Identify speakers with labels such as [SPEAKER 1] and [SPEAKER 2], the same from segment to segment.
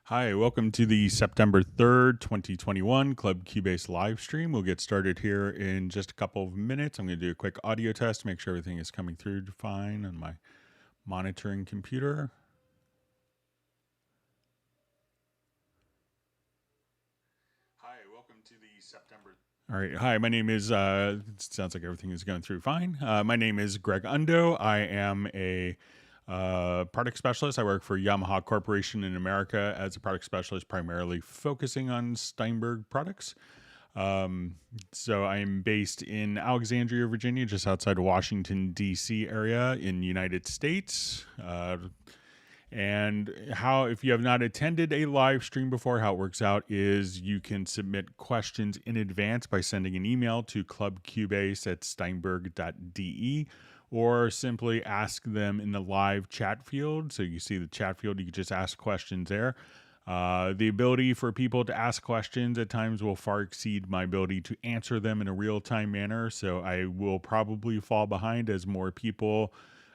[SPEAKER 1] Hi, welcome to the September 3rd, 2021 Club Cubase live stream. We'll get started here in just a couple of minutes. I'm going to do a quick audio test to make sure everything is coming through fine on my monitoring computer. Hi, welcome to the September. All right. Hi, my name is, it sounds like everything is going through fine. My name is Greg Undo. I am a product specialist. I work for Yamaha Corporation in America as a product specialist, primarily focusing on Steinberg products. So I'm based in Alexandria, Virginia, just outside of Washington, D.C. area in the United States. And how, if you have not attended a live stream before, how it works out is you can submit questions in advance by sending an email to clubcubase@steinberg.de or simply ask them in the live chat field. So you see the chat field, you can just ask questions there. The ability for people to ask questions at times will far exceed my ability to answer them in a real-time manner. So I will probably fall behind as more people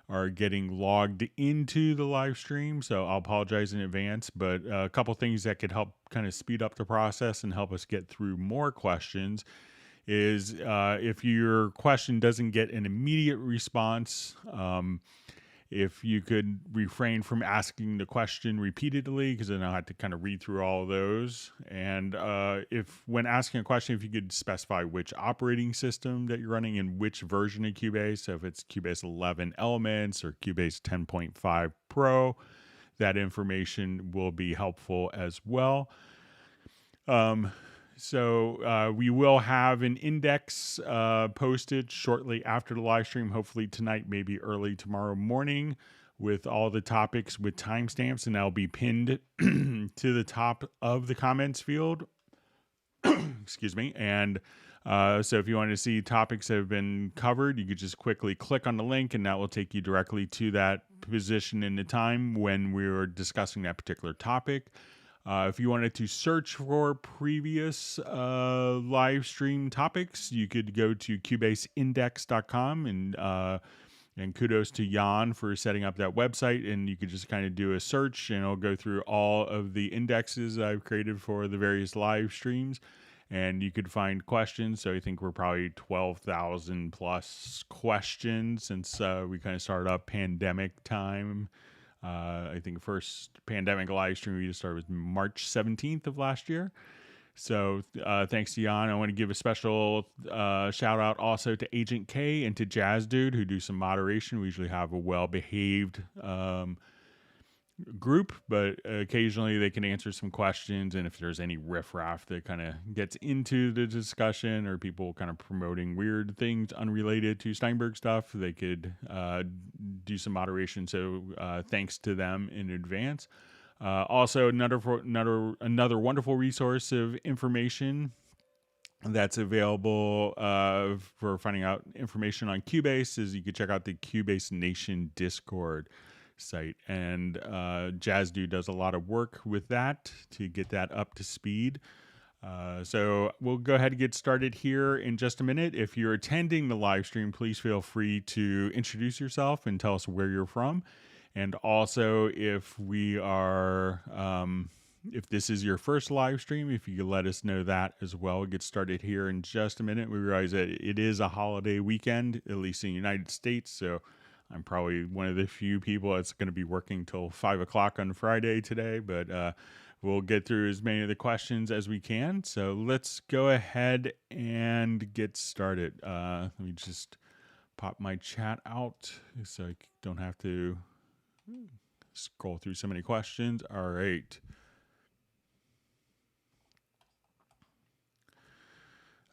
[SPEAKER 1] are getting logged into the live stream. So I'll apologize in advance, but a couple things that could help kind of speed up the process and help us get through more questions is if your question doesn't get an immediate response, if you could refrain from asking the question repeatedly, because then I'll have to kind of read through all of those. And if when asking a question, if you could specify which operating system that you're running and which version of Cubase, so if it's Cubase 11 Elements or Cubase 10.5 Pro, that information will be helpful as well. So we will have an index posted shortly after the live stream, hopefully tonight, maybe early tomorrow morning, with all the topics with timestamps, and that'll be pinned to the top of the comments field. Excuse me. And so if you want to see topics that have been covered, you could just quickly click on the link, and that will take you directly to that position in the time when we were discussing that particular topic. If you wanted to search for previous live stream topics, you could go to cubaseindex.com, and kudos to Jan for setting up that website. And you could just kind of do a search, and it'll go through all of the indexes I've created for the various live streams. And you could find questions. So I think we're probably 12,000 plus questions since we kind of started up pandemic time. I think the first pandemic live stream we just started was March 17th of last year. So thanks to Jan. I want to give a special shout out also to Agent K and to Jazz Dude, who do some moderation. We usually have a well-behaved group, but occasionally they can answer some questions, and if there's any riffraff that kind of gets into the discussion or people kind of promoting weird things unrelated to Steinberg stuff, they could do some moderation. So thanks to them in advance. Also, another wonderful resource of information that's available for finding out information on Cubase is you can check out the Cubase Nation Discord site, and Jazz Dude does a lot of work with that to get that up to speed. So we'll go ahead and get started here in just a minute. If you're attending the live stream, please feel free to introduce yourself and tell us where you're from. And also, if we are, if this is your first live stream, if you could let us know that as well. We'll get started here in just a minute. We realize that it is a holiday weekend, at least in the United States, so I'm probably one of the few people that's going to be working till 5 o'clock on Friday today, but we'll get through as many of the questions as we can. So let's go ahead and get started. Let me just pop my chat out so I don't have to scroll through so many questions. All right.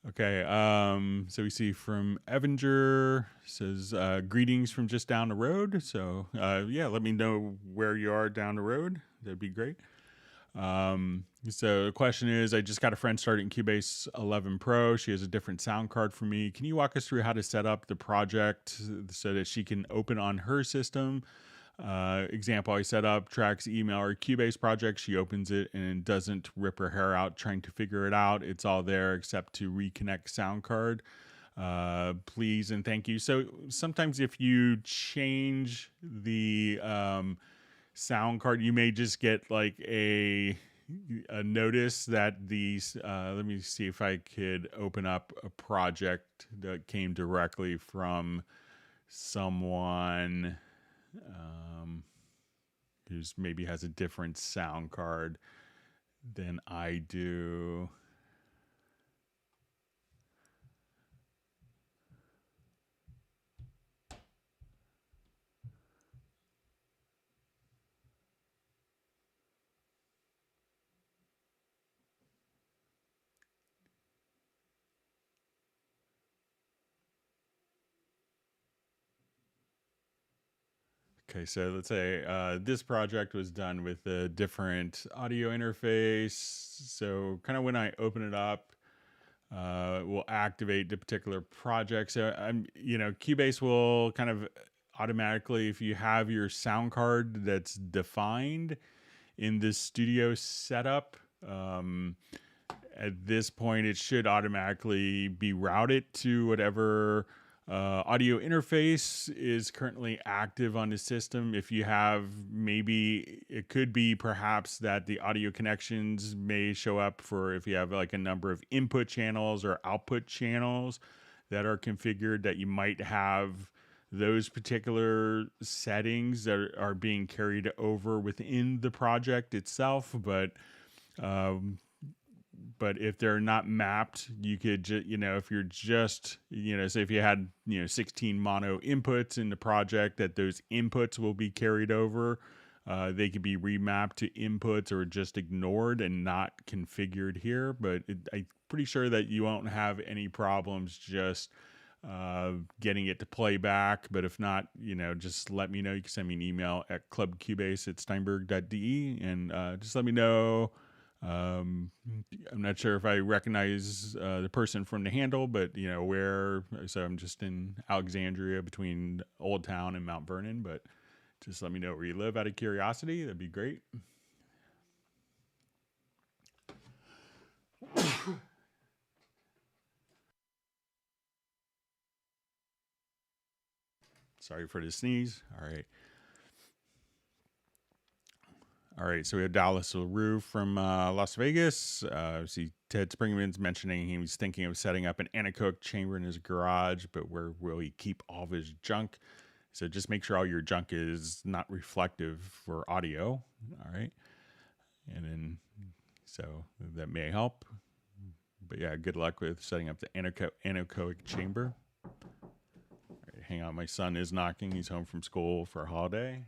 [SPEAKER 1] Okay, so we see from Evanger, says, greetings from just down the road. So, yeah, let me know where you are down the road. That'd be great. So the question is, I just got a friend starting Cubase 11 Pro. She has a different sound card for me. Can you walk us through how to set up the project so that she can open on her system? Example, I set up Track's email or Cubase project. She opens it and doesn't rip her hair out trying to figure it out. It's all there except to reconnect sound card. Please and thank you. So sometimes if you change the sound card, you may just get like a notice that these. Let me see if I could open up a project that came directly from someone who's maybe has a different sound card than I do. Okay, so let's say this project was done with a different audio interface. So kind of when I open it up, we'll activate the particular project. So Cubase will kind of automatically, if you have your sound card that's defined in this studio setup, at this point it should automatically be routed to whatever audio interface is currently active on the system. If you have, maybe it could be perhaps that the audio connections may show up for if you have like a number of input channels or output channels that are configured, that you might have those particular settings that are being carried over within the project itself. But if they're not mapped, you could if you're just, say if you had, 16 mono inputs in the project, that those inputs will be carried over. They could be remapped to inputs or just ignored and not configured here. But I'm pretty sure that you won't have any problems just getting it to play back. But if not, just let me know. You can send me an email at clubcubase@steinberg.de and just let me know. I'm not sure if I recognize the person from the handle, but where. So I'm just in Alexandria between Old Town and Mount Vernon, but just let me know where you live out of curiosity. That'd be great. Sorry for the sneeze. All right, so we have Dallas LaRue from Las Vegas. See Ted Springman's mentioning he was thinking of setting up an anechoic chamber in his garage, but where will he keep all of his junk? So just make sure all your junk is not reflective for audio. All right, and then so that may help. But yeah, good luck with setting up the anechoic chamber. All right, hang on, my son is knocking. He's home from school for a holiday.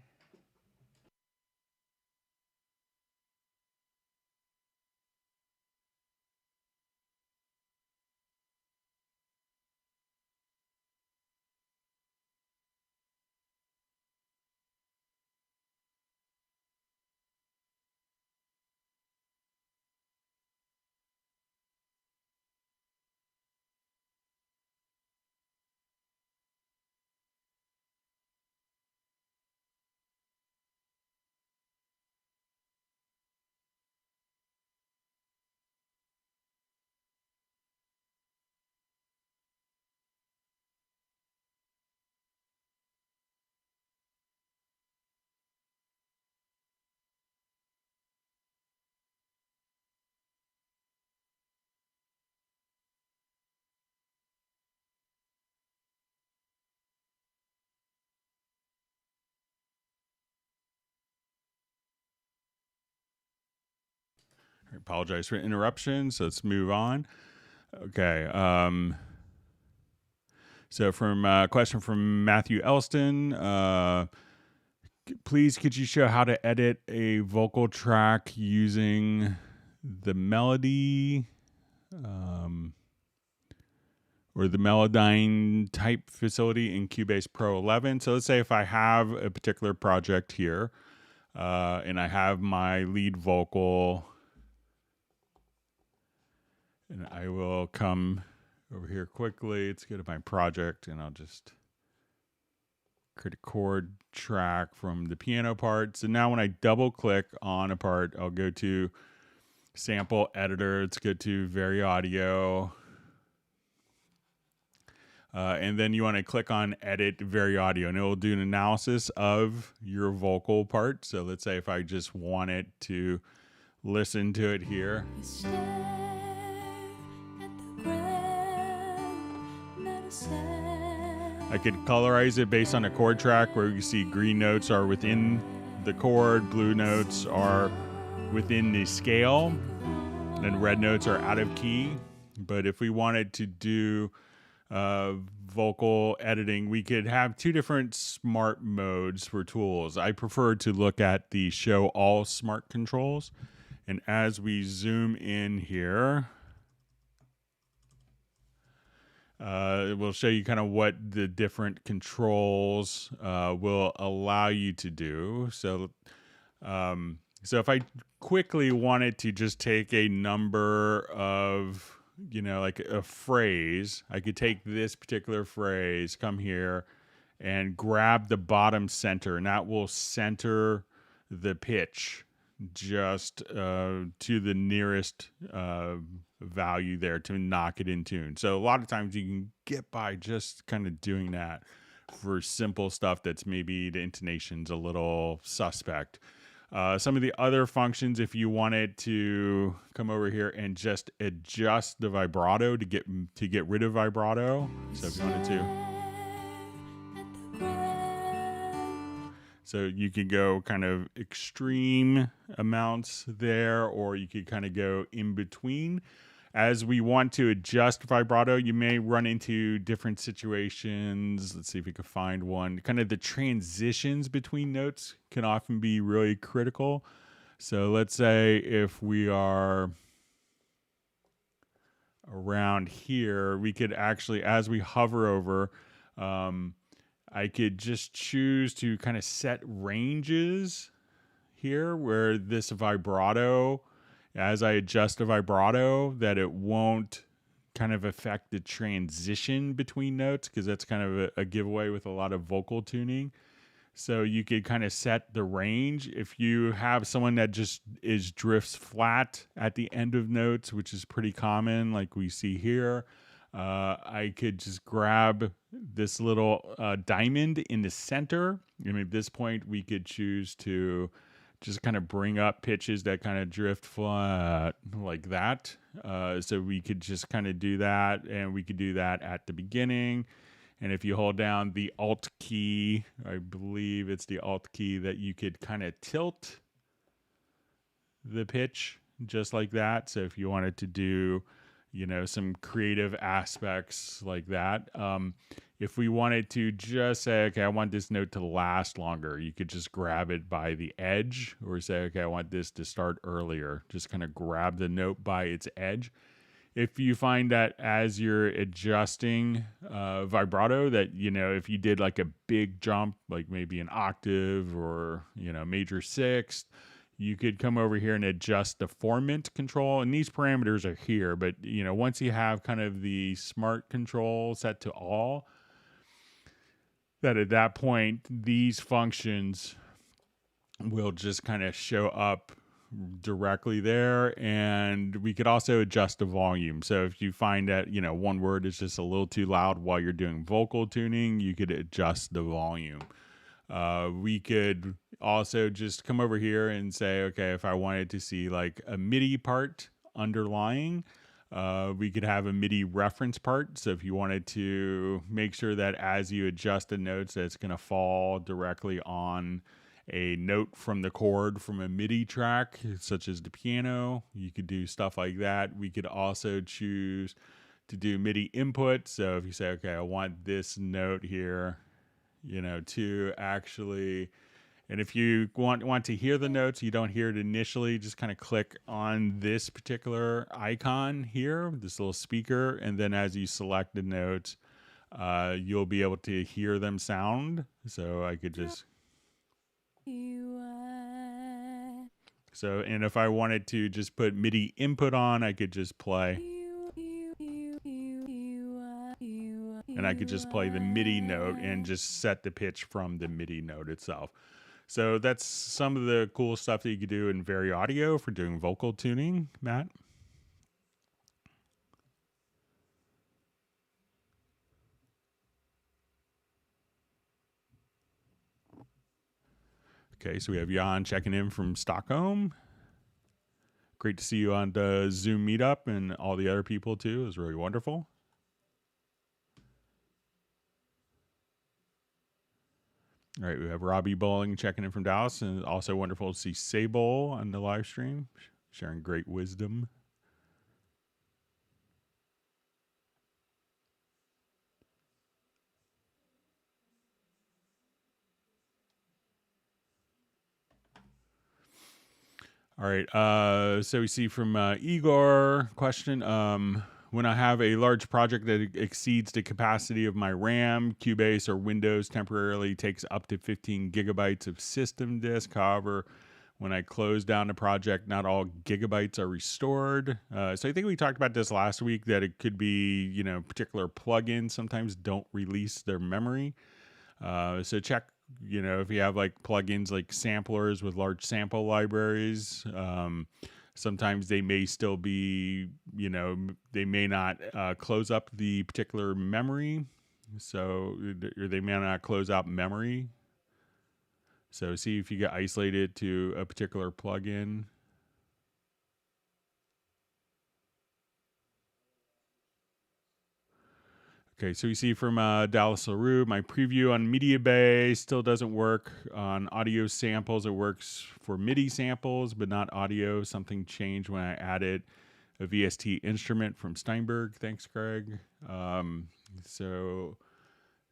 [SPEAKER 1] I apologize for interruption. So let's move on. Okay. So from a question from Matthew Elston, please could you show how to edit a vocal track using the melody or the Melodyne type facility in Cubase Pro 11? So let's say if I have a particular project here and I have my lead vocal, and I will come over here quickly. Let's go to my project and I'll just create a chord track from the piano part. So now when I double click on a part, I'll go to sample editor. Let's go to VariAudio. And then you want to click on Edit VariAudio, and it will do an analysis of your vocal part. So let's say if I just wanted to listen to it here. I could colorize it based on a chord track where you see green notes are within the chord, blue notes are within the scale, and red notes are out of key. But if we wanted to do vocal editing, we could have two different smart modes for tools. I prefer to look at the show all smart controls. And as we zoom in here, it will show you kind of what the different controls will allow you to do. So if I quickly wanted to just take a number of, like a phrase, I could take this particular phrase, come here, and grab the bottom center, and that will center the pitch just to the nearest value there to knock it in tune. So a lot of times you can get by just kind of doing that for simple stuff that's maybe the intonation's a little suspect. Some of the other functions, if you wanted to come over here and just adjust the vibrato to get rid of vibrato. So if you wanted to. So you could go kind of extreme amounts there, or you could kind of go in between. As we want to adjust vibrato, you may run into different situations. Let's see if we can find one. Kind of the transitions between notes can often be really critical. So let's say if we are around here, we could actually, as we hover over, I could just choose to kind of set ranges here where this vibrato, as I adjust the vibrato, that it won't kind of affect the transition between notes, because that's kind of a giveaway with a lot of vocal tuning. So you could kind of set the range. If you have someone that just drifts flat at the end of notes, which is pretty common, like we see here, I could just grab this little diamond in the center. And at this point, we could choose to just kind of bring up pitches that kind of drift flat like that. So we could just kind of do that, and we could do that at the beginning. And if you hold down the Alt key, I believe it's the Alt key, that you could kind of tilt the pitch just like that. So if you wanted to do, some creative aspects like that. If we wanted to just say, okay, I want this note to last longer, you could just grab it by the edge, or say, okay, I want this to start earlier. Just kind of grab the note by its edge. If you find that as you're adjusting vibrato, that, if you did like a big jump, like maybe an octave or, major sixth, you could come over here and adjust the formant control. And these parameters are here, but, once you have kind of the smart control set to all, that at that point, these functions will just kind of show up directly there. And we could also adjust the volume. So if you find that, one word is just a little too loud while you're doing vocal tuning, you could adjust the volume. We could also just come over here and say, okay, if I wanted to see like a MIDI part underlying, we could have a MIDI reference part. So if you wanted to make sure that as you adjust the notes, that it's going to fall directly on a note from the chord from a MIDI track, such as the piano, you could do stuff like that. We could also choose to do MIDI input. So if you say, okay, I want this note here, to actually, and if you want to hear the notes, you don't hear it initially, just kind of click on this particular icon here, this little speaker, and then as you select the notes, you'll be able to hear them sound. So I could just, and if I wanted to just put MIDI input on, I could just play. And I could just play the MIDI note and just set the pitch from the MIDI note itself. So that's some of the cool stuff that you could do in VariAudio for doing vocal tuning, Matt. Okay, so we have Jan checking in from Stockholm. Great to see you on the Zoom meetup and all the other people too. It was really wonderful. All right, we have Robbie Bowling checking in from Dallas, and also wonderful to see Sable on the live stream, sharing great wisdom. All right, so we see from Igor question, when I have a large project that exceeds the capacity of my RAM, Cubase or Windows temporarily takes up to 15 gigabytes of system disk. However, when I close down the project, not all gigabytes are restored. So I think we talked about this last week, that it could be, particular plugins sometimes don't release their memory. So check, if you have like plugins like samplers with large sample libraries, sometimes they may still be, they may not close up the particular memory. So, or they may not close out memory. So see if you get isolated to a particular plugin. Okay, so you see from Dallas LaRue, my preview on MediaBay still doesn't work on audio samples. It works for MIDI samples, but not audio. Something changed when I added a VST instrument from Steinberg. Thanks, Greg. So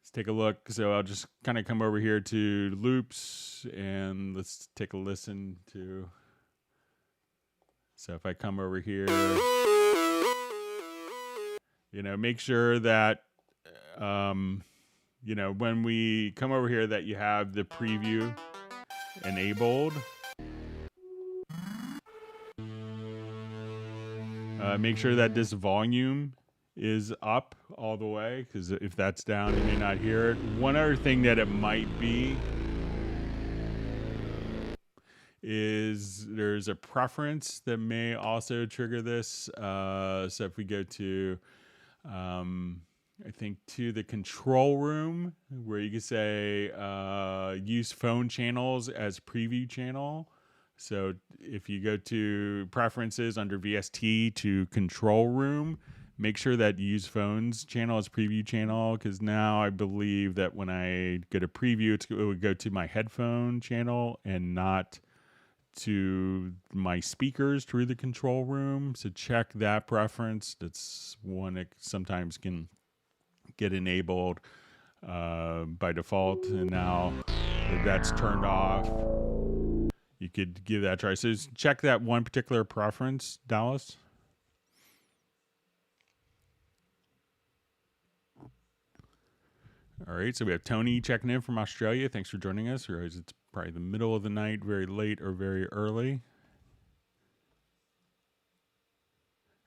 [SPEAKER 1] let's take a look. So I'll just kind of come over here to loops, and let's take a listen to. So if I come over here, make sure that when we come over here that you have the preview enabled. Make sure that this volume is up all the way, because if that's down, you may not hear it. One other thing that it might be is there's a preference that may also trigger this. So if we go to I think to the control room, where you can say use phone channels as preview channel. So if you go to preferences under VST to control room, make sure that you use phones channel as preview channel, because now I believe that when I go to preview, it would go to my headphone channel and not to my speakers through the control room. So check that preference. That's one that sometimes can get enabled by default, and now that that's turned off, you could give that a try. So just check that one particular preference, Dallas. All right, so we have Tony checking in from Australia. Thanks for joining us. Realize it's probably the middle of the night, very late or very early.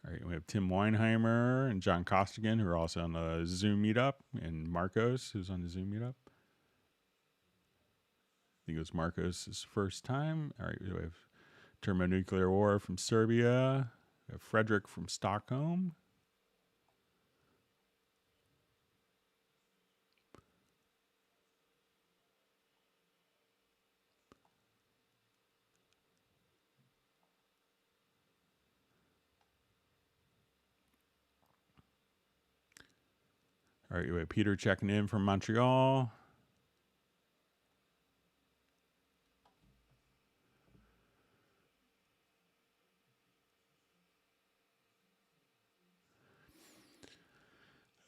[SPEAKER 1] All right, we have Tim Weinheimer and John Costigan, who are also on the Zoom meetup, and Marcos, who's on the Zoom meetup. I think it was Marcos' first time. All right, we have Thermonuclear War from Serbia. We have Frederick from Stockholm. All right, we have Peter checking in from Montreal.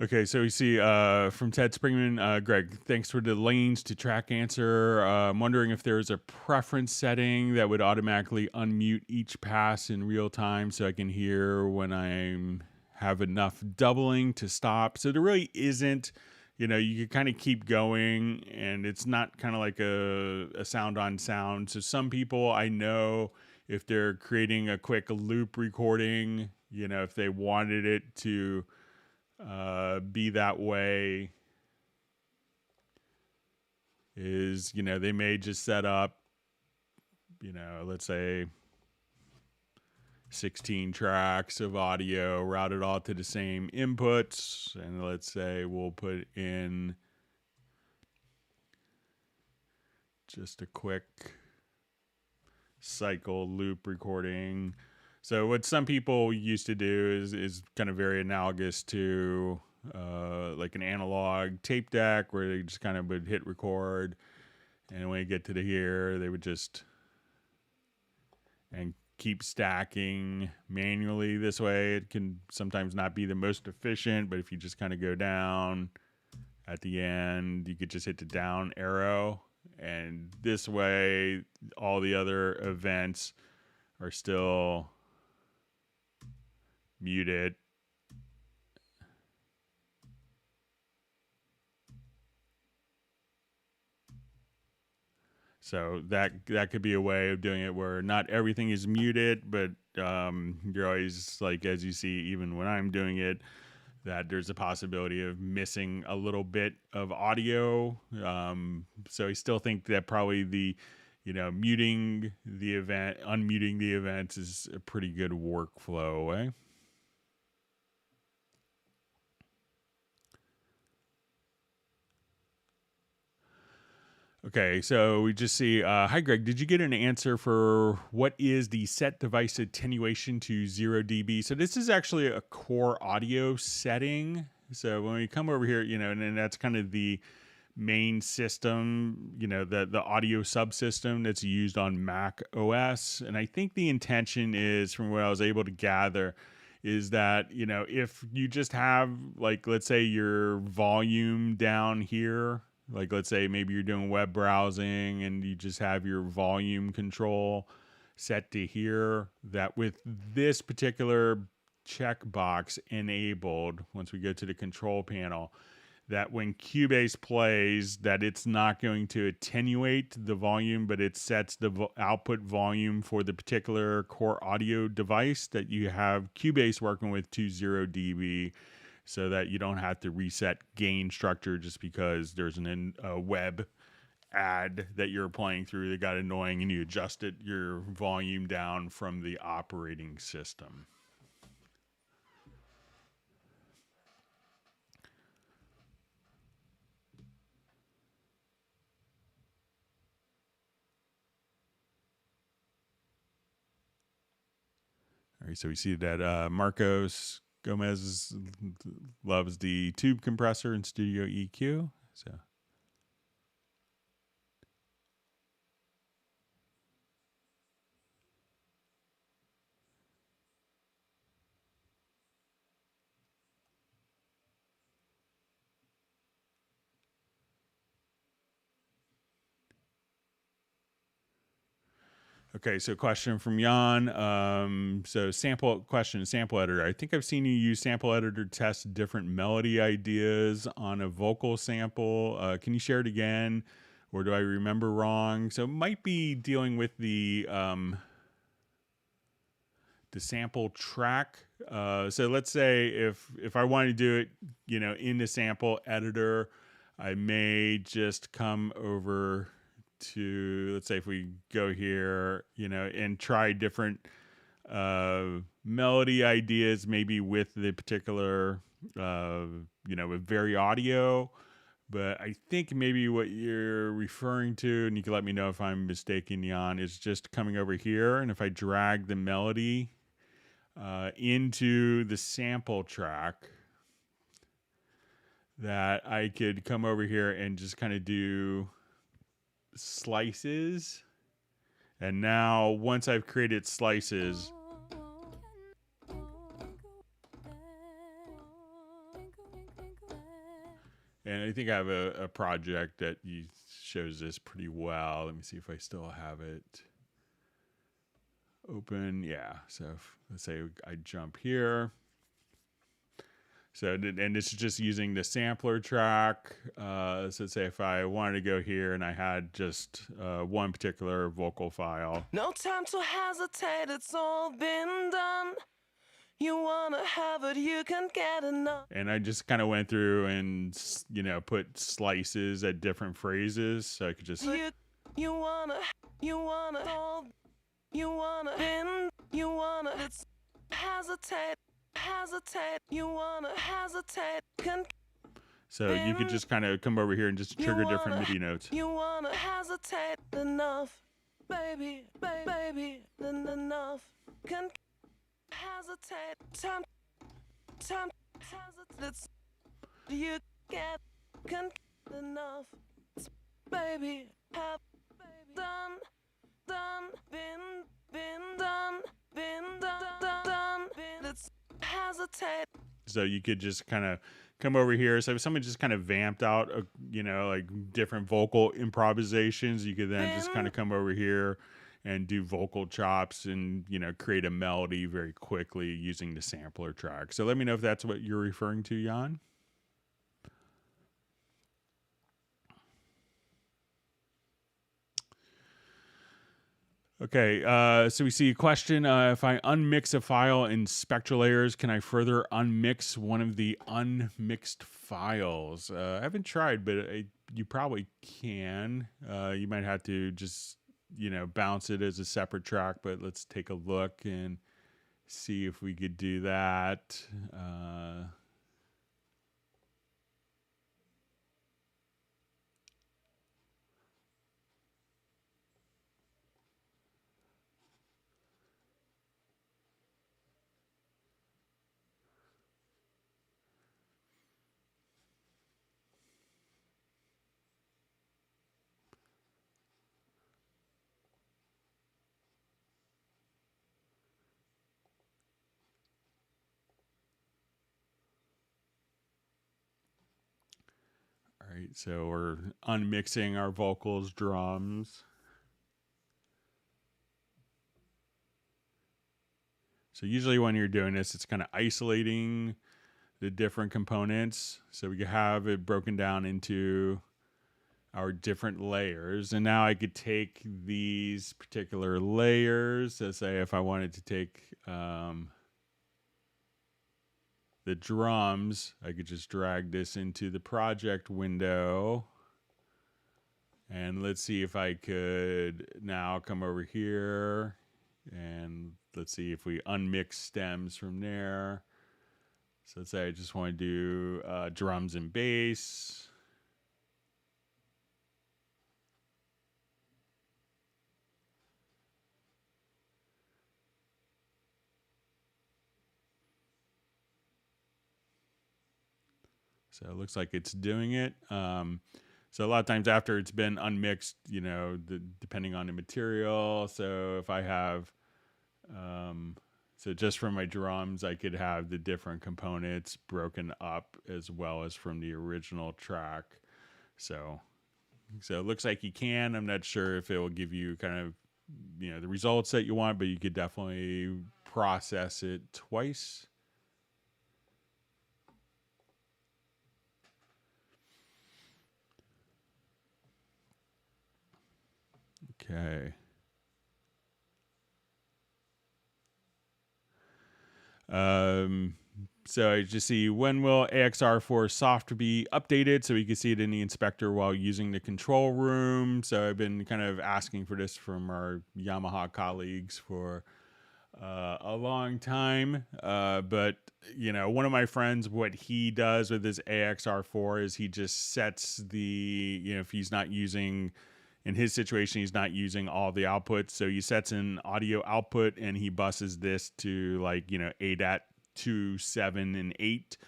[SPEAKER 1] Okay, so we see from Ted Springman, Greg, thanks for the lanes to track answer. I'm wondering if there's a preference setting that would automatically unmute each pass in real time so I can hear when I have enough doubling to stop. So there really isn't, you can kind of keep going, and it's not kind of like a sound on sound. So some people I know, if they're creating a quick loop recording, if they wanted it to be that way, is they may just set up let's say 16 tracks of audio, route it all to the same inputs, and let's say we'll put in just a quick cycle loop recording. So what some people used to do is kind of very analogous to like an analog tape deck, where they just kind of would hit record, and when you get to the here, they would just and keep stacking manually. This way it can sometimes not be the most efficient, but if you just kind of go down at the end, you could just hit the down arrow, and this way all the other events are still muted. So that could be a way of doing it where not everything is muted, but you're always, like, as you see, even when I'm doing it, that there's a possibility of missing a little bit of audio. So I still think that probably the, muting the event, unmuting the events is a pretty good workflow, eh? Okay, so we just see, hi Greg, did you get an answer for what is the set device attenuation to 0 dB? So this is actually a core audio setting. So when we come over here, and that's kind of the main system, the audio subsystem that's used on Mac OS. And I think the intention is, from what I was able to gather, is that, if you just have, like, let's say your volume down here, like, let's say maybe you're doing web browsing and you just have your volume control set to here, that with this particular checkbox enabled, once we go to the control panel, that when Cubase plays, that it's not going to attenuate the volume, but it sets the output volume for the particular core audio device that you have Cubase working with to 0 dB, so that you don't have to reset gain structure just because there's a web ad that you're playing through that got annoying and you adjusted your volume down from the operating system. All right, so we see that Marcos Gomez loves the tube compressor and Studio EQ. So okay, so question from Jan. So sample editor. I think I've seen you use sample editor to test different melody ideas on a vocal sample. Can you share it again, or do I remember wrong? So it might be dealing with the sample track. So let's say if I want to do it, in the sample editor, I may just come over to, let's say if we go here, and try different melody ideas, maybe with the particular, with VariAudio. But I think maybe what you're referring to, and you can let me know if I'm mistaken, Jan, is just coming over here. And if I drag the melody into the sample track, that I could come over here and just kind of do slices. And now once I've created slices, and I think I have a project that shows this pretty well. Let me see if I still have it open. Yeah, so let's say I jump here. So, and this is just using the sampler track. So let's say if I wanted to go here and I had just one particular vocal file.
[SPEAKER 2] No time to hesitate, it's all been done. You wanna have it, you can get enough.
[SPEAKER 1] And I just kind of went through and, put slices at different phrases. So I could just...
[SPEAKER 2] You wanna, it's hesitate, you wanna hesitate,
[SPEAKER 1] So you could just kind of come over here and just trigger different MIDI notes.
[SPEAKER 2] You wanna hesitate enough, baby, baby, enough. Can hesitate, time, hesitate. You get can enough, baby, have done, been done, let's hesitate.
[SPEAKER 1] So you could just kind of come over here. So if someone just kind of vamped out, you know, like different vocal improvisations, you could then just kind of come over here and do vocal chops and, you know, create a melody very quickly using the sampler track. So let me know if that's what you're referring to, Jan. Okay, so we see a question. If I unmix a file in SpectraLayers, can I further unmix one of the unmixed files? I haven't tried, but you probably can. You might have to just, you know, bounce it as a separate track, but let's take a look and see if we could do that. All right, so we're unmixing our vocals, drums. So usually when you're doing this, it's kind of isolating the different components. So we have it broken down into our different layers. And now I could take these particular layers. So say if I wanted to take the drums, I could just drag this into the project window. And let's see if I could now come over here and let's see if we unmix stems from there. So let's say I just want to do drums and bass. So it looks like it's doing it. So a lot of times after it's been unmixed, you know, depending on the material. So if I have, so just from my drums, I could have the different components broken up as well as from the original track. So it looks like you can. I'm not sure if it will give you kind of, you know, the results that you want, but you could definitely process it twice. Okay. So I just see when will AXR4 soft be updated so we can see it in the inspector while using the control room. So I've been kind of asking for this from our Yamaha colleagues for a long time. But, you know, one of my friends, what he does with his AXR4 is he just sets the, you know, if he's not using, in his situation, he's not using all the outputs. So he sets an audio output and he buses this to like, you know, ADAT 2, 7, and 8.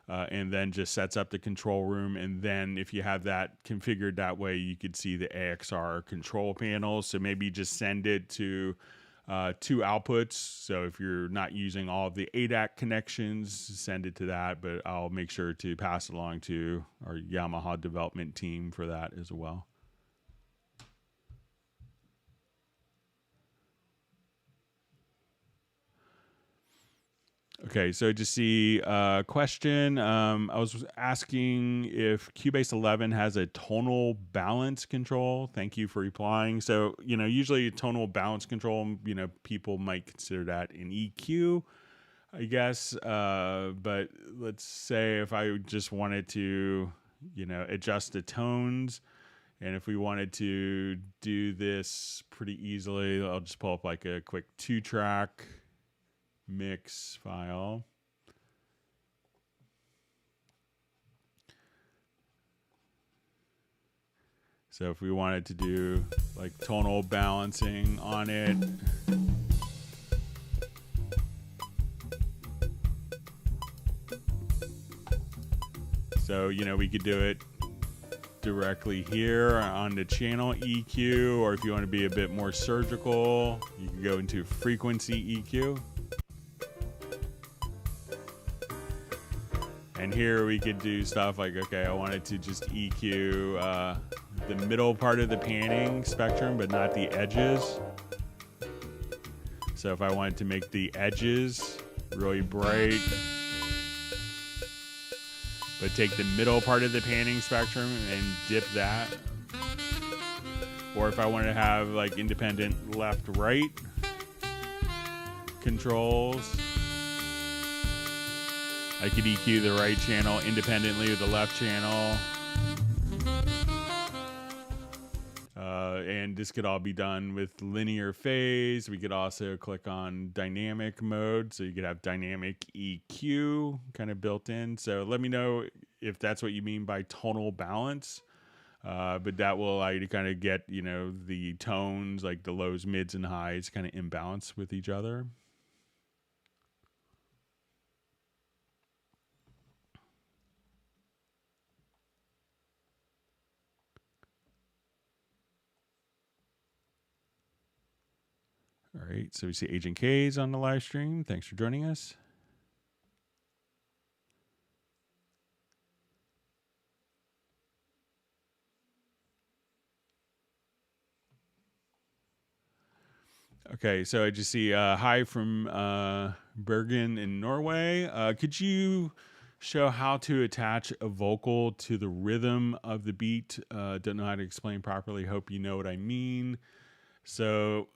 [SPEAKER 1] And then just sets up the control room. And then if you have that configured that way, you could see the AXR control panel. So maybe just send it to 2 outputs. So if you're not using all of the ADAT connections, send it to that. But I'll make sure to pass it along to our Yamaha development team for that as well. Okay, so just see a question. I was asking if Cubase 11 has a tonal balance control. Thank you for replying. So, you know, usually tonal balance control, you know, people might consider that an EQ, I guess. But let's say if I just wanted to, you know, adjust the tones, and if we wanted to do this pretty easily, I'll just pull up like a quick 2-track mix file. So if we wanted to do like tonal balancing on it, so, you know, we could do it directly here on the channel EQ, or if you want to be a bit more surgical, you can go into frequency EQ. And here we could do stuff like, okay, I wanted to just EQ the middle part of the panning spectrum, but not the edges. So if I wanted to make the edges really bright, but take the middle part of the panning spectrum and dip that. Or if I wanted to have like independent left-right controls, I could EQ the right channel independently of the left channel. And this could all be done with linear phase. We could also click on dynamic mode, so you could have dynamic EQ kind of built in. So let me know if that's what you mean by tonal balance. But that will allow you to kind of get, you know, the tones, like the lows, mids, and highs kind of in balance with each other. All right, so we see Agent K's on the live stream. Thanks for joining us. Okay, so I just see hi from Bergen in Norway. Could you show how to attach a vocal to the rhythm of the beat? Don't know how to explain properly. Hope you know what I mean. So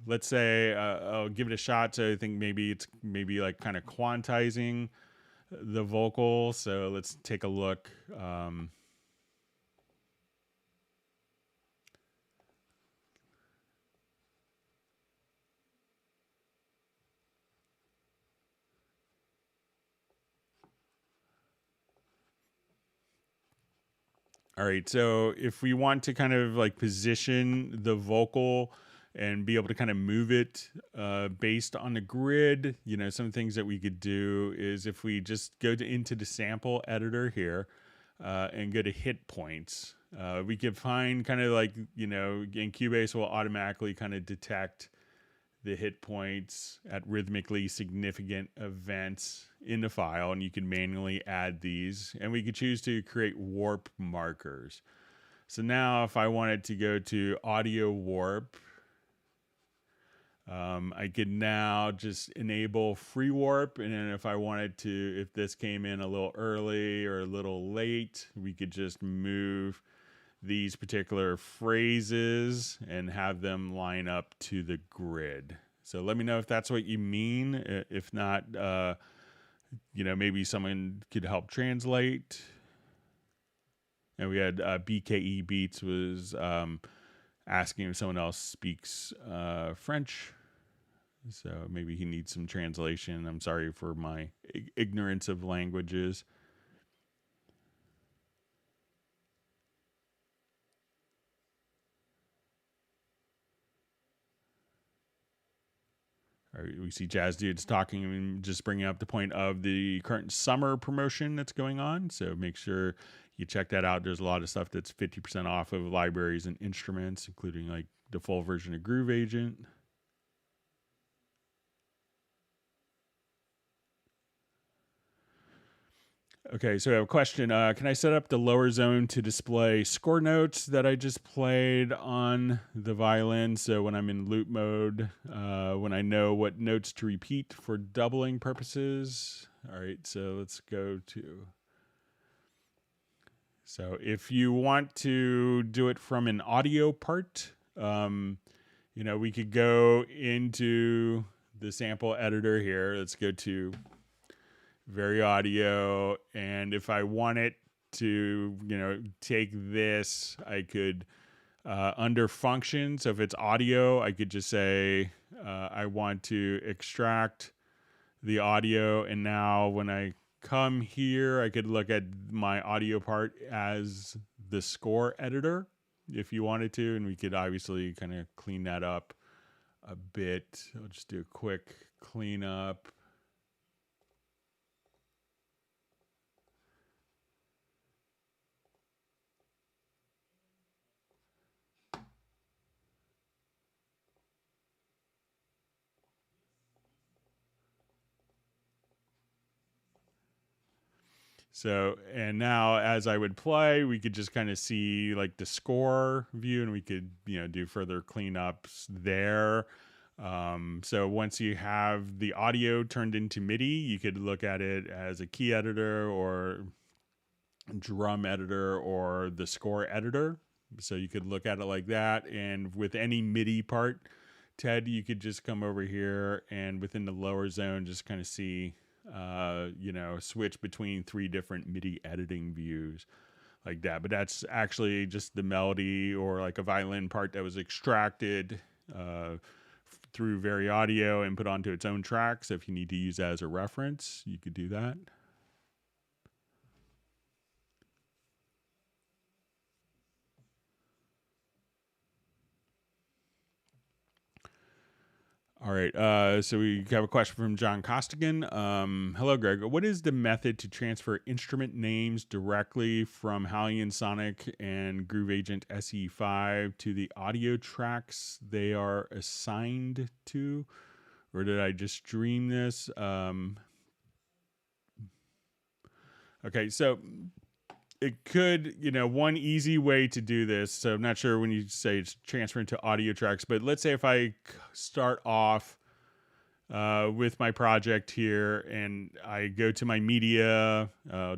[SPEAKER 1] let's say I'll give it a shot. So I think maybe it's like kind of quantizing the vocal. So let's take a look. All right, so if we want to kind of like position the vocal and be able to kind of move it based on the grid, you know, some things that we could do is if we just go into the sample editor here and go to hit points, we could find kind of like, you know, in Cubase will automatically kind of detect the hit points at rhythmically significant events in the file, and you can manually add these, and we could choose to create warp markers. So now if I wanted to go to audio warp, I could now just enable free warp, and then if I wanted to, if this came in a little early or a little late, we could just move these particular phrases and have them line up to the grid. So let me know if that's what you mean. If not, you know, maybe someone could help translate. And we had BKE Beats was asking if someone else speaks French. So maybe he needs some translation. I'm sorry for my ignorance of languages. All right, we see Jazz Dudes talking and just bringing up the point of the current summer promotion that's going on. So make sure you check that out. There's a lot of stuff that's 50% off of libraries and instruments, including like the full version of Groove Agent. Okay, so I have a question. Can I set up the lower zone to display score notes that I just played on the violin? So when I'm in loop mode, when I know what notes to repeat for doubling purposes. All right, so let's go to... So if you want to do it from an audio part, you know, we could go into the sample editor here. Let's go to VariAudio, and if I want it to, you know, take this, I could under function. So if it's audio, I could just say I want to extract the audio, and now when I come here, I could look at my audio part as the score editor. if you wanted to, and we could obviously kind of clean that up a bit. I'll just do a quick cleanup. So, and now as I would play, we could just kind of see like the score view, and we could, do further cleanups there. So once you have the audio turned into MIDI, you could look at it as a key editor or drum editor or the score editor. So you could look at it like that. And with any MIDI part, Ted, you could just come over here and within the lower zone, just kind of see, switch between 3 different MIDI editing views like that. But that's actually just the melody or like a violin part that was extracted through VariAudio and put onto its own track. So if you need to use that as a reference, you could do that. All right. So we have a question from John Costigan. Hello, Greg. What is the method to transfer instrument names directly from Hallian Sonic and Groove Agent SE5 to the audio tracks they are assigned to? Or did I just dream this? Okay, so it could, one easy way to do this. So I'm not sure when you say it's transferring to audio tracks, but let's say if I start off with my project here and I go to my media,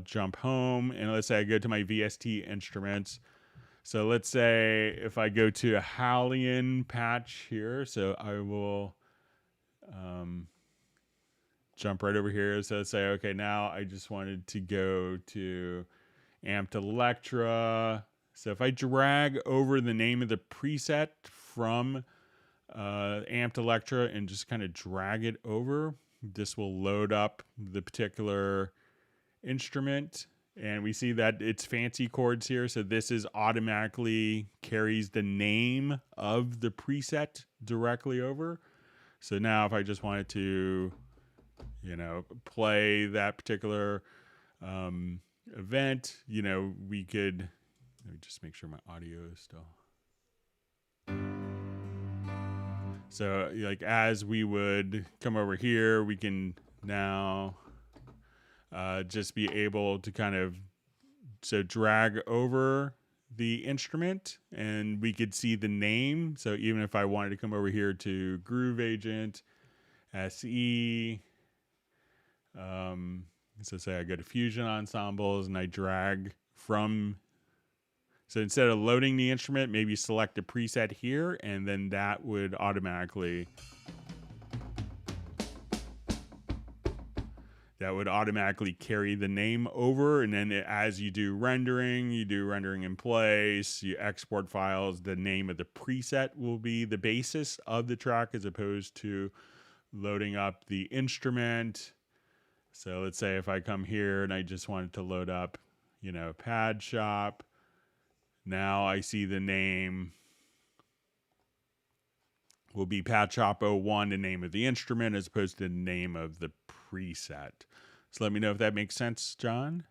[SPEAKER 1] jump home, and let's say I go to my VST instruments. So let's say if I go to a Hallian patch here, so I will jump right over here. So say, okay, now I just wanted to go to Amped Electra. So if I drag over the name of the preset from Amped Electra and just kind of drag it over, this will load up the particular instrument. And we see that it's fancy chords here. So this is automatically carries the name of the preset directly over. So now if I just wanted to, play that particular event, we could, let me just make sure my audio is still. So like as we would come over here, we can now just be able to kind of, drag over the instrument and we could see the name. So even if I wanted to come over here to Groove Agent, SE, so say I go to Fusion Ensembles and I drag from, so instead of loading the instrument, maybe select a preset here, and then that would automatically carry the name over. And then as you do rendering in place, you export files, the name of the preset will be the basis of the track as opposed to loading up the instrument. So let's say if I come here and I just wanted to load up, Pad Shop. Now I see the name will be Pad Shop 01, the name of the instrument, as opposed to the name of the preset. So let me know if that makes sense, John.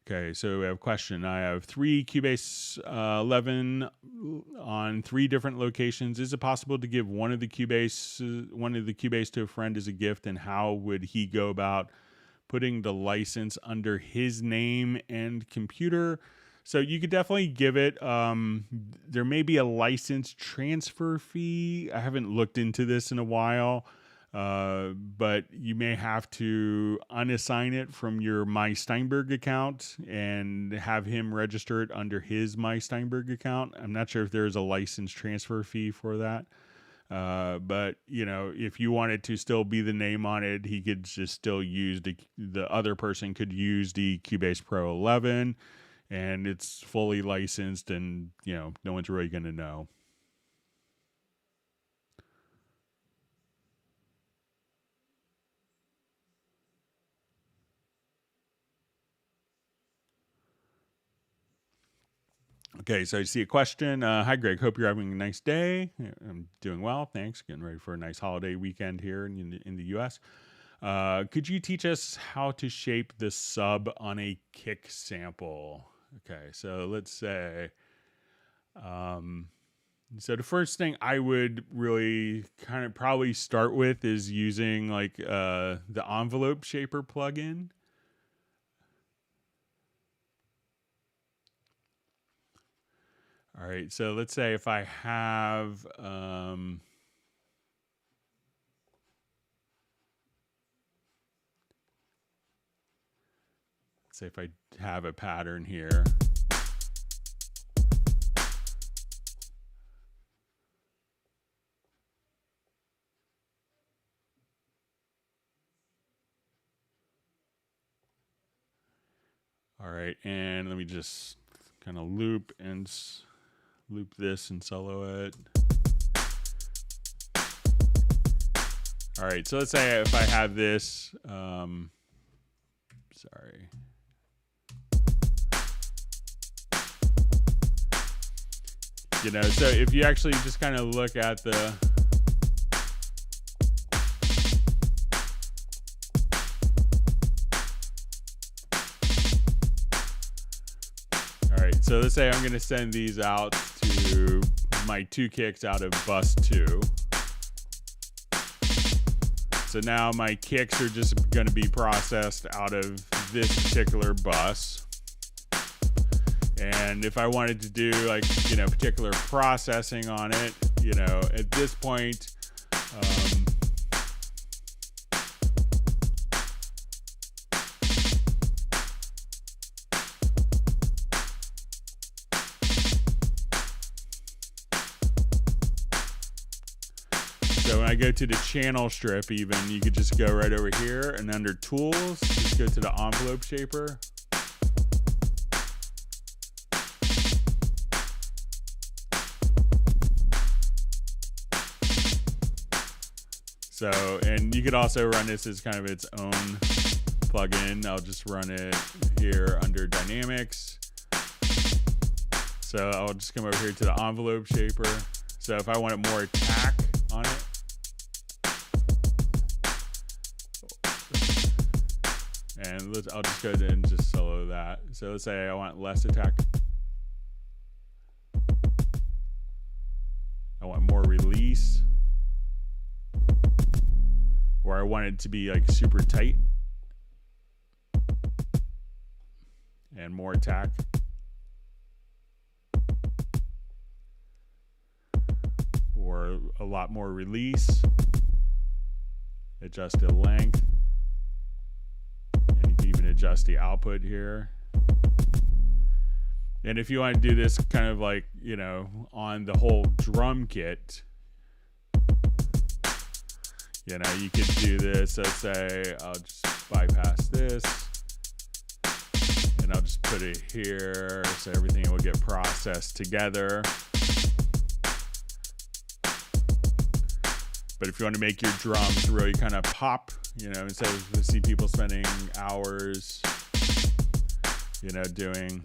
[SPEAKER 1] Okay, so we have a question. I have 3 Cubase 11 on 3 different locations. Is it possible to give one of the Cubase to a friend as a gift, and how would he go about putting the license under his name and computer? So you could definitely give it. There may be a license transfer fee. I haven't looked into this in a while. But you may have to unassign it from your My Steinberg account and have him register it under his My Steinberg account. I'm not sure if there's a license transfer fee for that. But if you wanted to still be the name on it, he could just still use the other person could use the Cubase Pro 11, and it's fully licensed, and no one's really going to know. Okay, so I see a question. Hi, Greg. Hope you're having a nice day. I'm doing well, thanks. Getting ready for a nice holiday weekend here in the U.S. Could you teach us how to shape the sub on a kick sample? Okay, so let's say, so the first thing I would really kind of probably start with is using like the envelope shaper plugin. All right, so let's say if I have, let's say if I have a pattern here. All right, and let me just kind of loop this and solo it. All right, so let's say if I have this, sorry. You know, so if you actually just kind of look at the, all right, so let's say I'm going to send these out to my 2 kicks out of bus 2. So now my kicks are just going to be processed out of this particular bus. And if I wanted to do like, you know, particular processing on it, you know, at this point, so when I go to the channel strip even, you could just go right over here and under tools, just go to the envelope shaper. So, and you could also run this as kind of its own plugin. I'll just run it here under Dynamics. So I'll just come over here to the envelope shaper. So if I wanted more attack on it, and I'll just go ahead and just solo that. So let's say I want less attack. I want more release. Or I want it to be like super tight. And more attack. Or a lot more release. Adjust the length. And you can even adjust the output here. And if you want to do this kind of like, you know, on the whole drum kit, you know, you could do this. Let's say I'll just bypass this. And I'll just put it here so everything will get processed together. But if you want to make your drums really kind of pop, you know, instead of see people spending hours, you know, doing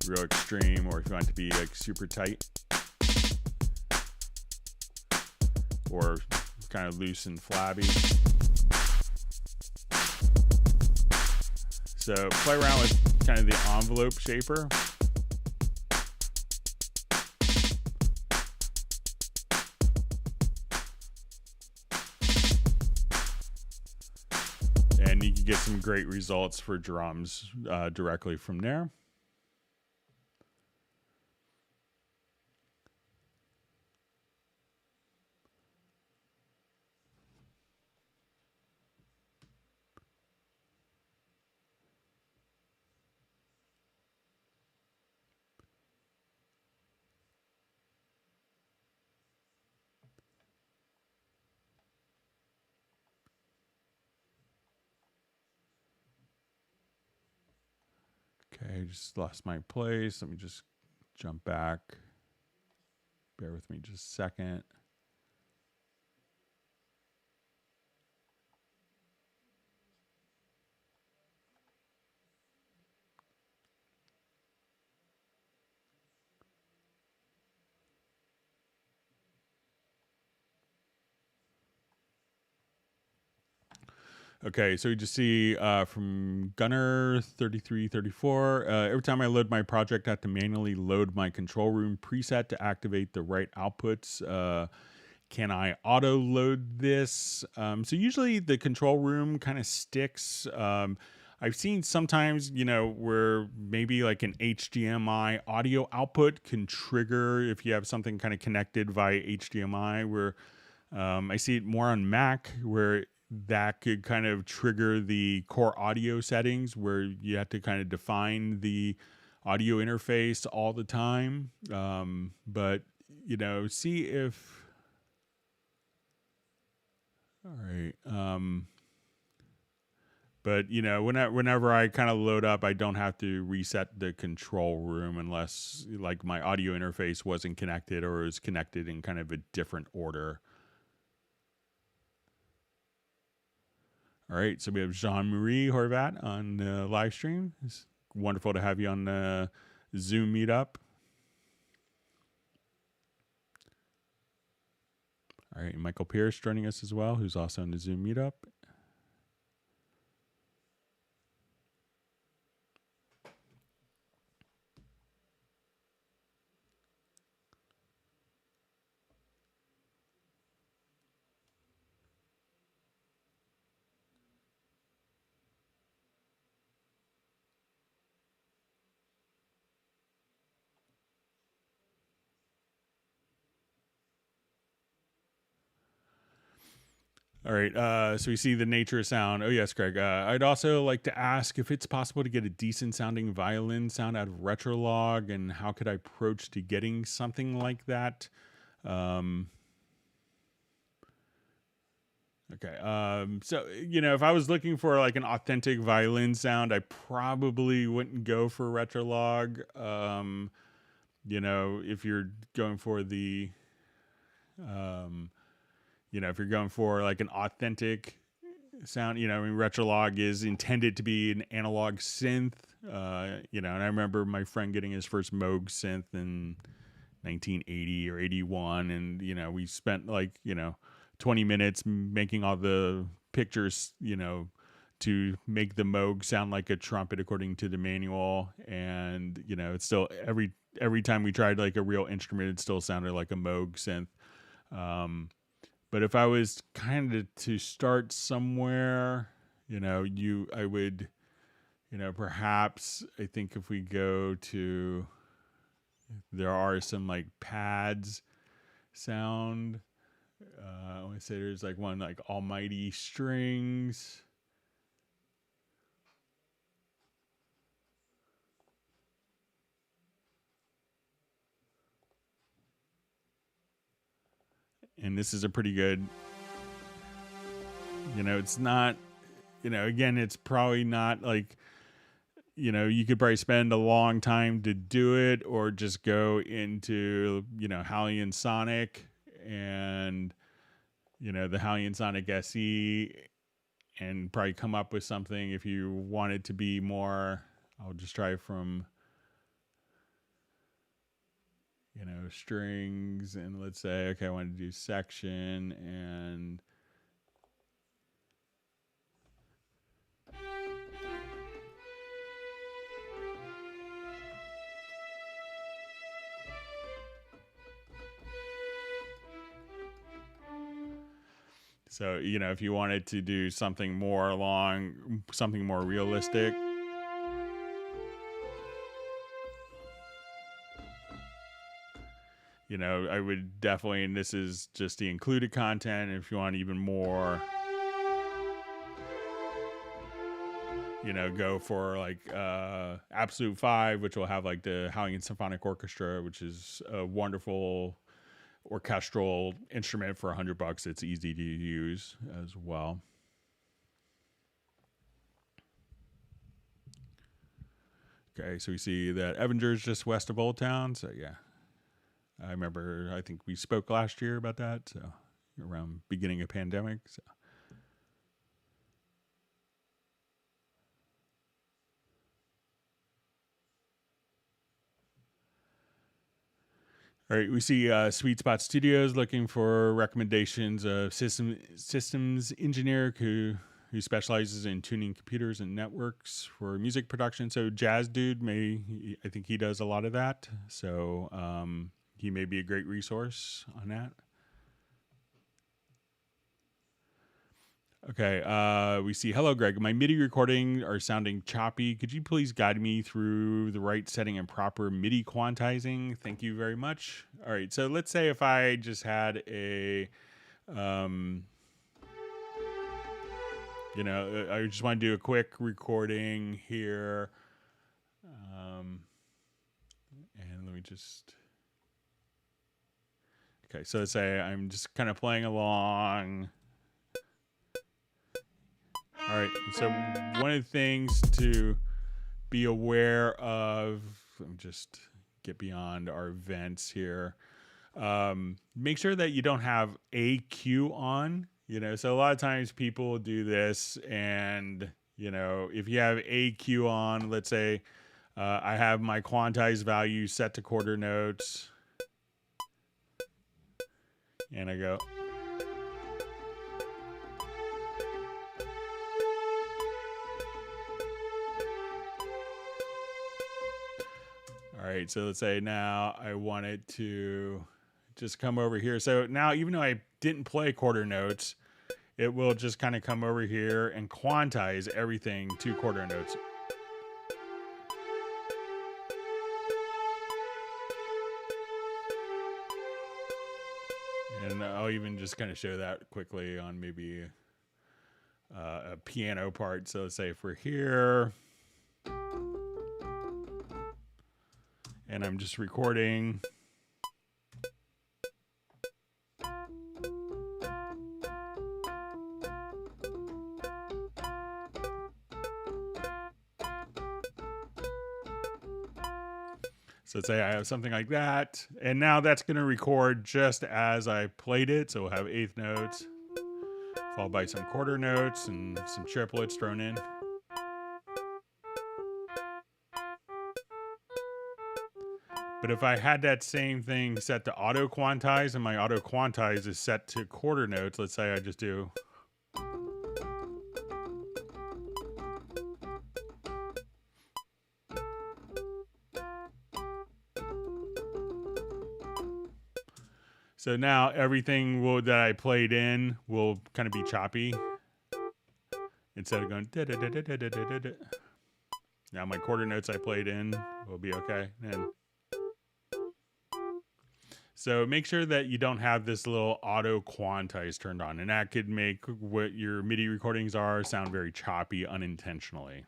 [SPEAKER 1] real extreme, or if you want it to be like super tight or kind of loose and flabby. So play around with kind of the envelope shaper. And you can get some great results for drums directly from there. Okay, just lost my place. Let me just jump back. Bear with me just a second. Okay, so you just see from Gunner 3334. Every time I load my project, I have to manually load my control room preset to activate the right outputs. Can I auto load this? So usually the control room kind of sticks. I've seen sometimes, where maybe like an HDMI audio output can trigger if you have something kind of connected via HDMI, where I see it more on Mac, where that could kind of trigger the core audio settings where you have to kind of define the audio interface all the time. But, see if... All right. But whenever I kind of load up, I don't have to reset the control room unless like my audio interface wasn't connected or is connected in kind of a different order. All right. So we have Jean-Marie Horvat on the live stream. It's wonderful to have you on the Zoom meetup. All right. Michael Pierce joining us as well, who's also on the Zoom meetup. All right, so we see the nature of sound. Oh, yes, Craig. I'd also like to ask if it's possible to get a decent sounding violin sound out of Retrolog, and how could I approach to getting something like that? Okay, so, if I was looking for like an authentic violin sound, I probably wouldn't go for Retrolog. If you're going for the... if you're going for like an authentic sound, Retrolog is intended to be an analog synth, and I remember my friend getting his first Moog synth in 1980 or 81. And, we spent like, 20 minutes making all the pictures, to make the Moog sound like a trumpet according to the manual. And, it's still every time we tried like a real instrument, it still sounded like a Moog synth. But if I was kind of to start somewhere, I would, perhaps I think if we go to, there are some like pads sound. I want to say there's like one like Almighty Strings. And this is a pretty good, it's not, again, it's probably not like, you could probably spend a long time to do it, or just go into, Hallian Sonic and, the Hallian Sonic SE, and probably come up with something. If you want it to be more, I'll just try from, strings, and let's say, okay, I want to do section, and so, if you wanted to do something more along, something more realistic, I would definitely, and this is just the included content, if you want even more, go for like Absolute 5, which will have like the Hallian Symphonic Orchestra, which is a wonderful orchestral instrument for $100. It's easy to use as well. Okay, so we see that Evanger's just west of Old Town. So yeah, I remember, I think we spoke last year about that, so around beginning of pandemic. So. All right, we see Sweet Spot Studios looking for recommendations of systems engineer who specializes in tuning computers and networks for music production. So Jazz Dude I think he does a lot of that. So he may be a great resource on that. Okay, we see, hello, Greg. My MIDI recording are sounding choppy. Could you please guide me through the right setting and proper MIDI quantizing? Thank you very much. All right, so let's say if I just had a, I just want to do a quick recording here. And let me just, okay, so let's say I'm just kind of playing along. All right, so one of the things to be aware of, let me just get beyond our vents here. Make sure that you don't have AQ on, so a lot of times people do this, and, if you have AQ on, let's say I have my quantized value set to quarter notes, and I go... All right, so let's say now I wanted to just come over here. So now, even though I didn't play quarter notes, it will just kind of come over here and quantize everything to quarter notes. And I'll even just kind of show that quickly on maybe a piano part. So let's say if we're here... and I'm just recording. So let's say I have something like that, and now that's going to record just as I played it. So we'll have eighth notes, followed by some quarter notes and some triplets thrown in. But if I had that same thing set to auto quantize, and my auto quantize is set to quarter notes, let's say I just do. So now everything that I played in will kind of be choppy. Instead of going da da da da da da da da. Now my quarter notes I played in will be okay. And so make sure that you don't have this little auto quantize turned on, and that could make what your MIDI recordings are sound very choppy unintentionally.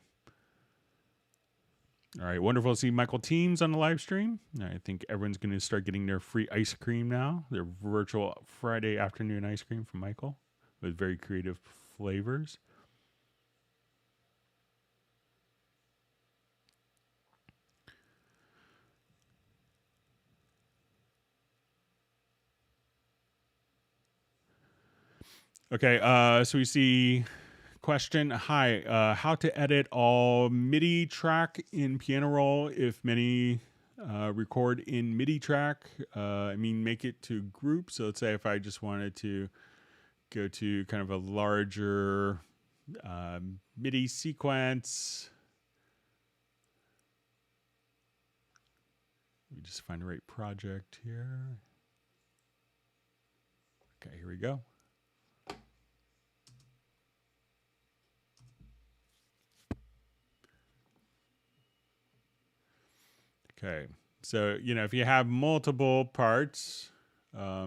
[SPEAKER 1] All right, wonderful to see Michael Teams on the live stream. I think everyone's going to start getting their free ice cream now, their virtual Friday afternoon ice cream from Michael with very creative flavors. Okay, so we see question. Hi, how to edit all MIDI track in piano roll if many record in MIDI track? Make it to group. So let's say if I just wanted to go to kind of a larger MIDI sequence. We just find the right project here. Okay, here we go. Okay, so, if you have multiple parts, I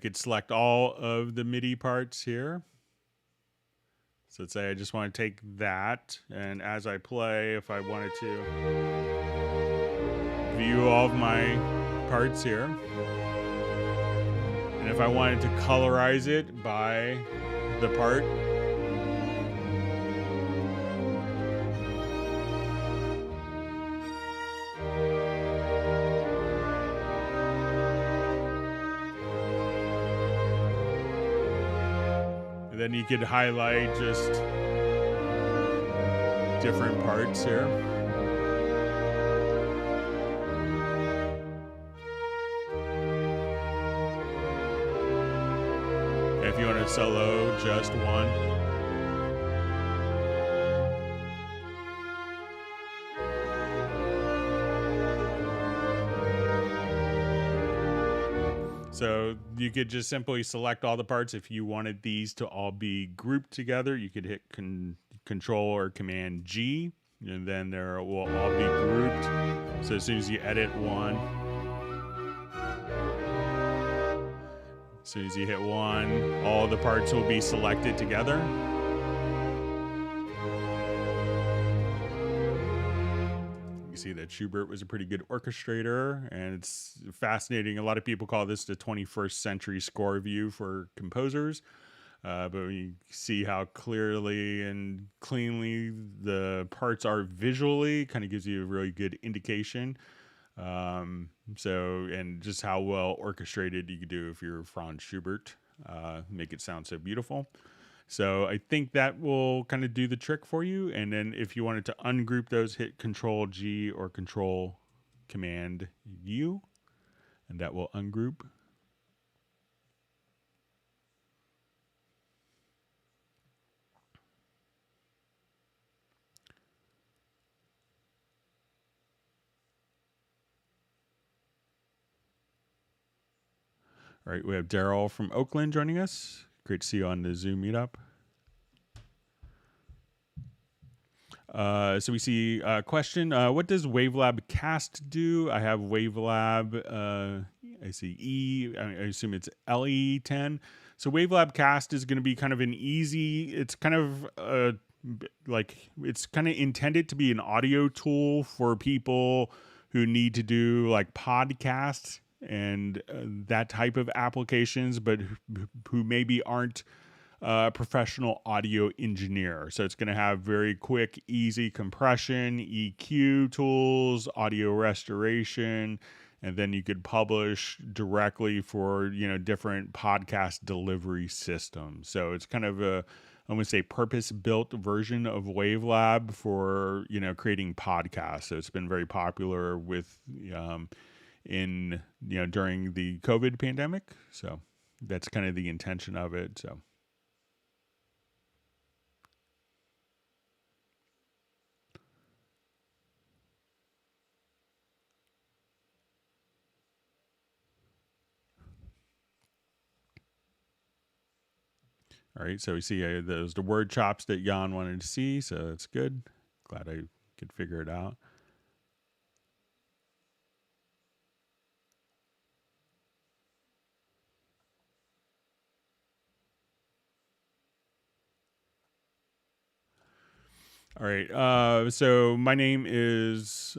[SPEAKER 1] could select all of the MIDI parts here. So let's say I just want to take that, and as I play, if I wanted to view all of my parts here, and if I wanted to colorize it by the part, then you could highlight just different parts here. If you want to solo just one. So you could just simply select all the parts. If you wanted these to all be grouped together, you could hit Control or Command G, and then they will all be grouped. So as soon as you edit one, as soon as you hit one, all the parts will be selected together. You see that Schubert was a pretty good orchestrator, and it's fascinating. A lot of people call this the 21st century score view for composers. But we see how clearly and cleanly the parts are visually, kind of gives you a really good indication. And just how well orchestrated you could do if you're Franz Schubert, make it sound so beautiful. So I think that will kind of do the trick for you. And then if you wanted to ungroup those, hit Control G or Control Command U, and that will ungroup. All right, we have Daryl from Oakland joining us. Great to see you on the Zoom meetup. So we see a question. What does WaveLab Cast do? I have WaveLab, I see E, I assume it's LE10. So WaveLab Cast is going to be kind of an easy, it's kind of it's kind of intended to be an audio tool for people who need to do like podcasts and that type of applications, but who maybe aren't a professional audio engineer. So it's going to have very quick, easy compression, EQ tools, audio restoration, and then you could publish directly for, different podcast delivery systems. So it's kind of I'm going to say purpose-built version of WaveLab for, creating podcasts. So it's been very popular with, during the COVID pandemic. So that's kind of the intention of it. So. All right, so we see those the word chops that Jan wanted to see, so that's good. Glad I could figure it out. All right, so my name is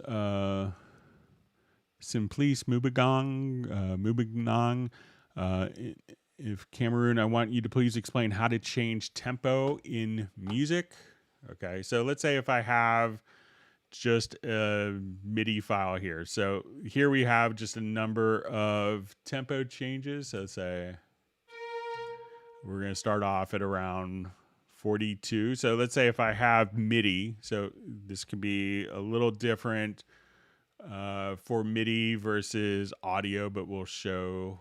[SPEAKER 1] Simplice Mubagnang. If Cameroon, I want you to please explain how to change tempo in music. Okay, so let's say if I have just a MIDI file here. So here we have just a number of tempo changes. So let's say we're going to start off at around 42. So let's say if I have MIDI, so this could be a little different for MIDI versus audio, but we'll show.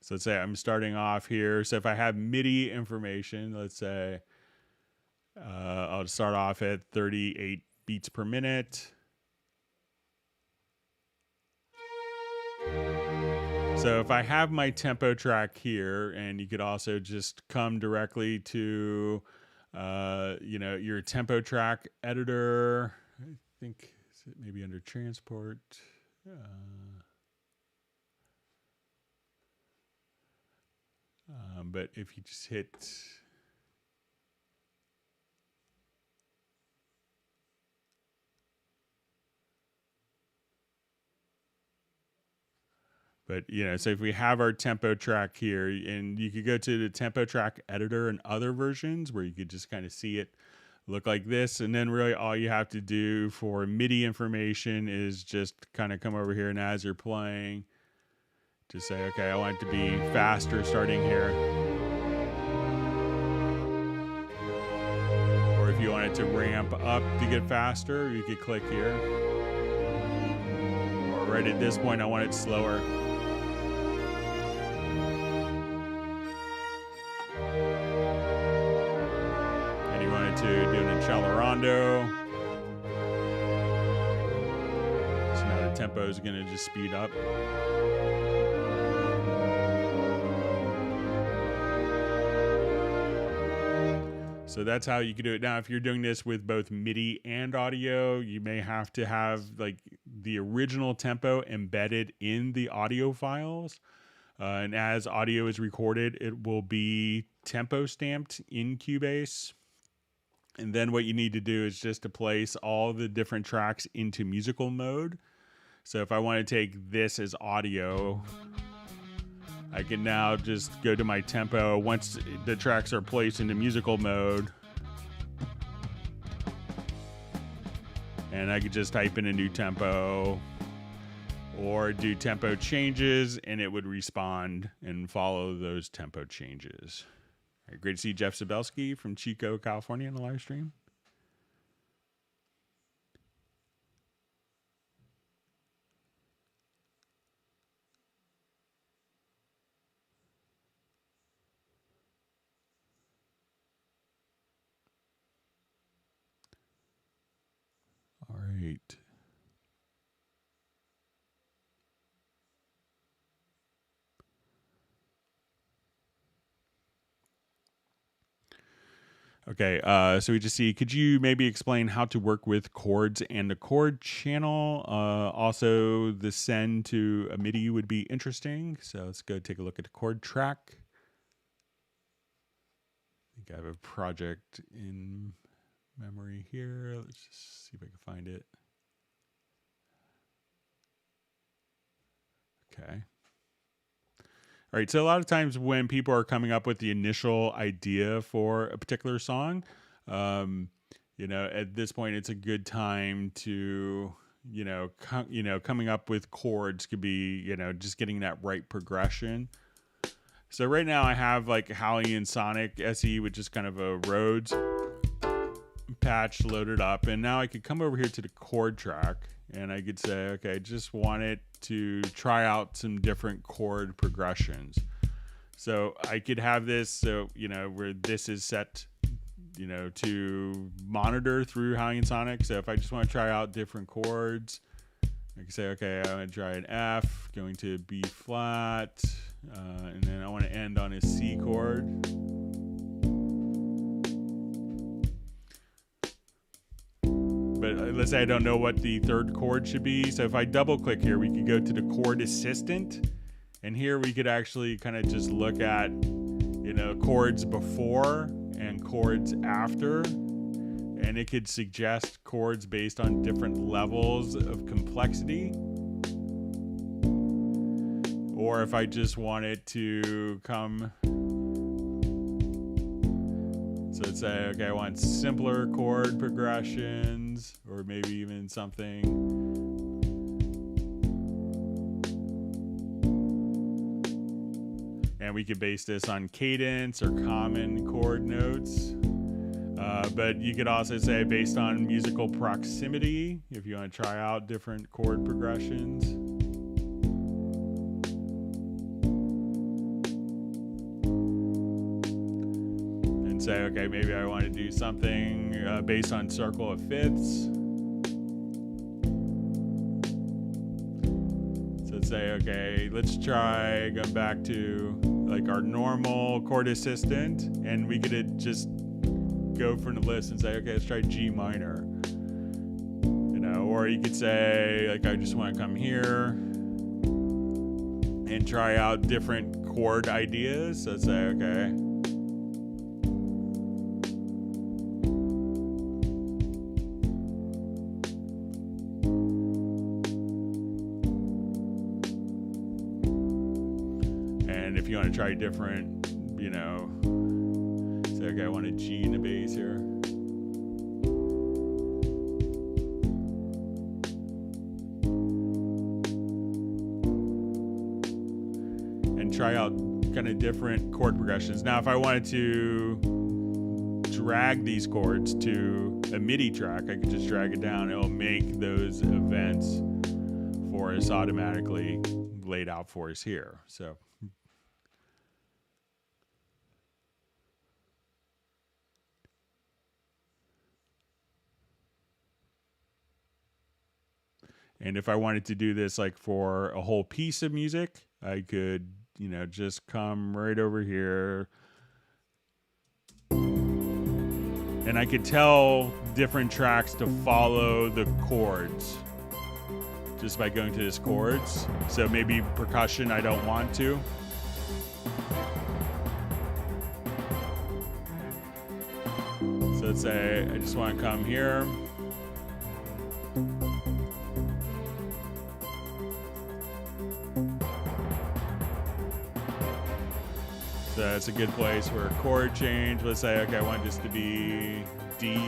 [SPEAKER 1] So let's say I'm starting off here. So if I have MIDI information, let's say I'll start off at 38 beats per minute. So if I have my tempo track here, and you could also just come directly to, your tempo track editor. I think maybe under transport. But if you just hit so if we have our tempo track here, and you could go to the tempo track editor and other versions where you could just kind of see it look like this. And then really all you have to do for MIDI information is just kind of come over here, and as you're playing, just say, okay, I want it to be faster starting here. want it to ramp up to get faster, you could click here. Or right at this point, I want it slower. And you want it to do an accelerando. So now the tempo is going to just speed up. So that's how you can do it. Now, if you're doing this with both MIDI and audio, you may have to have like the original tempo embedded in the audio files. And as audio is recorded, it will be tempo stamped in Cubase. And then what you need to do is just to place all the different tracks into musical mode. So if I want to take this as audio, I can now just go to my tempo once the tracks are placed into musical mode. And I could just type in a new tempo or do tempo changes and it would respond and follow those tempo changes. All right, great to see Jeff Zabelski from Chico, California on the live stream. All right. Okay, so we just see, could you maybe explain how to work with chords and the chord channel? Also, the send to a MIDI would be interesting. So let's go take a look at the chord track. I think I have a project in memory here. Let's just see if I can find it. Okay. All right, so a lot of times when people are coming up with the initial idea for a particular song, you know, at this point, it's a good time to, coming up with chords could be, just getting that right progression. So right now I have like Hallian Sonic SE, which is kind of a Rhodes patch loaded up. And now I could come over here to the chord track and I could say, okay, I just want it to try out some different chord progressions. So I could have this, so, where this is set, to monitor through Hallian Sonic. So if I just want to try out different chords, I can say, okay, I'm going to try an F, going to B flat, and then I want to end on a C chord. But let's say I don't know what the third chord should be. So if I double click here, we could go to the chord assistant. And here we could actually kind of just look at, chords before and chords after. And it could suggest chords based on different levels of complexity. Or if I just want it to come, so let's say, okay, I want simpler chord progressions, or maybe even something. And we could base this on cadence or common chord notes. But you could also say based on musical proximity, if you want to try out different chord progressions. And say, okay, maybe I want to do something based on circle of fifths. So let's say, okay, let's try going back to like our normal chord assistant, and we could just go from the list and say, okay, let's try G minor. Or you could say, like, I just want to come here and try out different chord ideas. So let's say, okay. And if you want to try different, say, okay, I want a G in the bass here. And try out kind of different chord progressions. Now, if I wanted to drag these chords to a MIDI track, I can just drag it down. It'll make those events for us automatically laid out for us here. So and if I wanted to do this like for a whole piece of music, I could, you know, just come right over here. And I could tell different tracks to follow the chords just by going to this chords. So maybe percussion I don't want to. So let's say I just want to come here. So that's a good place for a chord change. Let's say, okay, I want this to be D.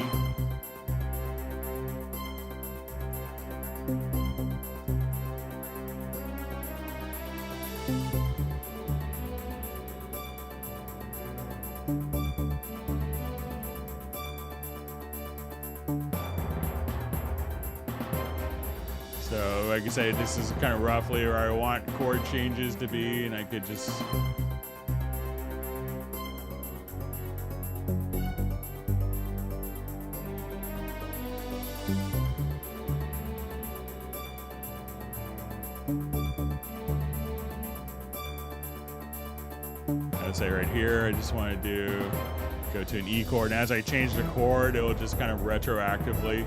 [SPEAKER 1] So like I say, this is kind of roughly where I want chord changes to be, and I could just say right here, I just want to go to an E chord, and as I change the chord, it will just kind of retroactively.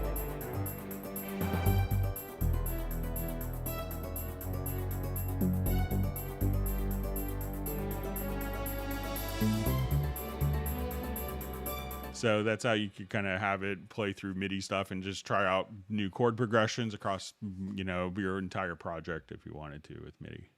[SPEAKER 1] So that's how you could kind of have it play through MIDI stuff and just try out new chord progressions across, you know, your entire project if you wanted to with MIDI.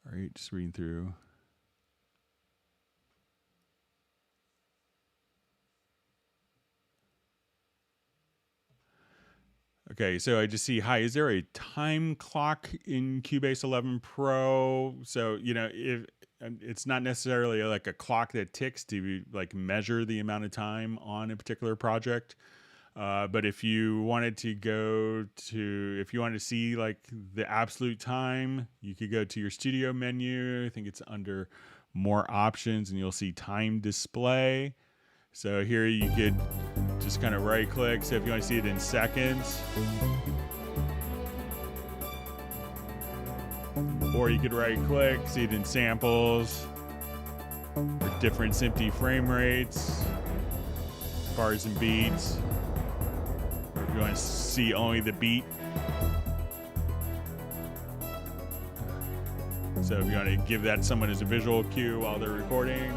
[SPEAKER 1] All right, just reading through. Okay, so I just see, hi, is there a time clock in Cubase 11 Pro? So, you know, if it's not necessarily like a clock that ticks to like measure the amount of time on a particular project. But if you wanted to if you wanted to see like the absolute time, you could go to your studio menu. I think it's under more options and you'll see time display. So here you could just kind of right click. So if you want to see it in seconds, or you could right click, see it in samples, or different SMPTE frame rates, bars and beats. If you want to see only the beat. So if you want to give that to someone as a visual cue while they're recording.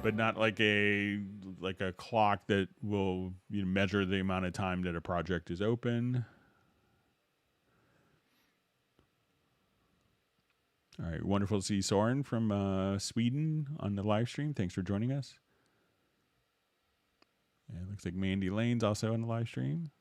[SPEAKER 1] But not like a clock that will, you know, measure the amount of time that a project is open. All right, wonderful to see Soren from Sweden on the live stream. Thanks for joining us. Yeah, it looks like Mandy Lane's also on the live stream.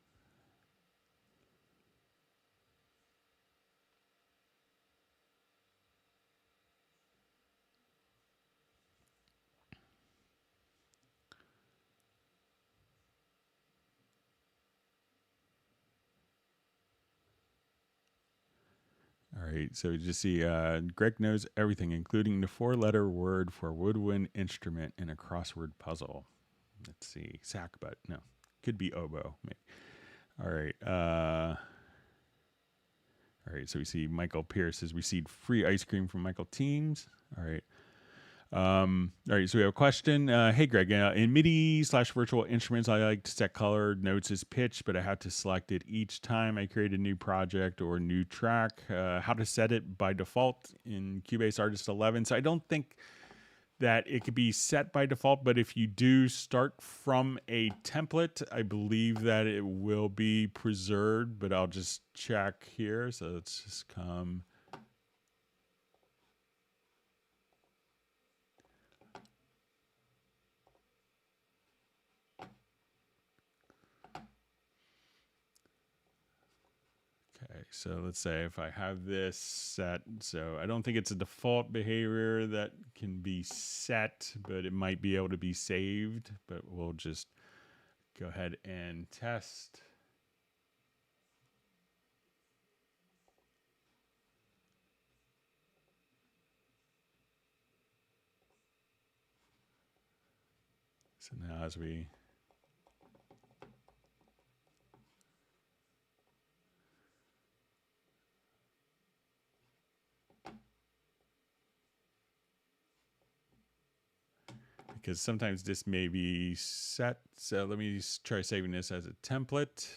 [SPEAKER 1] All right, so you just see Greg knows everything, including the 4-letter word for woodwind instrument in a crossword puzzle. Let's see, sackbut. No, could be oboe. Maybe. All right. All right, so we see Michael Pierce has received free ice cream from Michael Teams. All right. All right, so we have a question. Hey, Greg, in MIDI/virtual instruments, I like to set color notes as pitch, but I have to select it each time I create a new project or new track. How to set it by default in Cubase Artist 11. So I don't think that it could be set by default, but if you do start from a template, I believe that it will be preserved, but I'll just check here. So let's just come. So let's say if I have this set, so I don't think it's a default behavior that can be set, but it might be able to be saved, but we'll just go ahead and test. So now as we because sometimes this may be set. So let me try saving this as a template.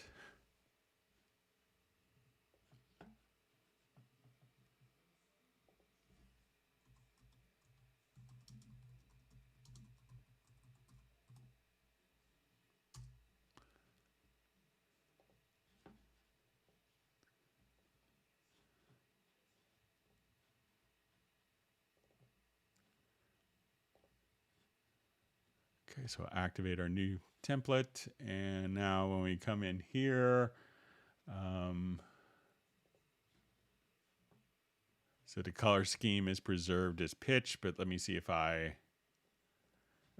[SPEAKER 1] Okay, so activate our new template. And now when we come in here, so the color scheme is preserved as pitch, but let me see if I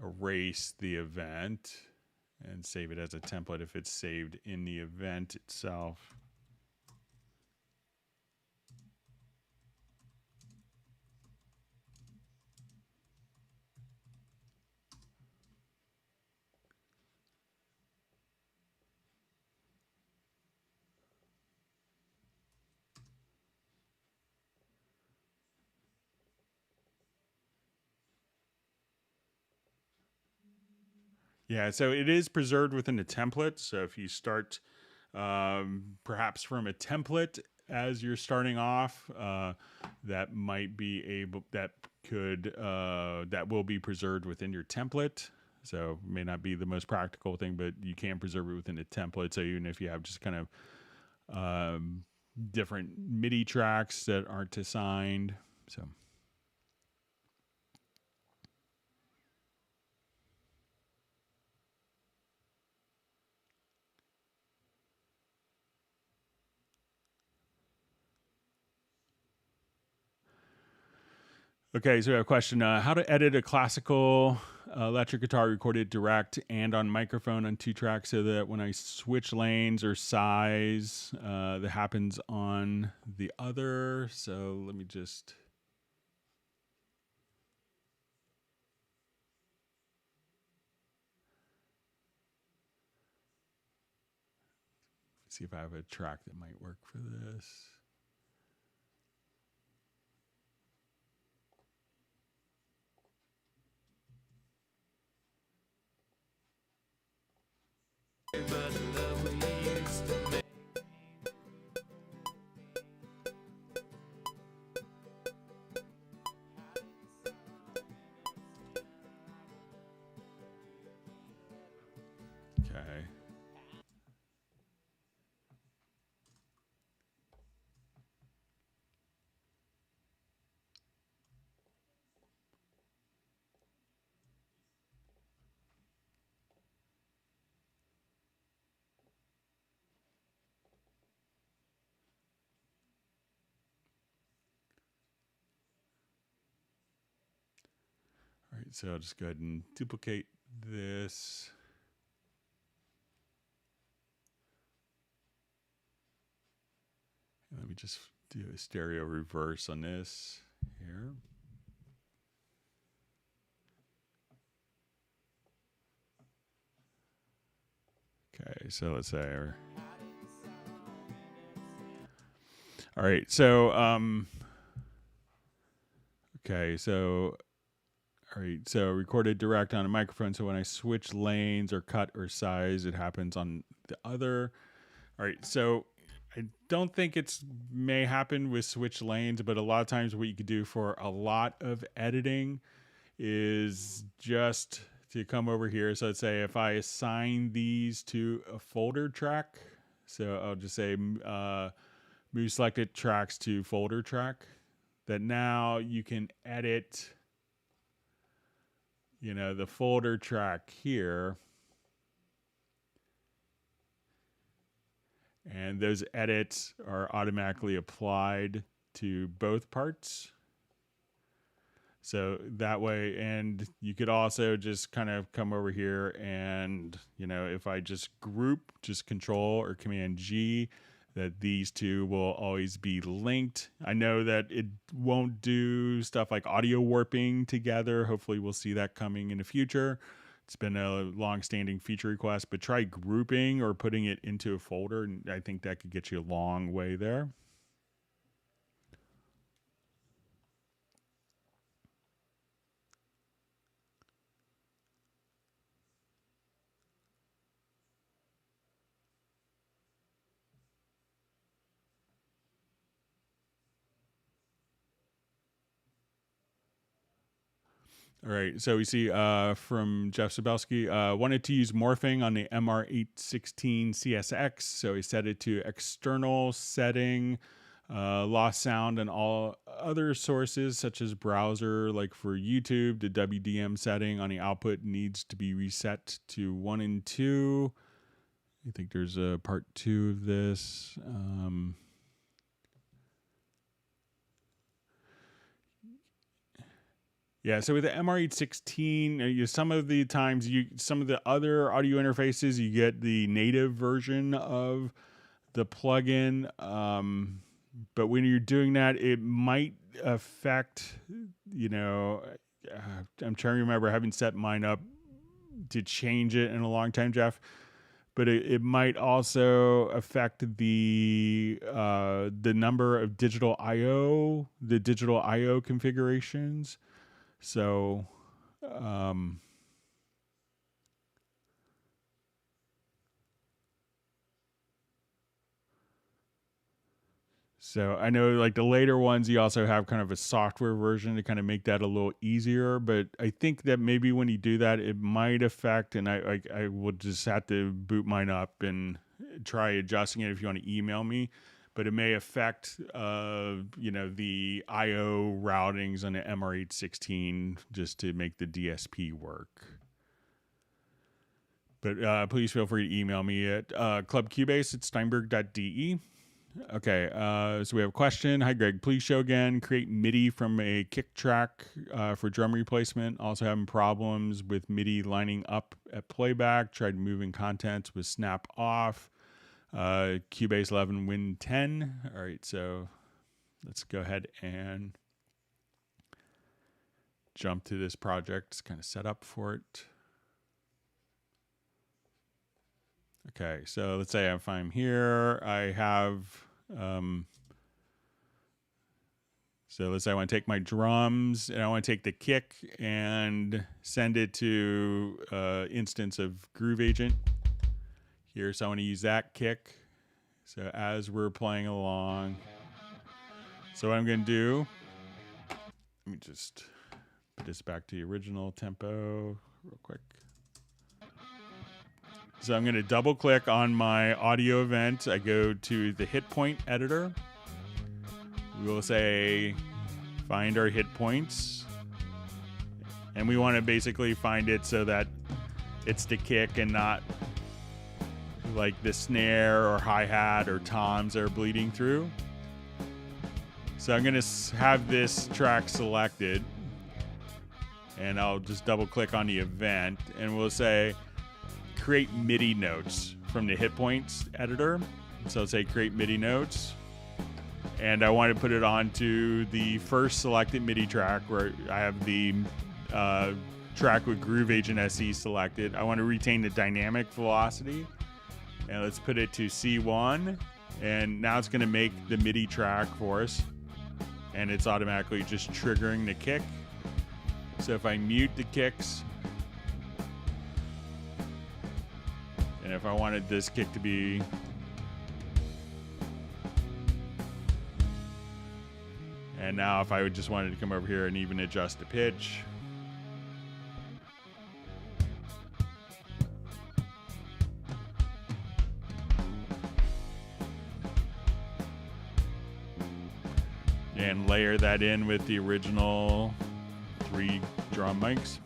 [SPEAKER 1] erase the event and save it as a template if it's saved in the event itself. Yeah, so it is preserved within the template. So if you start perhaps from a template as you're starting off, that might be able, that could, that will be preserved within your template. So it may not be the most practical thing, but you can preserve it within a template. So even if you have just kind of different MIDI tracks that aren't assigned, so. Okay, so we have a question. How to edit a classical electric guitar recorded direct and on microphone on 2 tracks so that when I switch lanes or size, that happens on the other. So let me just... see if I have a track that might work for this. Okay. All right, so I'll just go ahead and duplicate this. And let me just do a stereo reverse on this here. Okay, so let's say, all right, so, okay, so, all right, so recorded direct on a microphone. So when I switch lanes or cut or size, it happens on the other. All right, so I don't think it's may happen with switch lanes, but a lot of times what you could do for a lot of editing is just to come over here. So let's say if I assign these to a folder track, so I'll just say move selected tracks to folder track, that now you can edit, you know, the folder track here. And those edits are automatically applied to both parts. So that way, and you could also just kind of come over here and, you know, if I just group, just Control or Command G, that these two will always be linked. I know that it won't do stuff like audio warping together. Hopefully we'll see that coming in the future. It's been a long-standing feature request, but try grouping or putting it into a folder, and I think that could get you a long way there. All right, so we see from Jeff Sabelski, wanted to use morphing on the MR816 CSX, so he set it to external setting, lost sound, and all other sources such as browser, like for YouTube, the WDM setting on the output needs to be reset to 1 and 2. I think there's a part 2 of this. Yeah, so with the MR816, some of the times some of the other audio interfaces, you get the native version of the plugin. But when you're doing that, it might affect, you know, I'm trying to remember, I haven't set mine up to change it in a long time, Jeff. But it might also affect the number of digital I/O configurations. So, so I know like the later ones, you also have kind of a software version to kind of make that a little easier. But I think that maybe when you do that, it might affect, and I will just have to boot mine up and try adjusting it if you want to email me. But it may affect, you know, the I/O routings on the MR816 just to make the DSP work. But please feel free to email me at clubcubase@steinberg.de. Okay, so we have a question. Hi, Greg. Please show again. Create Midi from a kick track for drum replacement. Also having problems with Midi lining up at playback. Tried moving contents with snap off. Cubase 11 Win 10. All right, so let's go ahead and jump to this project. It's kind of set up for it. Okay, so let's say if I'm here, I have, so let's say I want to take my drums and I want to take the kick and send it to instance of Groove Agent here. So I want to use that kick. So as we're playing along, so what I'm going to do, let me just put this back to the original tempo real quick. So I'm going to double click on my audio event. I go to the hit point editor. We will say find our hit points. And we want to basically find it so that it's the kick and not like the snare or hi-hat or toms that are bleeding through. So I'm going to have this track selected. And I'll just double click on the event. And we'll say create MIDI notes from the hit points editor. So I'll say create MIDI notes. And I want to put it onto the first selected MIDI track where I have the track with Groove Agent SE selected. I want to retain the dynamic velocity. And let's put it to C1. And now it's going to make the MIDI track for us. And it's automatically just triggering the kick. So if I mute the kicks, and if I wanted this kick to be and now if I would just wanted to come over here and even adjust the pitch, and layer that in with the original 3 drum mics.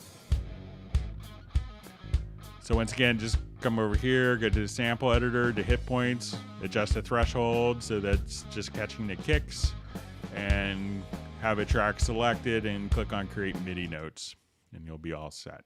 [SPEAKER 1] So once again, just come over here, go to the sample editor, to hit points, adjust the threshold so that's just catching the kicks, and have a track selected and click on create MIDI notes, and you'll be all set.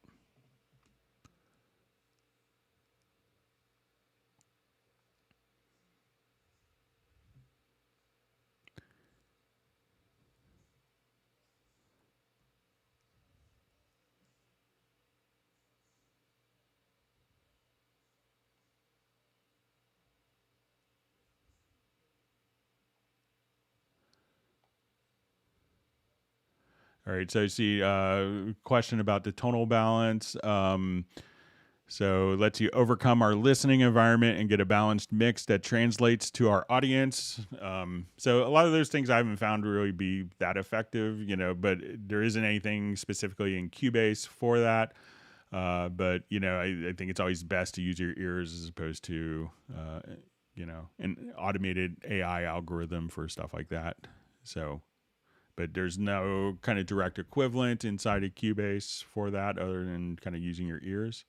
[SPEAKER 1] All right, so I see a question about the tonal balance. So it lets you overcome our listening environment and get a balanced mix that translates to our audience. So a lot of those things I haven't found to really be that effective, you know, but there isn't anything specifically in Cubase for that. But, you know, I think it's always best to use your ears as opposed to, you know, an automated AI algorithm for stuff like that. So, but there's no kind of direct equivalent inside of Cubase for that other than kind of using your ears.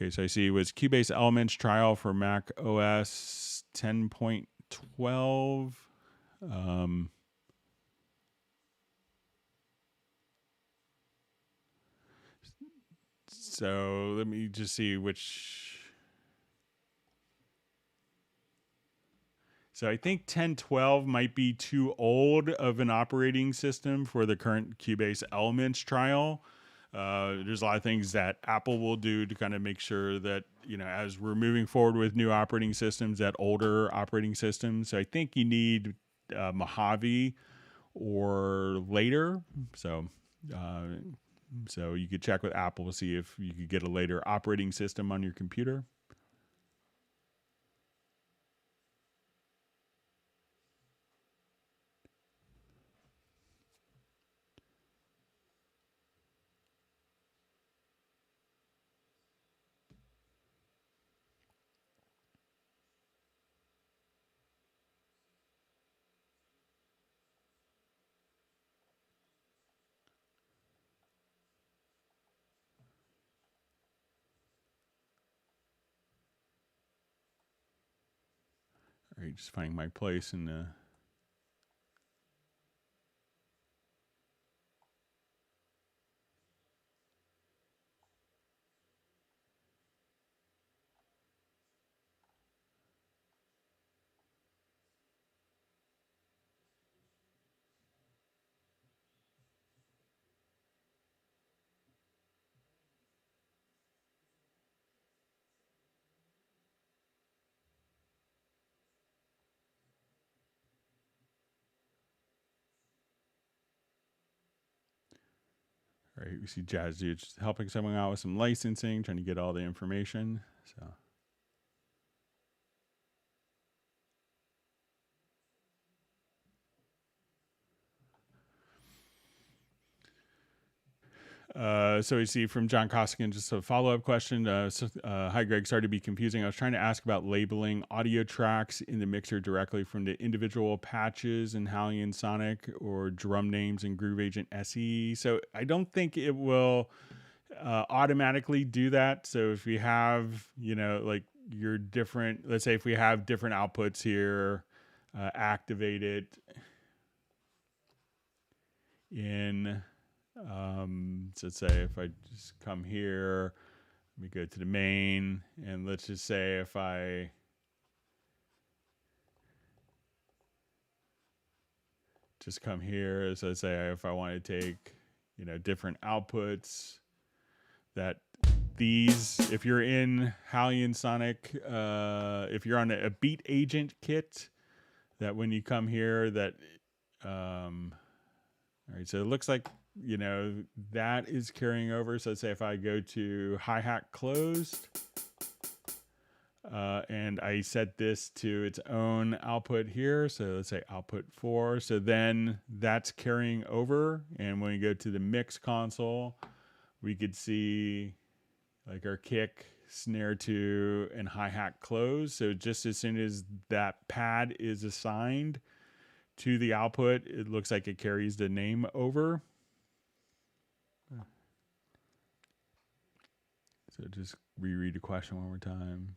[SPEAKER 1] Okay, so I see it was Cubase Elements trial for Mac OS 10.12. So let me just see which. So I think 10.12 might be too old of an operating system for the current Cubase Elements trial. There's a lot of things that Apple will do to kind of make sure that, you know, as we're moving forward with new operating systems, that older operating systems. So I think you need Mojave or later. So you could check with Apple to see if you could get a later operating system on your computer. All right, just finding my place in the. All right, we see Jazz Dude just helping someone out with some licensing, trying to get all the information. So. So we see from John Costigan, just a follow-up question. Hi, Greg. Sorry to be confusing. I was trying to ask about labeling audio tracks in the mixer directly from the individual patches in Hallian Sonic or drum names in Groove Agent SE. So I don't think it will automatically do that. So if we have, you know, like your different, let's say if we have different outputs here activated in... so let's say if I just come here, let me go to the main, and let's just say if I just come here, so let's say if I want to take, you know, different outputs, that these, if you're in Hallian Sonic, if you're on a Beat Agent kit, that when you come here, that, all right, so it looks like, you know, that is carrying over. So let's say if I go to hi-hat closed and I set this to its own output here. So let's say output 4. So then that's carrying over. And when we go to the mix console, we could see like our kick snare 2, and hi-hat close. So just as soon as that pad is assigned to the output, it looks like it carries the name over. So just reread the question one more time.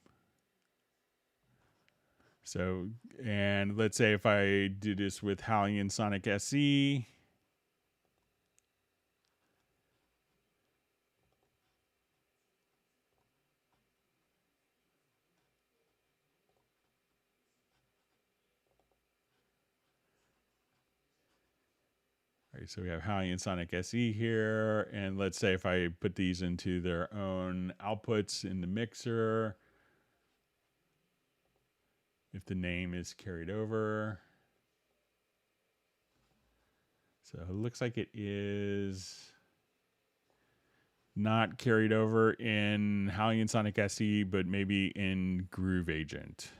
[SPEAKER 1] So, and let's say if I do this with Hallian Sonic SE, right, so we have Hallian Sonic SE here, and let's say if I put these into their own outputs in the mixer, if the name is carried over. So it looks like it is not carried over in Hallian Sonic SE, but maybe in Groove Agent.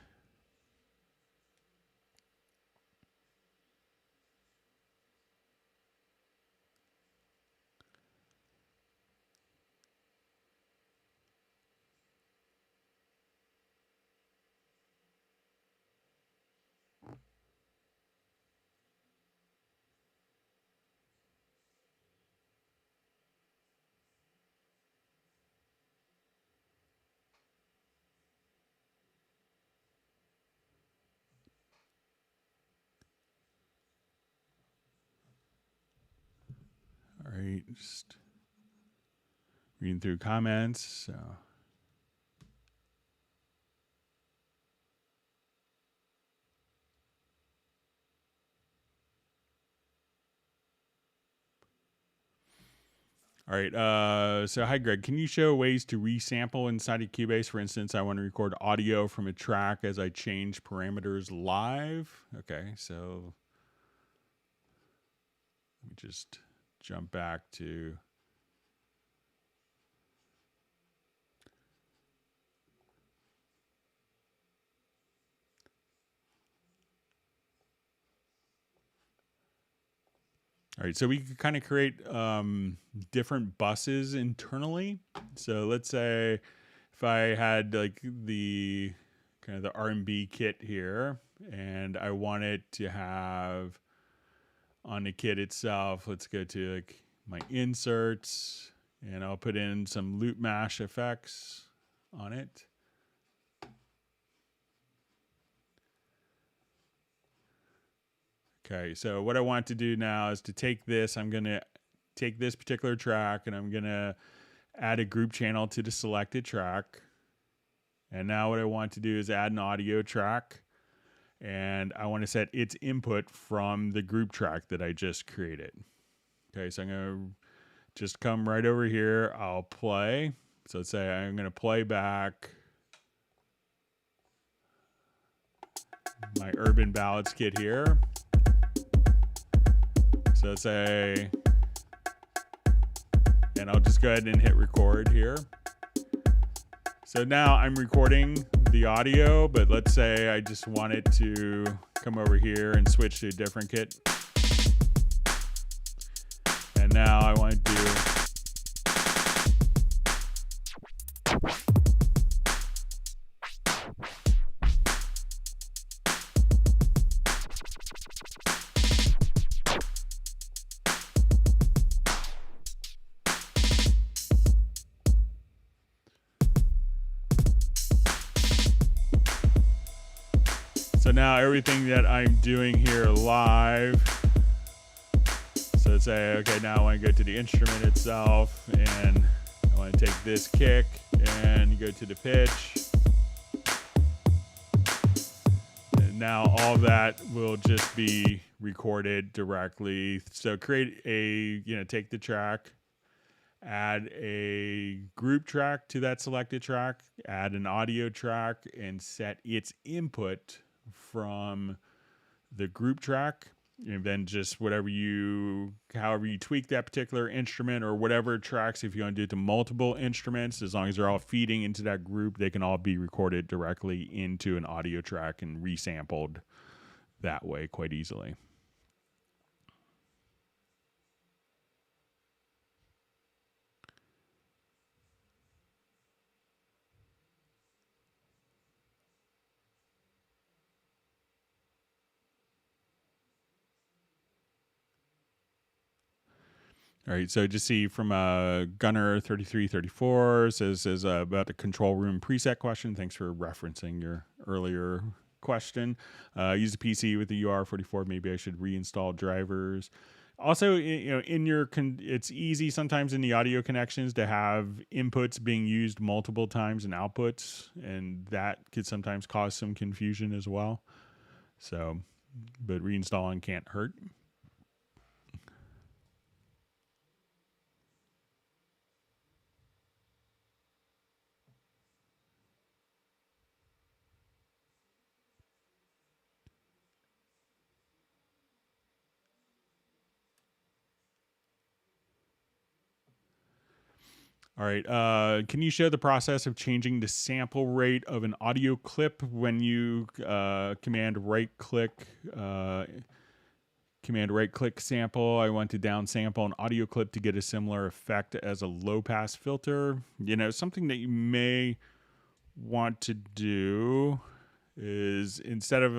[SPEAKER 1] All right, just reading through comments. So. All right, so hi Greg, can you show ways to resample inside of Cubase? For instance, I want to record audio from a track as I change parameters live. Okay, so let me just jump back to all right, so we could kind of create different buses internally. So let's say if I had like the kind of the R&B kit here, and I wanted to have on the kit itself, let's go to like my inserts, and I'll put in some loop mash effects on it. Okay, so what I want to do now is to take this, I'm going to take this particular track and I'm going to add a group channel to the selected track. And now what I want to do is add an audio track, and I want to set its input from the group track that I just created. Okay, so I'm going to just come right over here. I'll play. So let's say I'm going to play back my Urban Ballads kit here. So let's say, and I'll just go ahead and hit record here. So now I'm recording the audio, but let's say I just wanted to come over here and switch to a different kit. And now I want to do now everything that I'm doing here live. So let's say, okay, now I want to go to the instrument itself, and I want to take this kick and go to the pitch. And now all that will just be recorded directly. So create a, take the track, add a group track to that selected track, add an audio track, and set its input from the group track, and then just however you tweak that particular instrument or whatever tracks, if you want to do it to multiple instruments, as long as they're all feeding into that group, they can all be recorded directly into an audio track and resampled that way quite easily. All right, so just see from Gunner 3334 says about the control room preset question. Thanks for referencing your earlier question. Use a PC with the UR44. Maybe I should reinstall drivers. Also, in your it's easy sometimes in the audio connections to have inputs being used multiple times and outputs, and that could sometimes cause some confusion as well. So, but reinstalling can't hurt. All right. Can you show the process of changing the sample rate of an audio clip when you command right click sample? I want to downsample an audio clip to get a similar effect as a low pass filter. Something that you may want to do is instead of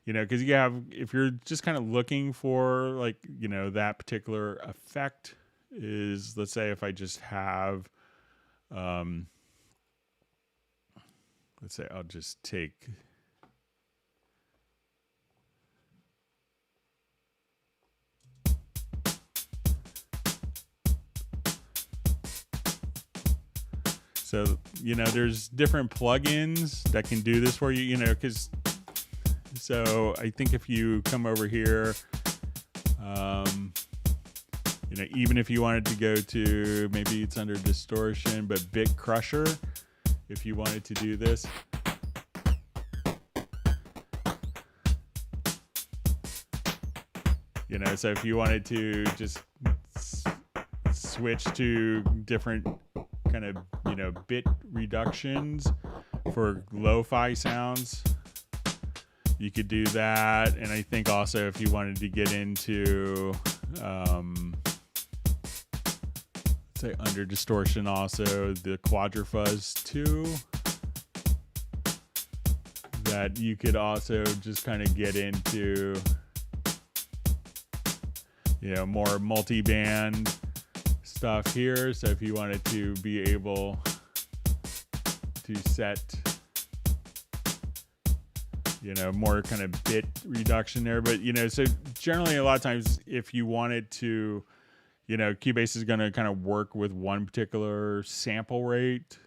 [SPEAKER 1] because if you're just kind of looking for that particular effect, is let's say if I just have let's say I'll just take so there's different plugins that can do this for you, because so I think if you come over here, even if you wanted to go to, maybe it's under distortion, but bit crusher, if you wanted to do this. So if you wanted to just switch to different kind of, bit reductions for lo-fi sounds, you could do that. And I think also if you wanted to get into, say under distortion, also the quadrifuzz too, that you could also just kind of get into more multi-band stuff here. So if you wanted to be able to set more kind of bit reduction there, but so generally a lot of times if you wanted to, Cubase is going to kind of work with one particular sample rate.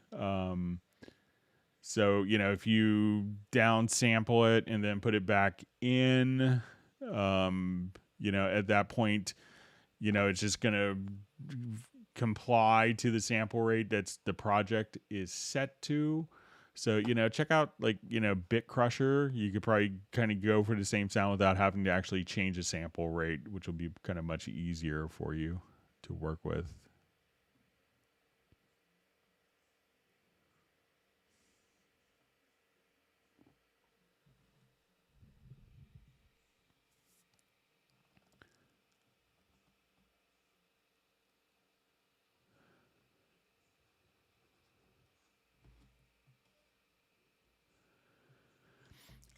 [SPEAKER 1] So, if you downsample it and then put it back in, at that point, it's just going to comply to the sample rate that's the project is set to. So, check out Bit Crusher. You could probably kind of go for the same sound without having to actually change a sample rate, which will be kind of much easier for you to work with.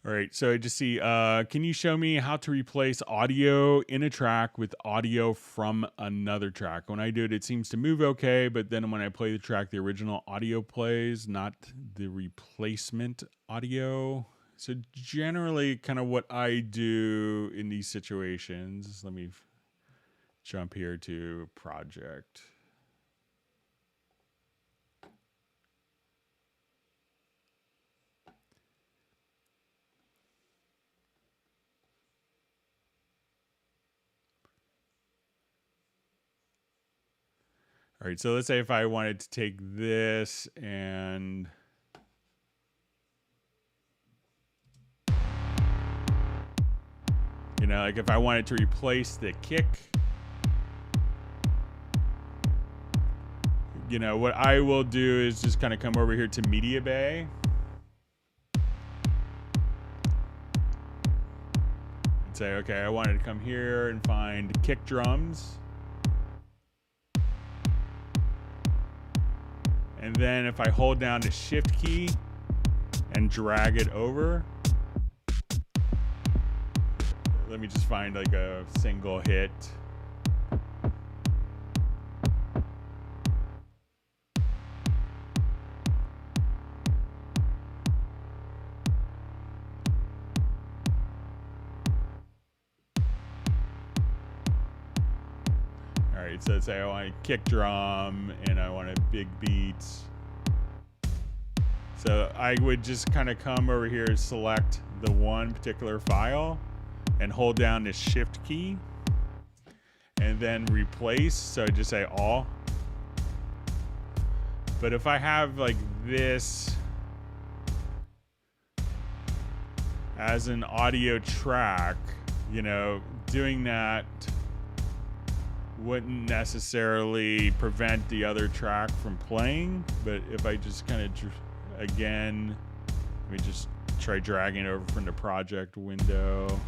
[SPEAKER 1] All right, so I just see, can you show me how to replace audio in a track with audio from another track? When I do it, it seems to move okay, but then when I play the track, the original audio plays, not the replacement audio. So generally, kind of what I do in these situations, let me jump here to project. All right, so let's say if I wanted to take this and like if I wanted to replace the kick, what I will do is just kind of come over here to MediaBay and say, okay, I wanted to come here and find kick drums. And then if I hold down the shift key and drag it over, let me just find like a single hit. right, so let's say I want a kick drum and I want a big beat. So I would just kind of come over here and select the one particular file and hold down the shift key and then replace. So I just say all. But if I have like this as an audio track, you know, doing that wouldn't necessarily prevent the other track from playing. But if I just kind of, again, let me just try dragging it over from the project window.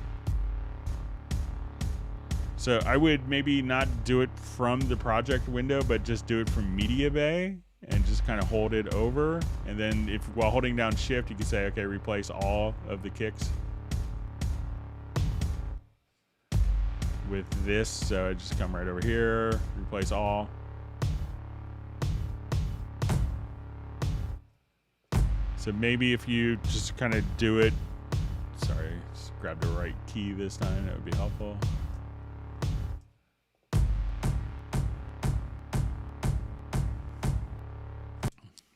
[SPEAKER 1] So I would maybe not do it from the project window, but just do it from MediaBay and just kind of hold it over. And then if while holding down shift, you can say, okay, replace all of the kicks with this. So I just come right over here, replace all. So maybe if you just kind of do it, sorry, just grab the right key this time, that would be helpful.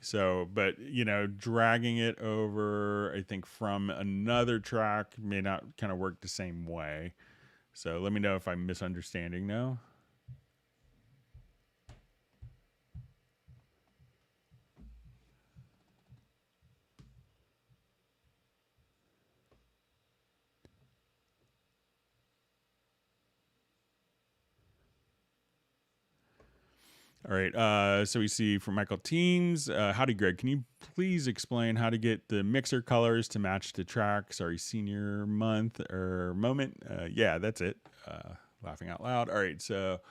[SPEAKER 1] So, but, you know, dragging it over, I think, from another track may not kind of work the same way. So let me know if I'm misunderstanding now. All right, so we see from Michael Teams, howdy Greg, can you please explain how to get the mixer colors to match the track? Sorry, senior month or moment. Yeah, that's it. Laughing out loud. All right, so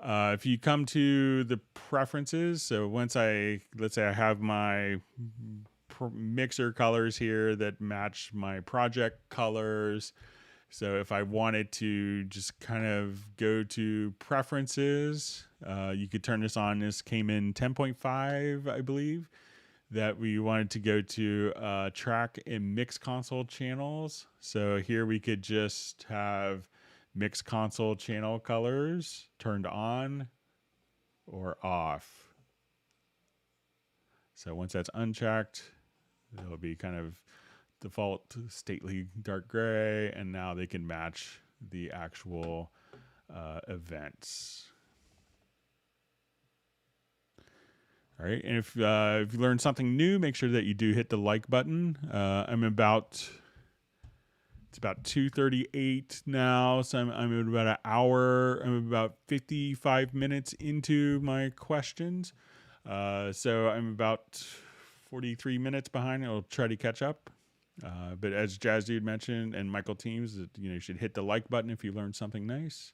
[SPEAKER 1] if you come to the preferences, so once let's say I have my mixer colors here that match my project colors. So if I wanted to just kind of go to preferences, you could turn this on. This came in 10.5, I believe, that we wanted to go to track and mix console channels. So here we could just have mix console channel colors turned on or off. So once that's unchecked, it'll be kind of default stately dark gray, and now they can match the actual events. All right, and if you learned something new, make sure that you do hit the like button. It's about 2:38 now, so I'm about an hour. I'm about 55 minutes into my questions, so I'm about 43 minutes behind. I'll try to catch up. But as Jazz Dude mentioned and Michael Teams, you should hit the like button if you learned something nice.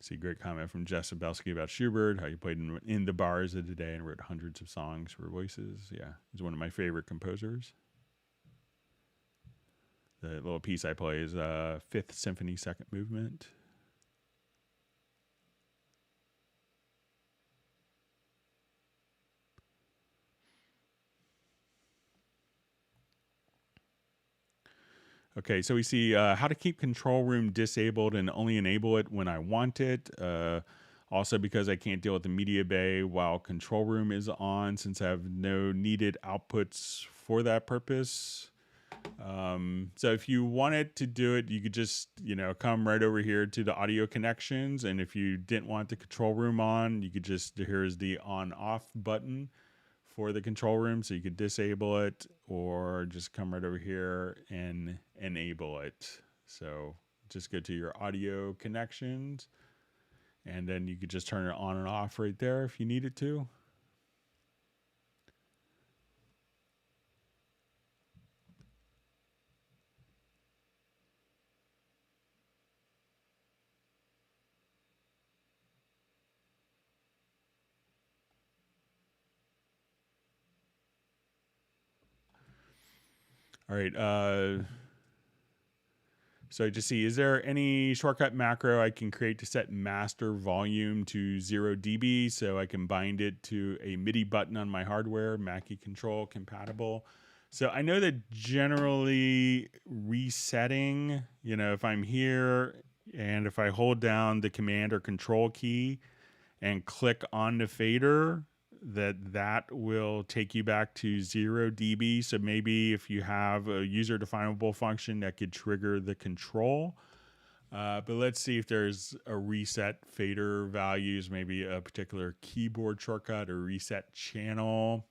[SPEAKER 1] See a great comment from Jess Sabelski about Schubert, how you played in the bars of the day and wrote hundreds of songs for voices. Yeah, he's one of my favorite composers. The little piece I play is Fifth Symphony, Second Movement. Okay, so we see how to keep control room disabled and only enable it when I want it. Also, because I can't deal with the MediaBay while control room is on, since I have no needed outputs for that purpose. So if you wanted to do it, you could just, come right over here to the audio connections. And if you didn't want the control room on, you could just, here's the on off button for the control room. So you could disable it or just come right over here and enable it. So just go to your audio connections and then you could just turn it on and off right there if you needed to. All right. So just see, is there any shortcut macro I can create to set master volume to 0 dB so I can bind it to a MIDI button on my hardware, Mackie control compatible? So I know that generally resetting, if I'm here and if I hold down the command or control key and click on the fader, that will take you back to 0 dB. So maybe if you have a user definable function that could trigger the control. But let's see if there's a reset fader values, maybe a particular keyboard shortcut or reset channel.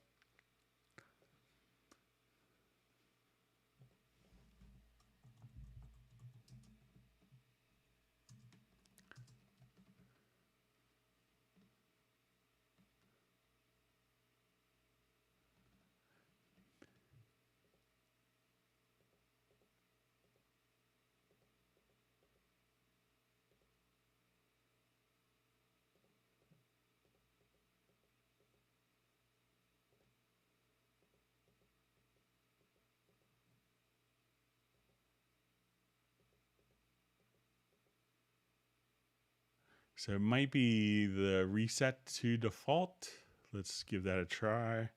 [SPEAKER 1] So it might be the reset to default. Let's give that a try.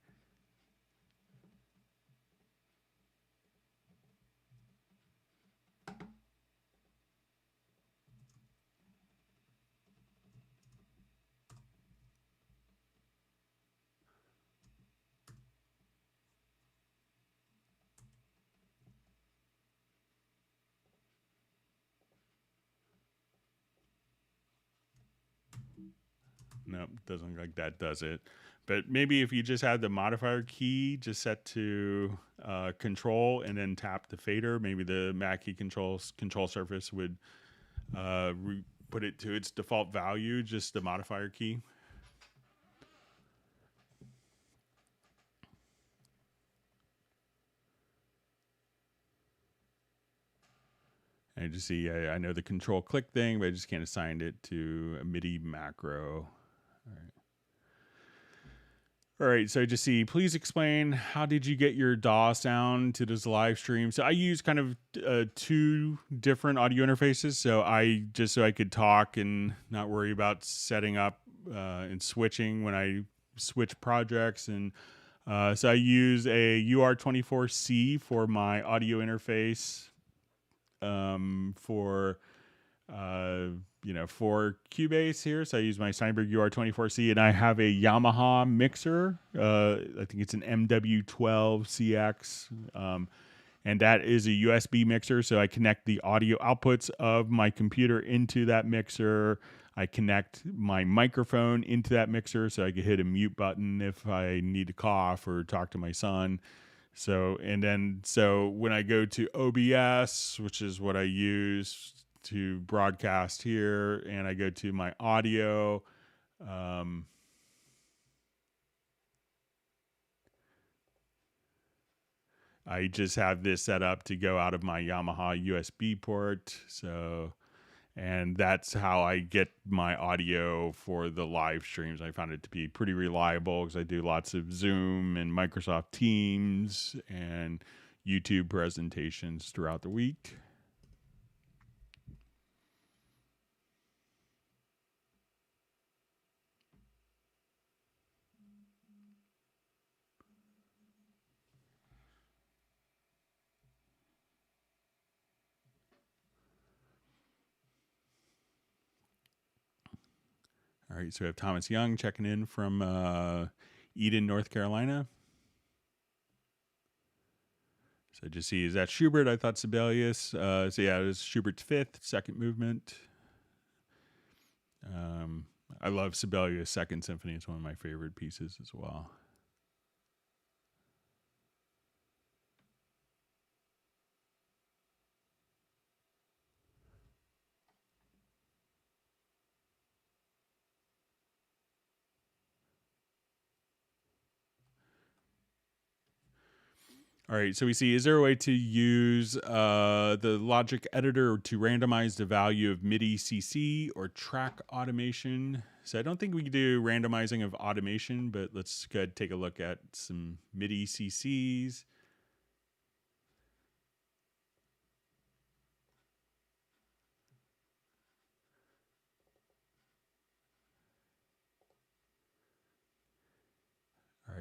[SPEAKER 1] Nope, doesn't look like that does it. But maybe if you just had the modifier key just set to control and then tap the fader, maybe the Mackie control surface would put it to its default value, just the modifier key. And I just see, I know the control click thing, but I just can't assign it to a MIDI macro. All right, so just see, please explain, how did you get your DAW sound to this live stream? So I use kind of 2 different audio interfaces. So I could talk and not worry about setting up and switching when I switch projects. And so I use a UR24C for my audio interface for Cubase here. So I use my Steinberg UR24C, and I have a Yamaha mixer. I think it's an MW12CX. And that is a USB mixer. So I connect the audio outputs of my computer into that mixer. I connect my microphone into that mixer so I can hit a mute button if I need to cough or talk to my son. So when I go to OBS, which is what I use to broadcast here, and I go to my audio, I just have this set up to go out of my Yamaha USB port. So, and that's how I get my audio for the live streams. I found it to be pretty reliable because I do lots of Zoom and Microsoft Teams and YouTube presentations throughout the week. All right, so we have Thomas Young checking in from Eden, North Carolina. So just see, is that Schubert? I thought Sibelius. So yeah, it was Schubert's 5th, second movement. I love Sibelius' Second Symphony. It's one of my favorite pieces as well. All right, so we see, is there a way to use the logic editor to randomize the value of MIDI CC or track automation? So I don't think we can do randomizing of automation, but let's go ahead and take a look at some MIDI CCs.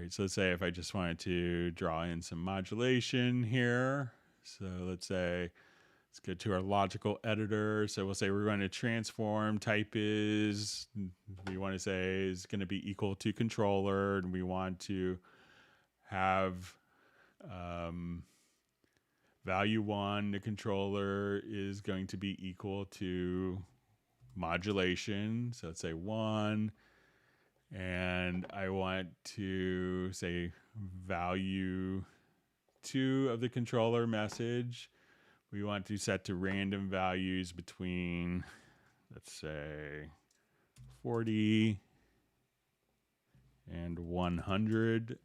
[SPEAKER 1] right, so let's say if I just wanted to draw in some modulation here. So let's say, let's go to our logical editor. So we'll say we're going to transform type is, we want to say is going to be equal to controller, and we want to have value 1, the controller is going to be equal to modulation. So let's say 1. And I want to say value 2 of the controller message. We want to set to random values between, let's say, 40 and 100.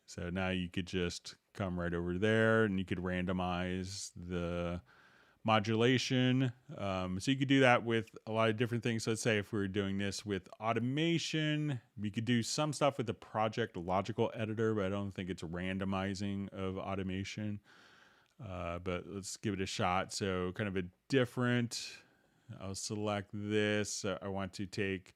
[SPEAKER 1] So now you could just come right over there and you could randomize the modulation. So you could do that with a lot of different things. So let's say if we were doing this with automation, we could do some stuff with the project logical editor, but I don't think it's randomizing of automation. But let's give it a shot. So kind of a different, I'll select this. I want to take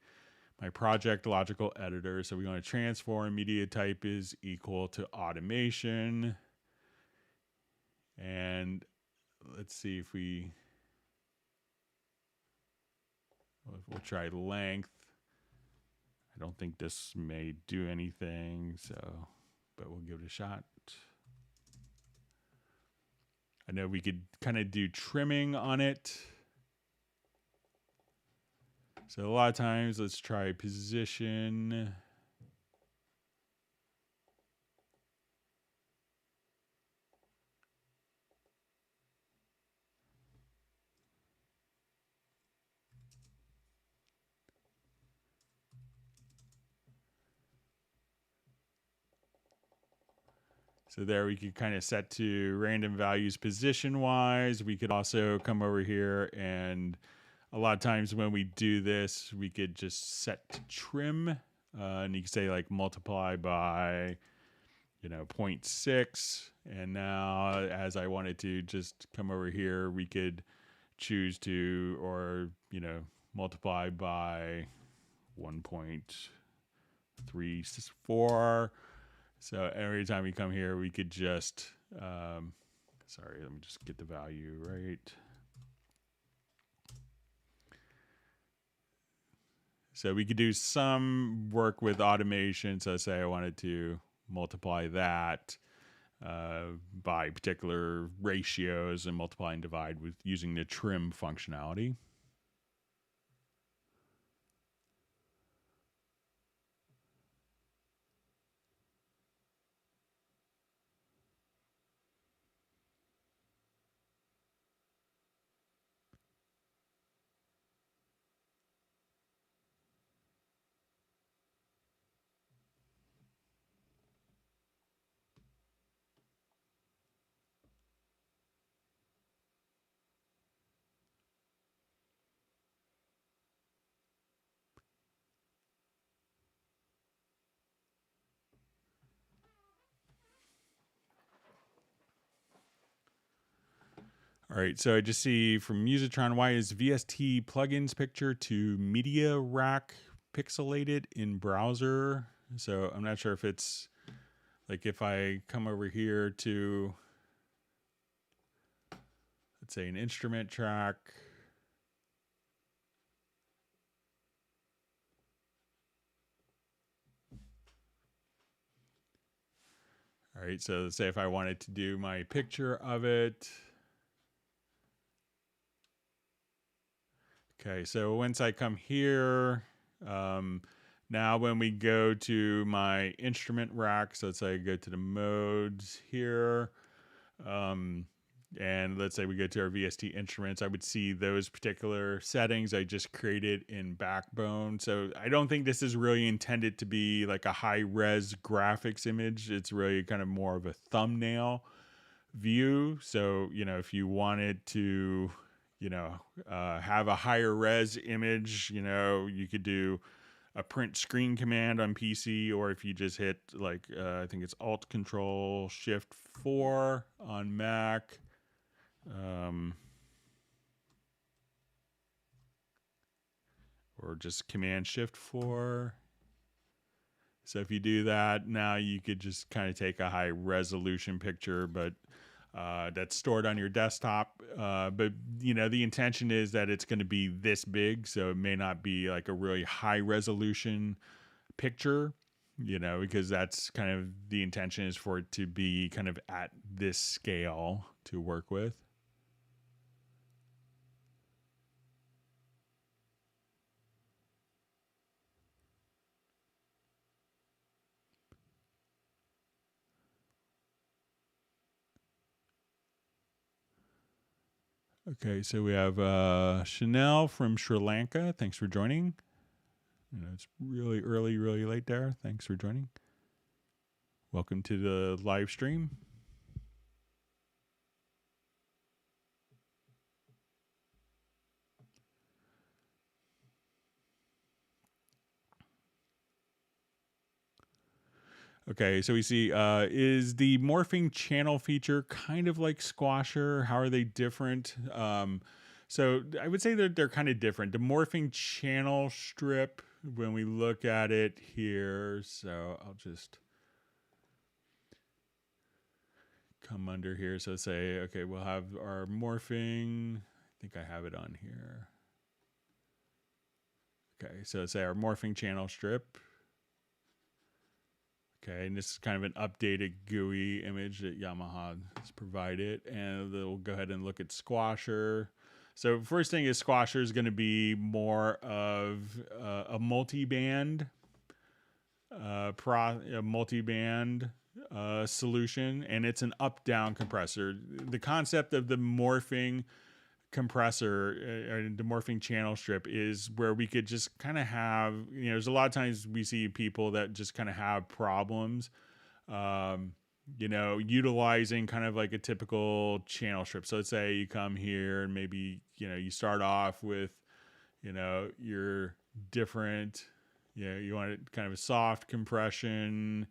[SPEAKER 1] my project logical editor. So we want to transform media type is equal to automation. And let's see if we'll try length. I don't think this may do anything, so, but we'll give it a shot. I know we could kind of do trimming on it. So a lot of times, let's try position. So there we could kind of set to random values position-wise. We could also come over here, and a lot of times when we do this, we could just set to trim. And you can say like multiply by, 0.6. And now as I wanted to just come over here, we could choose to, or, multiply by 1.34. So every time we come here, we could just, sorry, let me just get the value right. So we could do some work with automation. So say I wanted to multiply that by particular ratios and multiply and divide with using the trim functionality. All right, so I just see from Musitron, why is VST plugins picture to media rack pixelated in browser? So I'm not sure if it's like if I come over here to, let's say, an instrument track. All right, so let's say if I wanted to do my picture of it. Okay, so once I come here, now when we go to my instrument rack, so let's say I go to the modes here, and let's say we go to our VST instruments, I would see those particular settings I just created in Backbone. So I don't think this is really intended to be like a high-res graphics image. It's really kind of more of a thumbnail view. So, if you wanted to have a higher res image, you could do a print screen command on PC, or if you just hit like, I think it's Alt Control Shift 4 on Mac. Or just Command Shift 4. So if you do that, now you could just kind of take a high resolution picture, but that's stored on your desktop. But the intention is that it's going to be this big, so it may not be like a really high resolution picture, because that's kind of the intention, is for it to be kind of at this scale to work with. Okay, so we have Chanel from Sri Lanka. Thanks for joining. It's really early, really late there. Thanks for joining. Welcome to the live stream. Okay, so we see, is the morphing channel feature kind of like Squasher? How are they different? So I would say that they're kind of different. The morphing channel strip, when we look at it here, so I'll just come under here. So say, okay, we'll have our morphing. I think I have it on here. Okay, so say our morphing channel strip. Okay, and this is kind of an updated GUI image that Yamaha has provided. And we'll go ahead and look at Squasher. So first thing is, Squasher is going to be more of a multi-band, solution, and it's an up-down compressor. The concept of the morphing compressor, the morphing channel strip, is where we could just kind of have, there's a lot of times we see people that just kind of have problems, utilizing kind of like a typical channel strip. So let's say you come here and maybe, you start off with, your different, you want kind of a soft compression,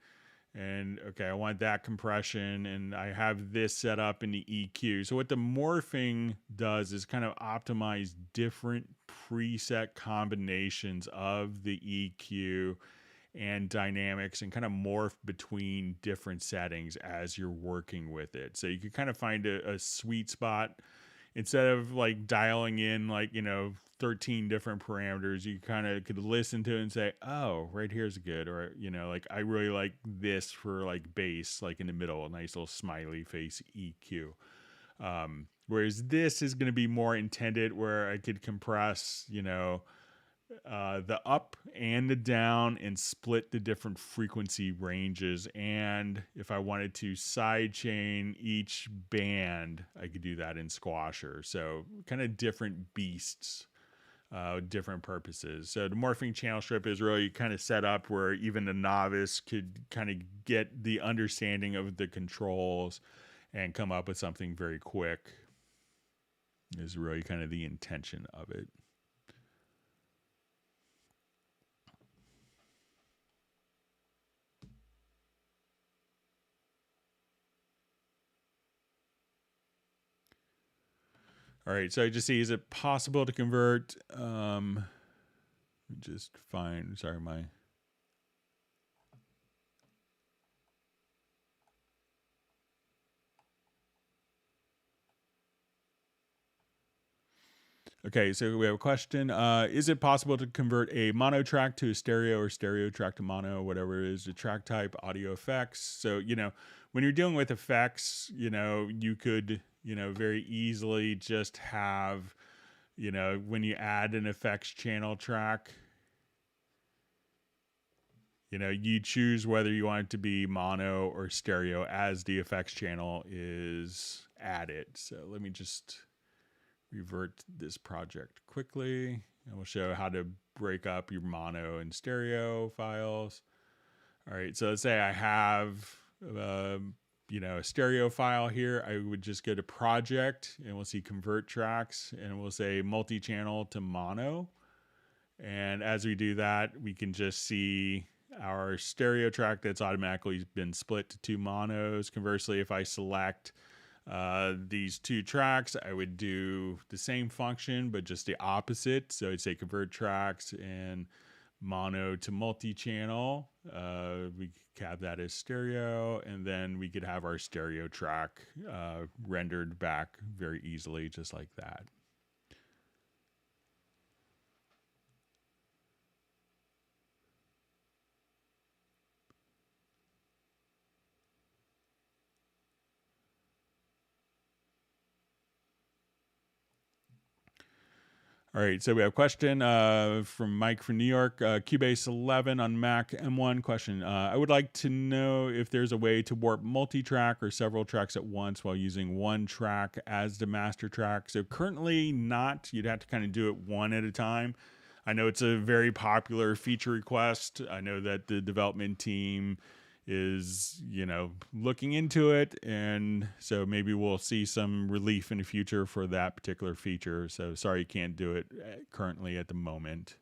[SPEAKER 1] and okay, I want that compression, and I have this set up in the EQ. So what the morphing does is kind of optimize different preset combinations of the EQ and dynamics, and kind of morph between different settings as you're working with it. So you can kind of find a sweet spot. Instead of like dialing in 13 different parameters, you kind of could listen to it and say, oh, right here's good. Or, like I really like this for like bass, like in the middle, a nice little smiley face EQ. Whereas this is going to be more intended where I could compress, the up and the down, and split the different frequency ranges. And if I wanted to sidechain each band, I could do that in Squasher. So kind of different beasts, different purposes. So the morphing channel strip is really kind of set up where even the novice could kind of get the understanding of the controls and come up with something very quick, is really kind of the intention of it. All right, so I just see, is it possible to convert, just fine, sorry, my, okay, so we have a question. Is it possible to convert a mono track to a stereo, or stereo track to mono, whatever it is, the track type, audio effects? So, when you're dealing with effects, you could, very easily just have, when you add an effects channel track, you choose whether you want it to be mono or stereo as the effects channel is added. So let me just revert this project quickly, and we'll show how to break up your mono and stereo files. All right, so let's say I have a stereo file here. I would just go to project, and we'll see convert tracks, and we'll say multi-channel to mono. And as we do that, we can just see our stereo track that's automatically been split to two monos. Conversely, if I select these two tracks, I would do the same function, but just the opposite. So I'd say convert tracks and mono to multi-channel. We could have that as stereo, and then we could have our stereo track rendered back very easily, just like that. All right, so we have a question from Mike from New York. Cubase 11 on Mac M1 question. I would like to know if there's a way to warp multi-track or several tracks at once while using one track as the master track. So currently not. You'd have to kind of do it one at a time. I know it's a very popular feature request. I know that the development team is, looking into it, and so maybe we'll see some relief in the future for that particular feature. So sorry you can't do it currently at the moment.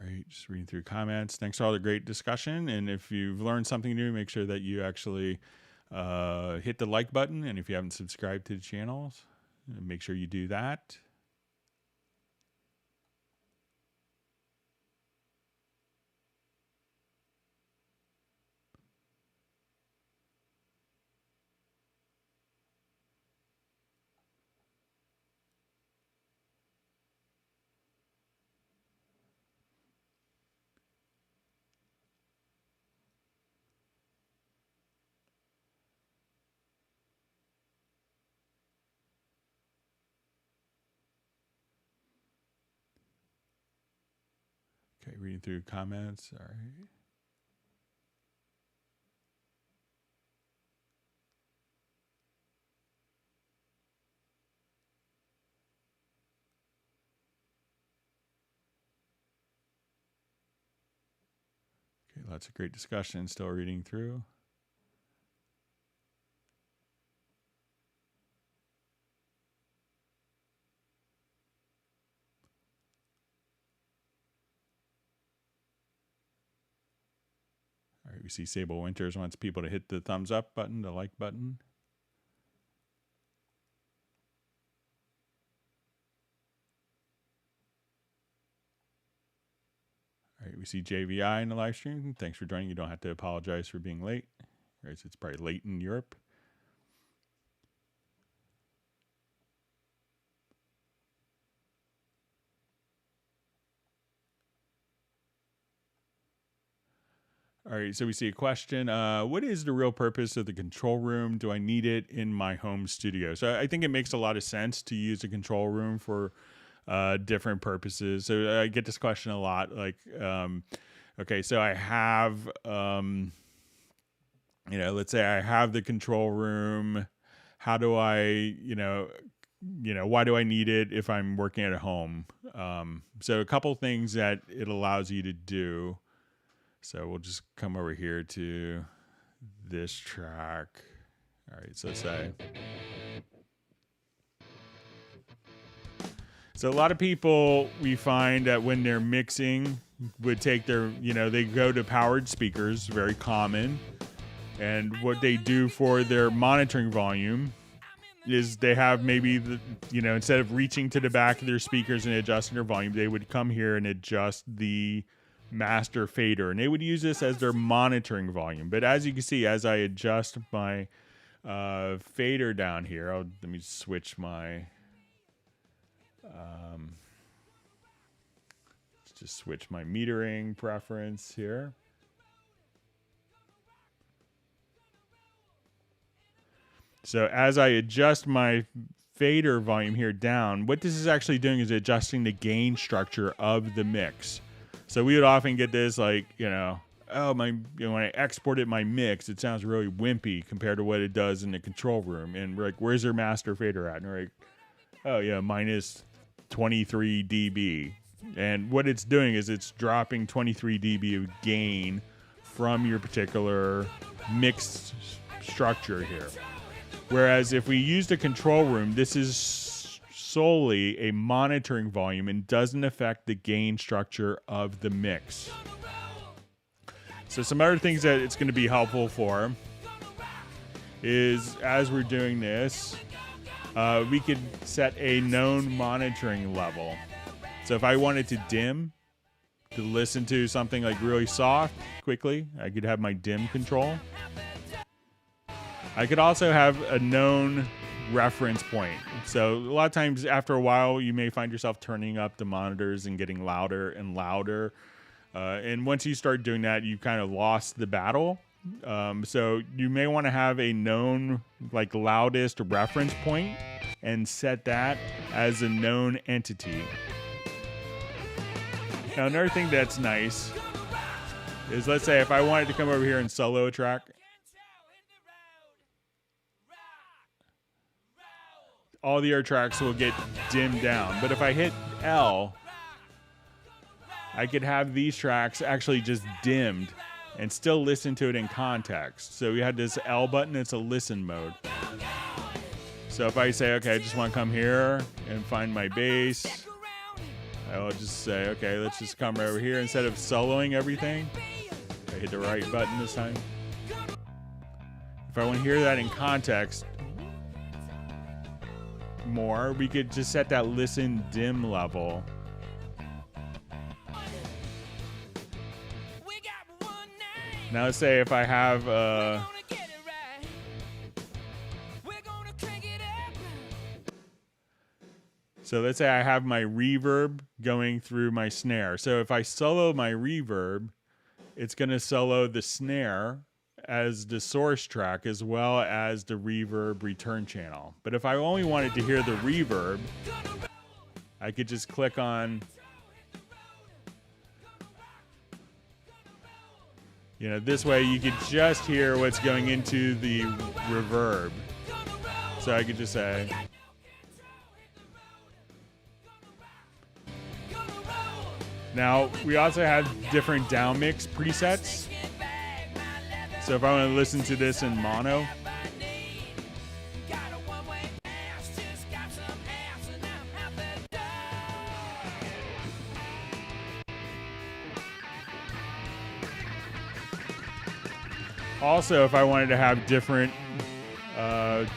[SPEAKER 1] All right, just reading through comments. Thanks for all the great discussion. And if you've learned something new, make sure that you actually hit the like button. And if you haven't subscribed to the channels, make sure you do that. Okay, reading through comments. All right. Okay, lots of great discussion. Still reading through. All right, we see Sable Winters wants people to hit the thumbs up button, the like button. All right, we see JVI in the live stream. Thanks for joining. You don't have to apologize for being late. All right, so it's probably late in Europe. All right, so we see a question. What is the real purpose of the control room? Do I need it in my home studio? So I think it makes a lot of sense to use a control room for different purposes. So I get this question a lot. Like, okay, so I have, let's say I have the control room. How do I, why do I need it if I'm working at home? So a couple things that it allows you to do. So we'll just come over here to this track. All right, so say. So a lot of people, we find that when they're mixing, would take their, they go to powered speakers, very common. And what they do for their monitoring volume is they have maybe, instead of reaching to the back of their speakers and adjusting their volume, they would come here and adjust the master fader, and they would use this as their monitoring volume. But as you can see, as I adjust my fader down here, let me switch my just switch my metering preference here. So as I adjust my fader volume here down, what this is actually doing is adjusting the gain structure of the mix. So we would often get this like, when I exported my mix, it sounds really wimpy compared to what it does in the control room. And we're like, where's your master fader at? And we're like, oh yeah, minus 23 dB. And what it's doing is it's dropping 23 dB of gain from your particular mixed structure here. Whereas if we used a control room, this is solely a monitoring volume and doesn't affect the gain structure of the mix. So some other things that it's going to be helpful for is, as we're doing this, we could set a known monitoring level. So if I wanted to dim, to listen to something like really soft quickly, I could have my dim control. I could also have a known reference point. So a lot of times after a while, you may find yourself turning up the monitors and getting louder and louder. And once you start doing that, you kind of lost the battle. So you may want to have a known, like, loudest reference point and set that as a known entity. Now, another thing that's nice is, let's say if I wanted to come over here and solo a track, all the other tracks will get dimmed down. But if I hit L, I could have these tracks actually just dimmed and still listen to it in context. So we had this L button, it's a listen mode. So if I say, okay, I just want to come here and find my bass, I'll just say, okay, let's just come right over here. Instead of soloing everything, I hit the right button this time. If I want to hear that in context more, we could just set that listen dim level. Now let's say if I have so let's say I have my reverb going through my snare. So if I solo my reverb, it's going to solo the snare as the source track as well as the reverb return channel. But if I only wanted to hear the reverb, I could just click on, you know, this way you could just hear what's going into the reverb. So I could just say, now, we also have different downmix presets. So if I want to listen to this in mono, also if I wanted to have different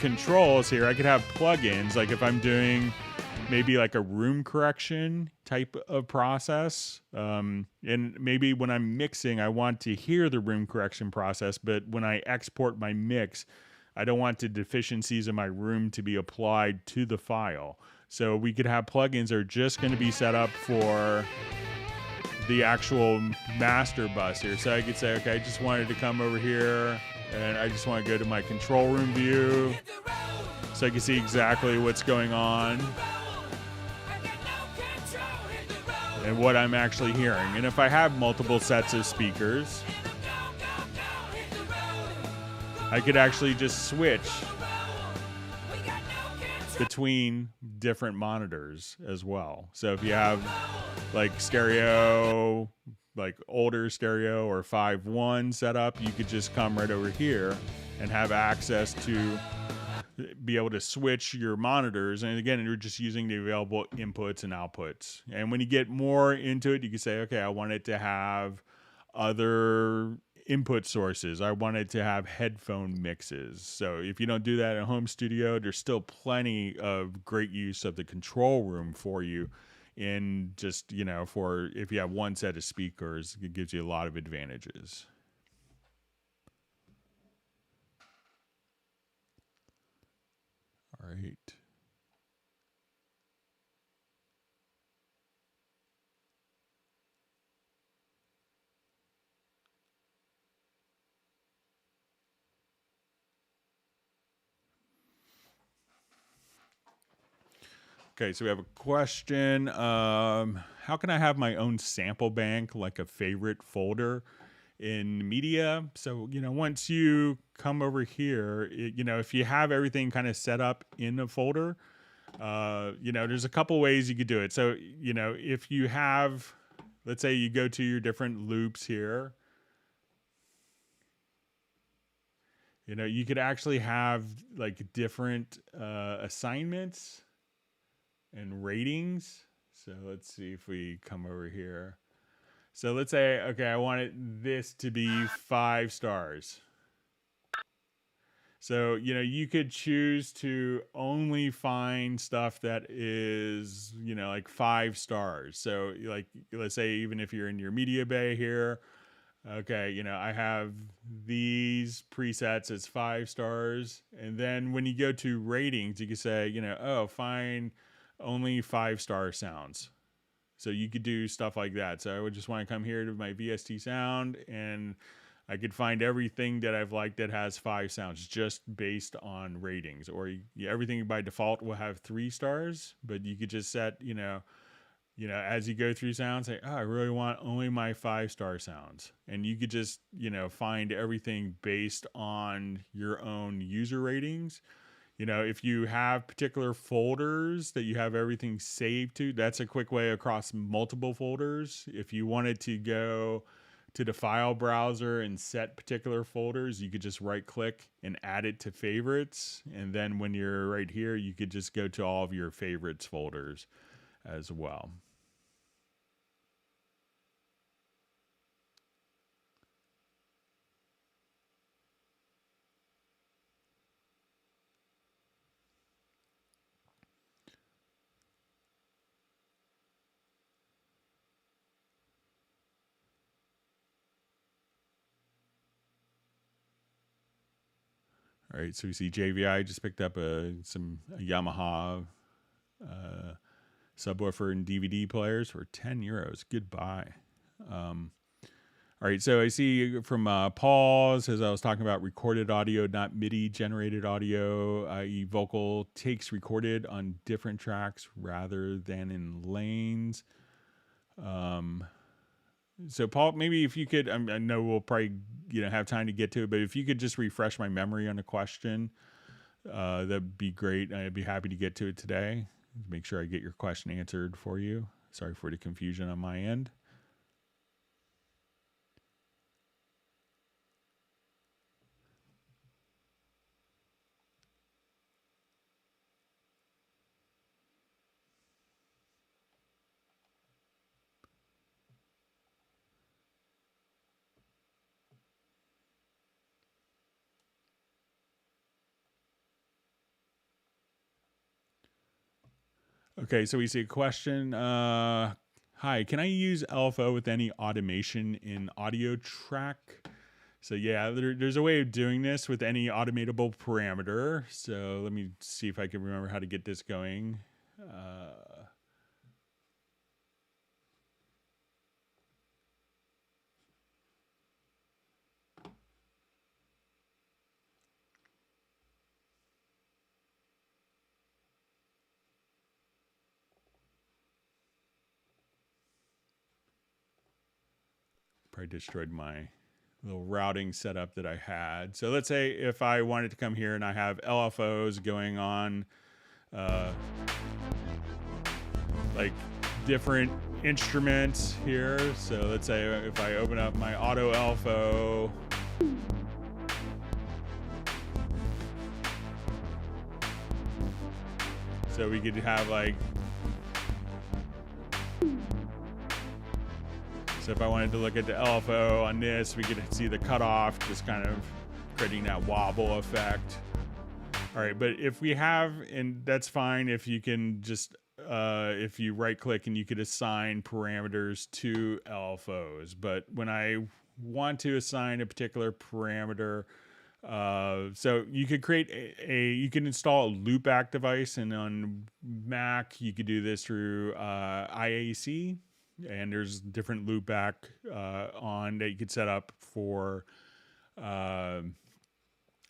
[SPEAKER 1] controls here, I could have plugins. Like if I'm doing maybe like a room correction type of process. And maybe when I'm mixing, I want to hear the room correction process, but when I export my mix, I don't want the deficiencies in my room to be applied to the file. So we could have plugins that are just going to be set up for the actual master bus here. So I could say, okay, I just wanted to come over here and I just want to go to my control room view so I can see exactly what's going on and what I'm actually hearing. And if I have multiple sets of speakers, I could actually just switch between different monitors as well. So if you have like stereo, like older stereo or 5.1 setup, you could just come right over here and have access to be able to switch your monitors. And again, you're just using the available inputs and outputs. And when you get more into it, you can say, okay, I want it to have other input sources. I want it to have headphone mixes. So if you don't do that in a home studio, there's still plenty of great use of the control room for you in just, you know, for if you have one set of speakers, it gives you a lot of advantages. All right. Okay, so we have a question. How can I have my own sample bank, like a favorite folder in media? So, you know, once you come over here, you know, if you have everything kind of set up in a folder, You know, there's a couple ways you could do it. So, you know, if you have, let's say you go to your different loops here, you know, you could actually have like different assignments and ratings. So let's see if we come over here. So let's say, okay, I want this to be 5 stars. So, you know, you could choose to only find stuff that is, you know, like 5 stars. So, like, let's say even if you're in your MediaBay here, okay, you know, I have these presets as 5 stars. And then when you go to ratings, you can say, you know, oh, find only 5-star sounds. So you could do stuff like that. So I would just want to come here to my VST sound and I could find everything that I've liked that has 5 sounds just based on ratings. Or everything by default will have 3 stars, but you could just set, you know, as you go through sounds, say, oh, I really want only my 5-star sounds. And you could just, you know, find everything based on your own user ratings. You know, if you have particular folders that you have everything saved to, that's a quick way across multiple folders. If you wanted to go to the file browser and set particular folders, you could just right click and add it to favorites. And then when you're right here, you could just go to all of your favorites folders as well. All right, so we see JVI just picked up a Yamaha subwoofer and DVD players for 10 euros. Goodbye. All right, so I see from Paul says I was talking about recorded audio, not MIDI generated audio, i.e. vocal takes recorded on different tracks rather than in lanes. So Paul, maybe if you could, I know we'll probably have time to get to it, but if you could just refresh my memory on the question, that'd be great. I'd be happy to get to it today. Make sure I get your question answered for you. Sorry for the confusion on my end. Okay, so we see a question. Hi, can I use LFO with any automation in audio track? So yeah, there's a way of doing this with any automatable parameter. So let me see if I can remember how to get this going. Probably destroyed my little routing setup that I had. So let's say if I wanted to come here and I have LFOs going on, like different instruments here. So let's say if I open up my auto LFO, so we could have like, so if I wanted to look at the LFO on this, we could see the cutoff just kind of creating that wobble effect. All right, but if we have, and that's fine if you can just, if you right click and you could assign parameters to LFOs. But when I want to assign a particular parameter, so you could create you can install a loopback device, and on Mac, you could do this through IAC. And there's different loopback on that you could set up for on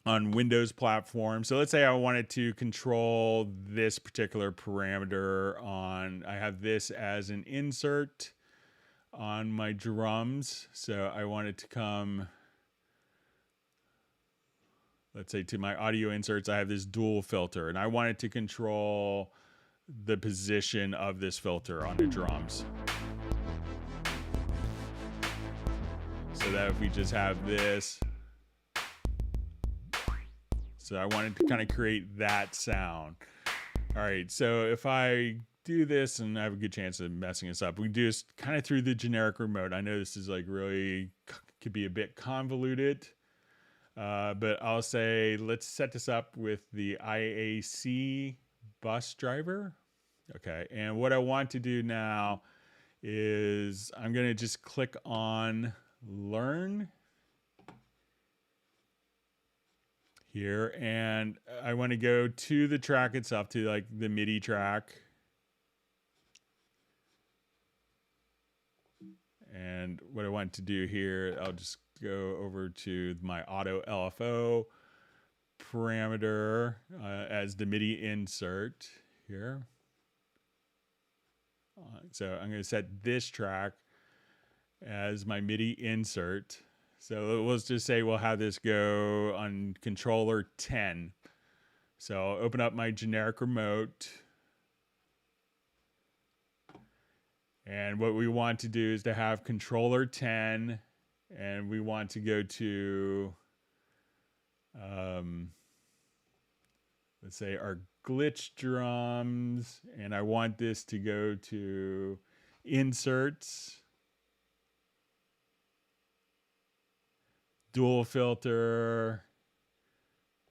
[SPEAKER 1] Windows platform. So let's say I wanted to control this particular parameter on, I have this as an insert on my drums. So I wanted to come, let's say to my audio inserts, I have this dual filter and I wanted to control the position of this filter on the drums. So that if we just have this, so I wanted to kind of create that sound. All right, so if I do this, and I have a good chance of messing this up, we do this kind of through the generic remote. I know this is like really could be a bit convoluted, but I'll say let's set this up with the IAC bus driver. Okay, and what I want to do now is I'm going to just click on Learn here, and I want to go to the track itself, to like the MIDI track. And what I want to do here, I'll just go over to my auto LFO parameter as the MIDI insert here. So I'm going to set this track as my MIDI insert. So let's just say we'll have this go on controller 10. So I'll open up my generic remote. And what we want to do is to have controller 10, and we want to go to, let's say our glitch drums, and I want this to go to inserts, dual filter,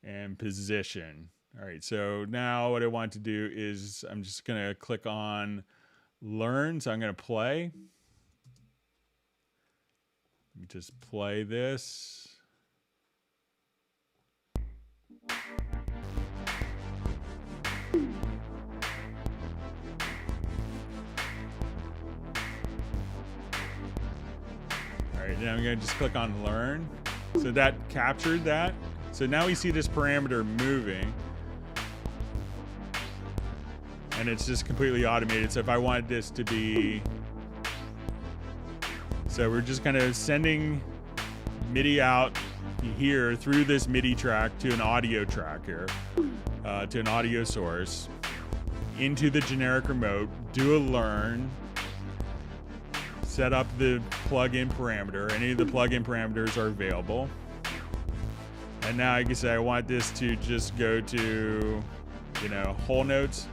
[SPEAKER 1] and position. All right, so now what I want to do is I'm just going to click on Learn. So I'm going to play. Let me just play this. All right, now I'm going to just click on Learn. So that captured that. So now we see this parameter moving. And it's just completely automated. So if I wanted this to be, so we're just kind of sending MIDI out here through this MIDI track to an audio track here, to an audio source, into the generic remote, do a learn, set up the plugin parameter. Any of the plugin parameters are available. And now I can say I want this to just go to, you know, whole notes.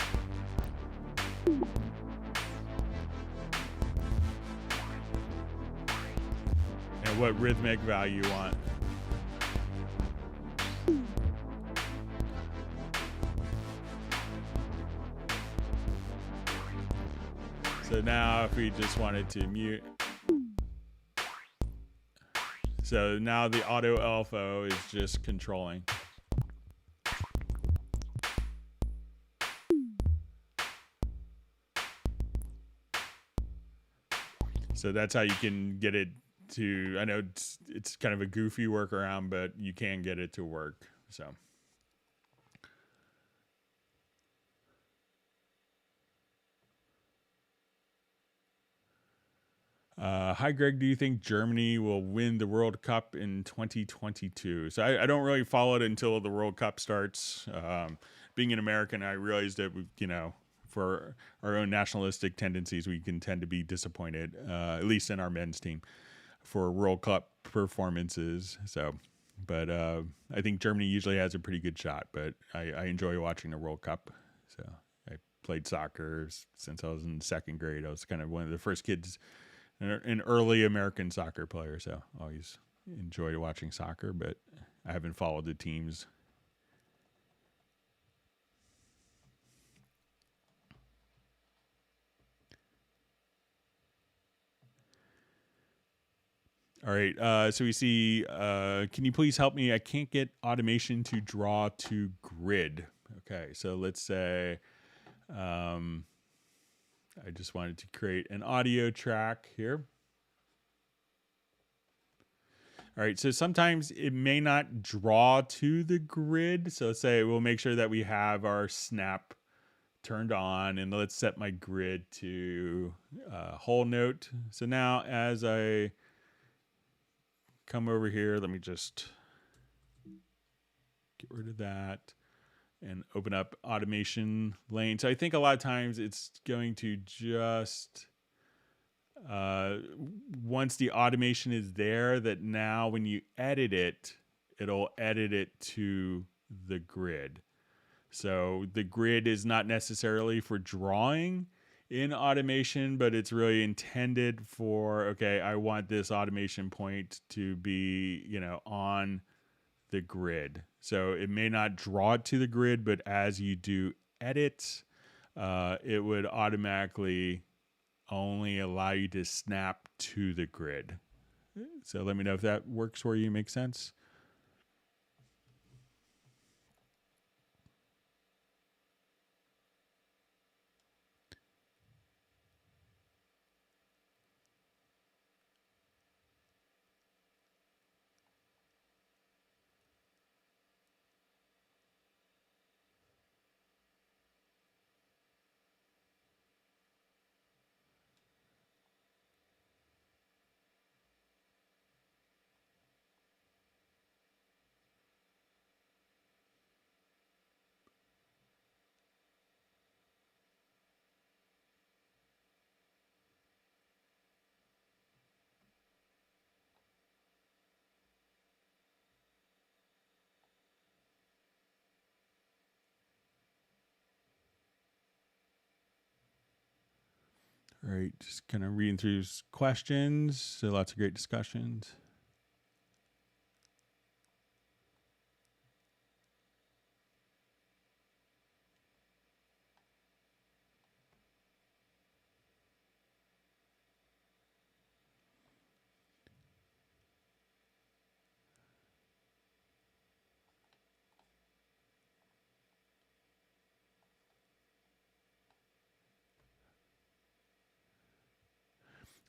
[SPEAKER 1] And what rhythmic value you want. So now if we just wanted to mute. So now the auto LFO is just controlling. So that's how you can get it to, I know it's kind of a goofy workaround, but you can get it to work. So. Hi, Greg. Do you think Germany will win the World Cup in 2022? So I don't really follow it until the World Cup starts. Being an American, I realized that, you know, for our own nationalistic tendencies, we can tend to be disappointed, at least in our men's team, for World Cup performances. So, but I think Germany usually has a pretty good shot, but I enjoy watching the World Cup. So I played soccer since I was in second grade. I was kind of one of the first kids, an early American soccer player. So I always enjoyed watching soccer, but I haven't followed the teams. All right, so we see, can you please help me? I can't get automation to draw to grid. Okay, so let's say I just wanted to create an audio track here. All right, so sometimes it may not draw to the grid. So let's say we'll make sure that we have our snap turned on, and let's set my grid to whole note. So now as I come over here, let me just get rid of that. and open up automation lane. So I think a lot of times it's going to just, once the automation is there, that now when you edit it, it'll edit it to the grid. So the grid is not necessarily for drawing in automation, but it's really intended for, okay, I want this automation point to be, on the grid. So it may not draw it to the grid, but as you do edit, it would automatically only allow you to snap to the grid. So let me know if that works for you, makes sense. All right, just kind of reading through questions. So lots of great discussions.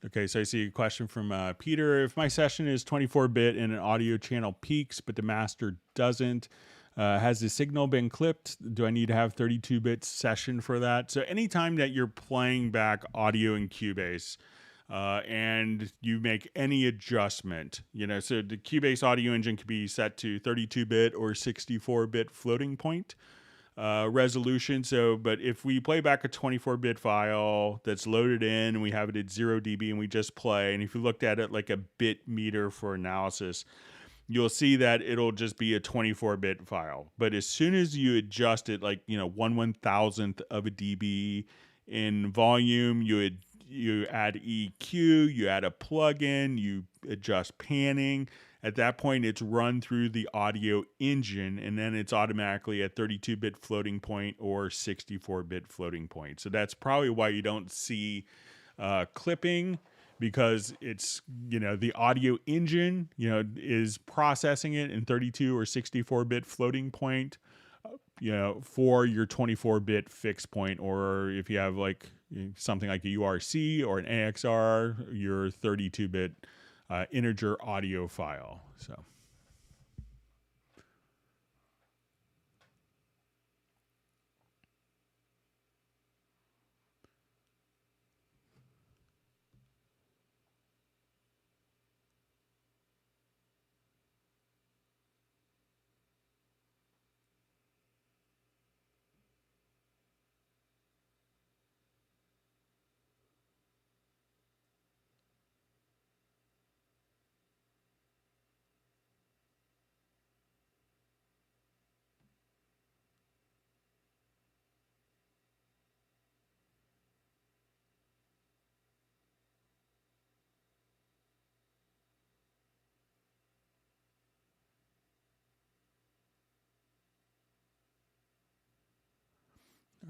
[SPEAKER 1] Okay, so I see a question from Peter. If my session is 24-bit and an audio channel peaks, but the master doesn't, has the signal been clipped? Do I need to have 32-bit session for that? So anytime that you're playing back audio in Cubase, and you make any adjustment, so the Cubase audio engine can be set to 32-bit or 64-bit floating point resolution. So, but if we play back a 24-bit file that's loaded in and we have it at 0 dB and we just play, and if you looked at it like a bit meter for analysis, you'll see that it'll just be a 24-bit file. But as soon as you adjust it, like 1/1000th of a dB in volume, you add EQ, you add a plugin, you adjust panning. At that point, it's run through the audio engine, and then it's automatically at 32-bit floating point or 64-bit floating point. So that's probably why you don't see clipping, because it's, the audio engine, is processing it in 32 or 64-bit floating point, for your 24-bit fixed point, or if you have like something like a URC or an AXR, your 32-bit integer audio file. So.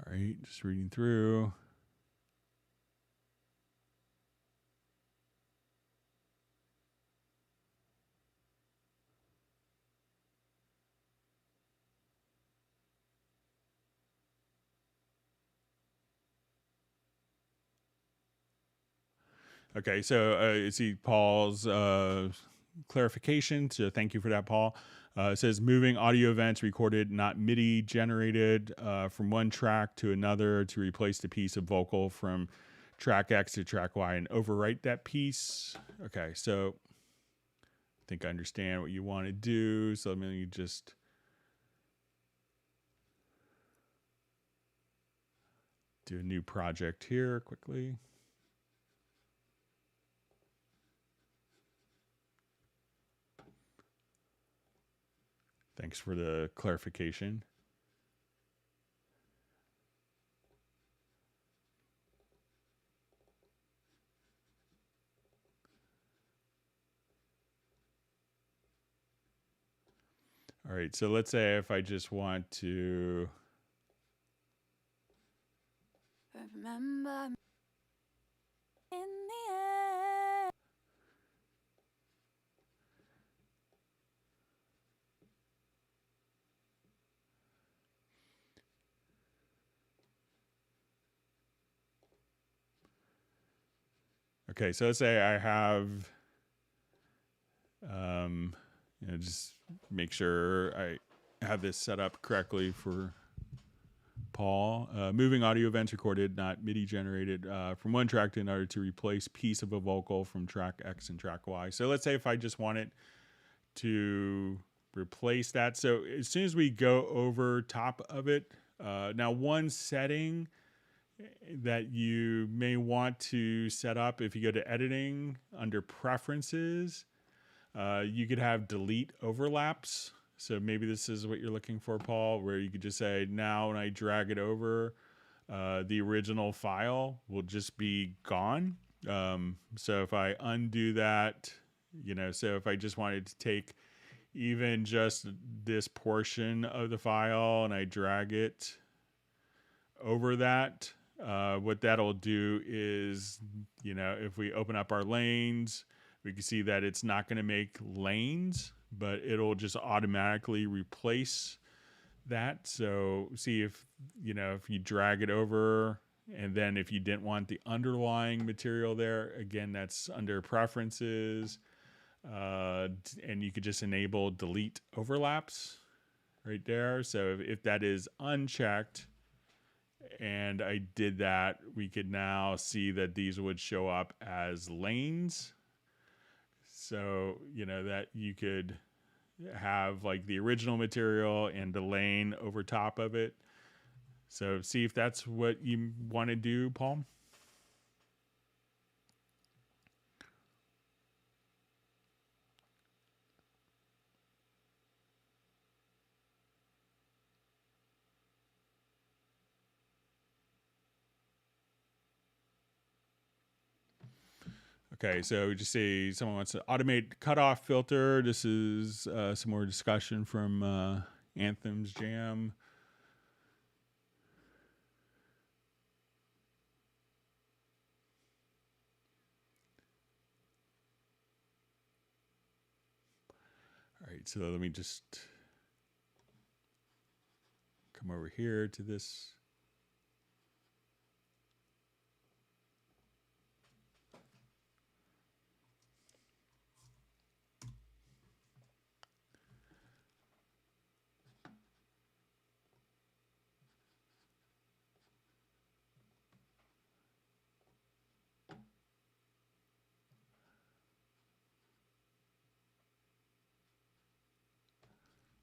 [SPEAKER 1] All right, just reading through. Okay, so you see Paul's clarification. So thank you for that, Paul. It says moving audio events recorded, not MIDI generated, from one track to another to replace the piece of vocal from track X to track Y and overwrite that piece. Okay, so I think I understand what you want to do. So let me just... do a new project here quickly. Thanks for the clarification. All right, so let's say if I just want to
[SPEAKER 3] remember in the air.
[SPEAKER 1] Okay, so let's say I have, just make sure I have this set up correctly for Paul. Moving audio events recorded, not MIDI generated, from one track to another to replace piece of a vocal from track X and track Y. So let's say if I just wanted to replace that. So as soon as we go over top of it, now one setting that you may want to set up if you go to editing under preferences, you could have delete overlaps. So maybe this is what you're looking for, Paul, where you could just say, now when I drag it over, the original file will just be gone. So if I undo that, so if I just wanted to take even just this portion of the file and I drag it over that, what that'll do is, if we open up our lanes, we can see that it's not going to make lanes, but it'll just automatically replace that. So see if you drag it over, and then if you didn't want the underlying material there, again, that's under preferences, and you could just enable delete overlaps right there. So if that is unchecked, and I did that, we could now see that these would show up as lanes. So, that you could have like the original material and the lane over top of it. So see if that's what you want to do, Paul. Okay, so we just say someone wants to automate cutoff filter. This is some more discussion from Anthem's Jam. All right, so let me just come over here to this.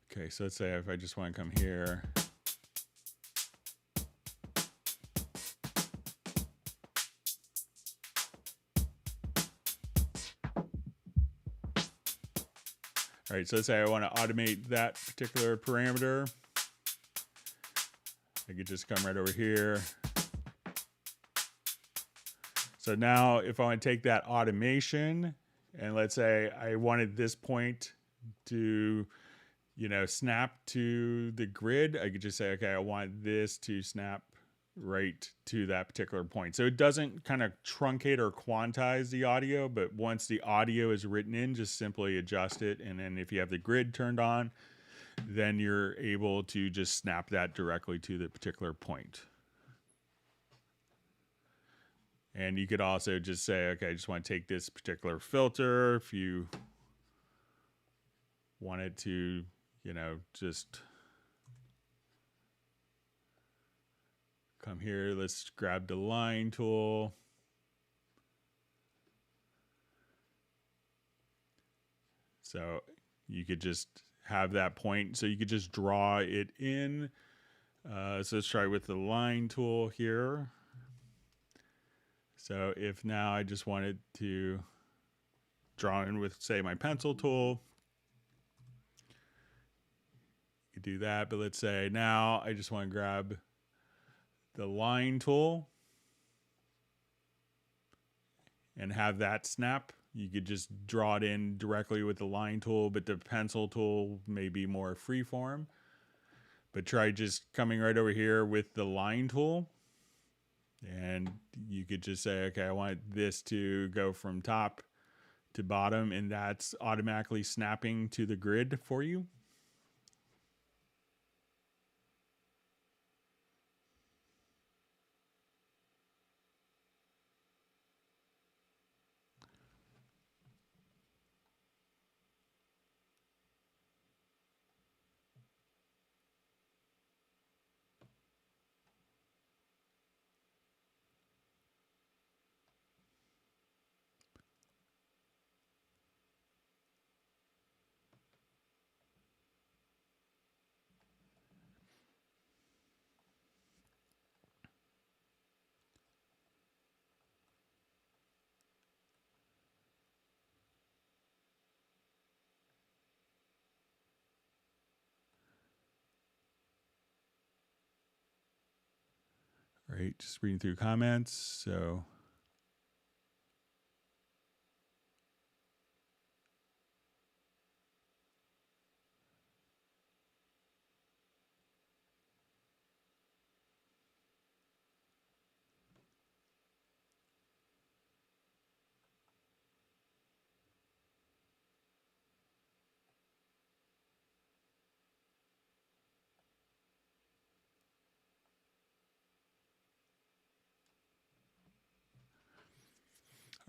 [SPEAKER 1] Okay, so let's say if I just want to come here. All right, so let's say I want to automate that particular parameter. I could just come right over here. So now if I want to take that automation, and let's say I wanted this point to snap to the grid, I could just say, okay, I want this to snap right to that particular point. So it doesn't kind of truncate or quantize the audio, but once the audio is written in, just simply adjust it. And then if you have the grid turned on, then you're able to just snap that directly to the particular point. And you could also just say, okay, I just want to take this particular filter. If you wanted to, just come here, let's grab the line tool. So you could just have that point. So you could just draw it in. So let's try with the line tool here. So if now I just wanted to draw in with, say, my pencil tool, you could do that. But let's say now I just want to grab the line tool and have that snap. You could just draw it in directly with the line tool, but the pencil tool may be more freeform. But try just coming right over here with the line tool. And you could just say, okay, I want this to go from top to bottom, and that's automatically snapping to the grid for you. All right, just reading through comments. So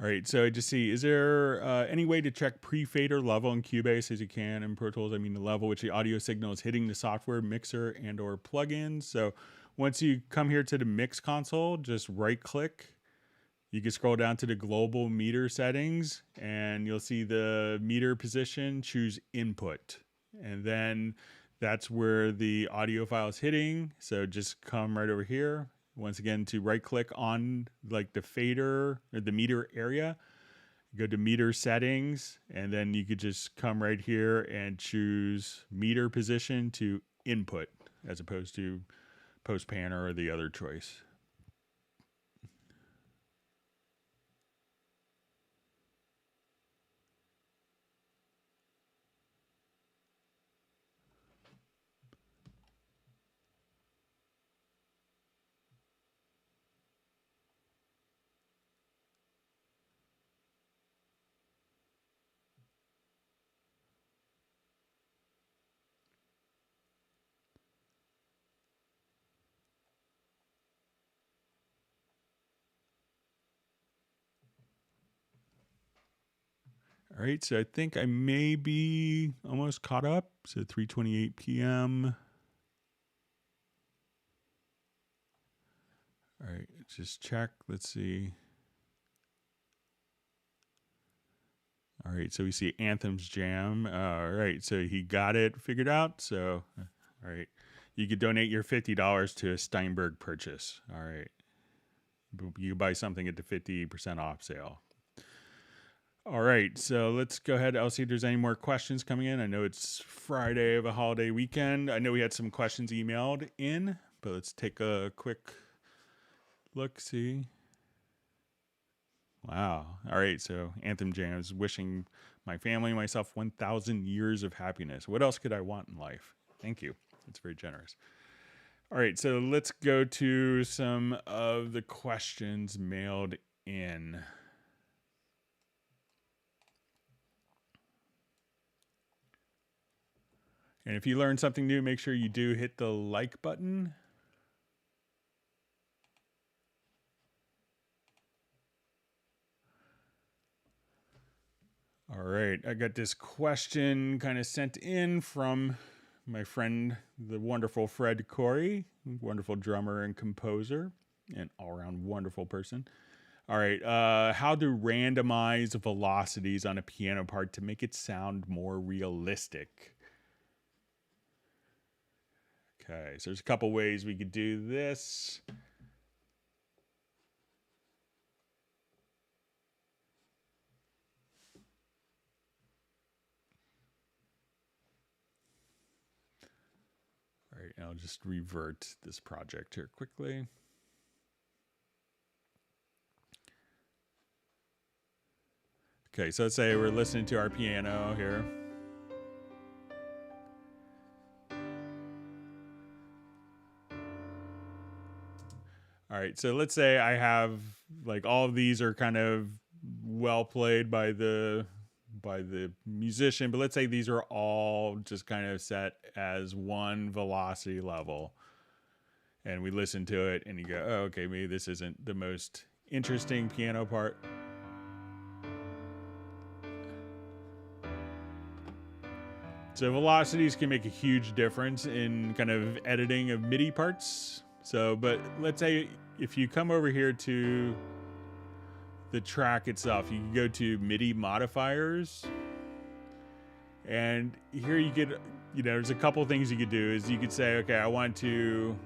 [SPEAKER 1] all right, so I just see, is there any way to check pre-fader level in Cubase as you can in Pro Tools? I mean, the level which the audio signal is hitting the software, mixer, and or plugins. So once you come here to the mix console, just right click. You can scroll down to the global meter settings and you'll see the meter position, choose input. And then that's where the audio file is hitting. So just come right over here. Once again, to right click on like the fader or the meter area, go to meter settings, and then you could just come right here and choose meter position to input as opposed to post panner or the other choice. All right, so I think I may be almost caught up. So 3:28 p.m. All right, let's just check. Let's see. All right, so we see Anthem's Jam. All right, so he got it figured out. So, all right, you could donate your $50 to a Steinberg purchase. All right, you buy something at the 50% off sale. All right, so let's go ahead. I'll see if there's any more questions coming in. I know it's Friday of a holiday weekend. I know we had some questions emailed in, but let's take a quick look, see. Wow. All right, so Anthem Jam is wishing my family and myself 1,000 years of happiness. What else could I want in life? Thank you. That's very generous. All right, so let's go to some of the questions mailed in. And if you learned something new, make sure you do hit the like button. All right, I got this question kind of sent in from my friend, the wonderful Fred Corey, wonderful drummer and composer, and all-around wonderful person. All right, how to randomize velocities on a piano part to make it sound more realistic. Okay, so there's a couple ways we could do this. I'll just revert this project here quickly. Okay, so let's say we're listening to our piano here. All right, so let's say I have like all of these are kind of well played by the musician, but let's say these are all just kind of set as one velocity level. And we listen to it and you go, oh, okay, maybe this isn't the most interesting piano part. So velocities can make a huge difference in kind of editing of MIDI parts. So, but let's say if you come over here to the track itself, you can go to MIDI modifiers. And here you get, there's a couple things you could do is you could say, okay, I want to,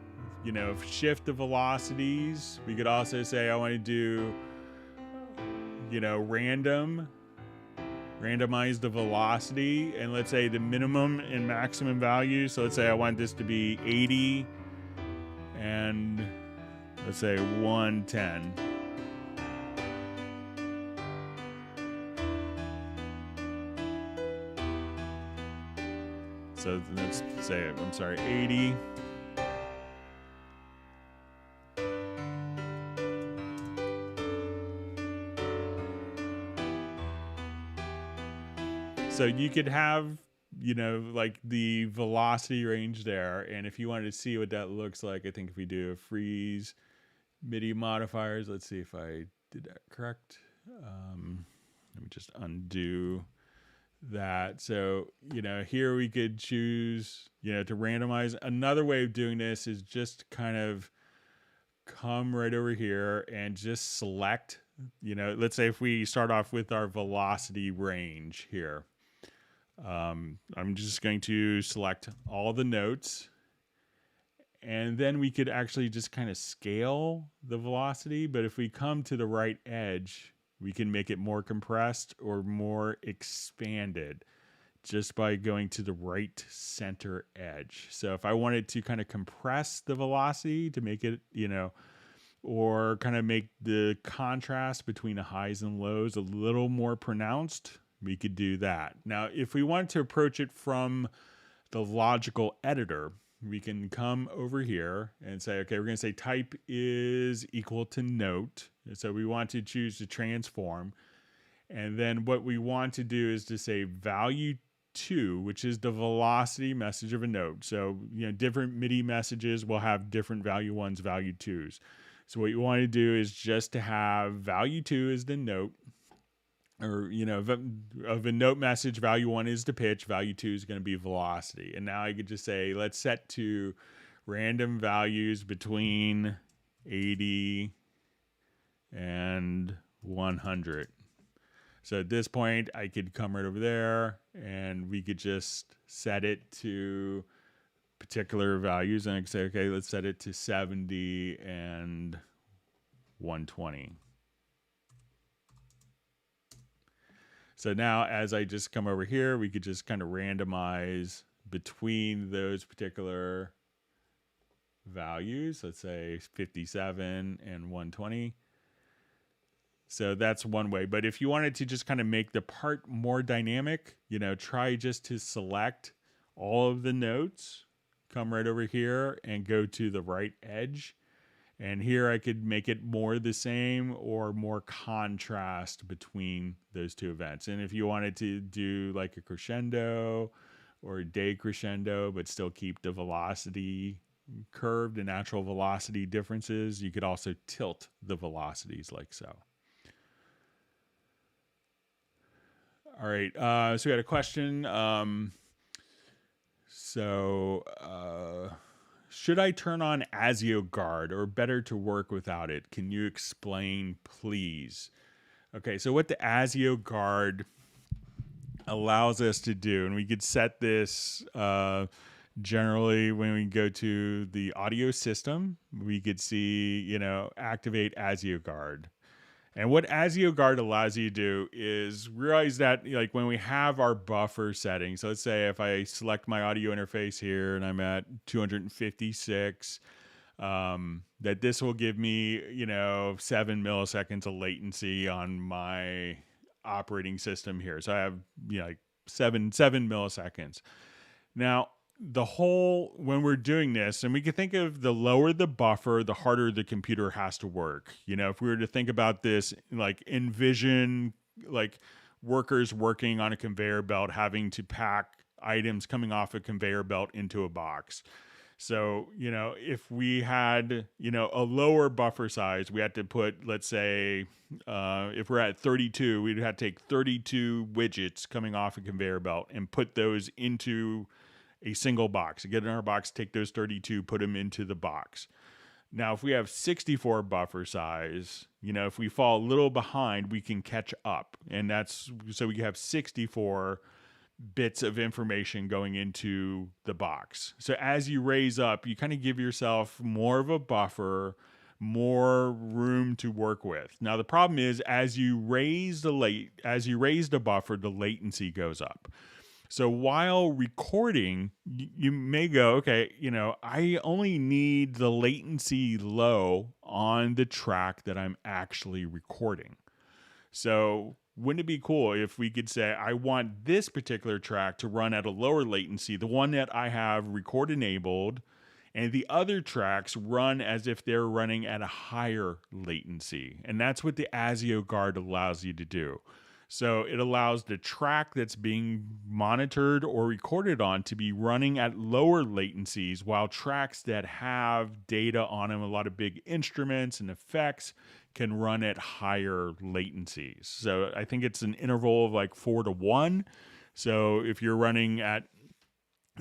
[SPEAKER 1] shift the velocities. We could also say I want to do, randomize the velocity, and let's say the minimum and maximum value. So let's say I want this to be 80 and let's say 110. So let's say, 80. So you could have, like the velocity range there. And if you wanted to see what that looks like, I think if we do a freeze MIDI modifiers, let's see if I did that correct. Let me just undo that. So, here we could choose, to randomize. Another way of doing this is just kind of come right over here and just select, let's say if we start off with our velocity range here. I'm just going to select all the notes, and then we could actually just kind of scale the velocity. But if we come to the right edge, we can make it more compressed or more expanded just by going to the right center edge. So if I wanted to kind of compress the velocity to make it, or kind of make the contrast between the highs and lows a little more pronounced, we could do that. Now, if we want to approach it from the logical editor, we can come over here and say, okay, we're going to say type is equal to note. And so we want to choose to transform. And then what we want to do is to say value 2, which is the velocity message of a note. So, different MIDI messages will have different value 1s, value 2s. So what you want to do is just to have value 2 as the note. Or, of a note message, value 1 is the pitch, value 2 is going to be velocity. And now I could just say, let's set to random values between 80 and 100. So at this point, I could come right over there and we could just set it to particular values. And I could say, okay, let's set it to 70 and 120. So now as I just come over here, we could just kind of randomize between those particular values. Let's say 57 and 120. So that's one way. But if you wanted to just kind of make the part more dynamic, try just to select all of the notes, come right over here and go to the right edge. And here I could make it more the same or more contrast between those two events. And if you wanted to do like a crescendo or a decrescendo, but still keep the velocity curve, the natural velocity differences, you could also tilt the velocities like so. All right, so we had a question. Should I turn on Asio Guard or better to work without it? Can you explain, please? Okay, so what the Asio Guard allows us to do, and we could set this generally when we go to the audio system, we could see, activate Asio Guard. And what Asio Guard allows you to do is realize that, like, when we have our buffer settings, so let's say if I select my audio interface here and I'm at 256, that this will give me, 7 milliseconds of latency on my operating system here. So I have, like 7 milliseconds. Now, when we're doing this, and we can think of the lower the buffer, the harder the computer has to work. If we were to think about this, like envision like workers working on a conveyor belt having to pack items coming off a conveyor belt into a box. So, if we had, a lower buffer size, we had to put, let's say, if we're at 32, we'd have to take 32 widgets coming off a conveyor belt and put those into a single box. Get in our box, take those 32, put them into the box. Now, if we have 64 buffer size, if we fall a little behind, we can catch up. And so we have 64 bits of information going into the box. So as you raise up, you kind of give yourself more of a buffer, more room to work with. Now, the problem is as you raise the buffer, the latency goes up. So while recording, you may go, okay, I only need the latency low on the track that I'm actually recording. So wouldn't it be cool if we could say, I want this particular track to run at a lower latency, the one that I have record enabled, and the other tracks run as if they're running at a higher latency. And that's what the Asio Guard allows you to do. So it allows the track that's being monitored or recorded on to be running at lower latencies, while tracks that have data on them, a lot of big instruments and effects, can run at higher latencies. So I think it's an interval of like 4 to 1. So if you're running at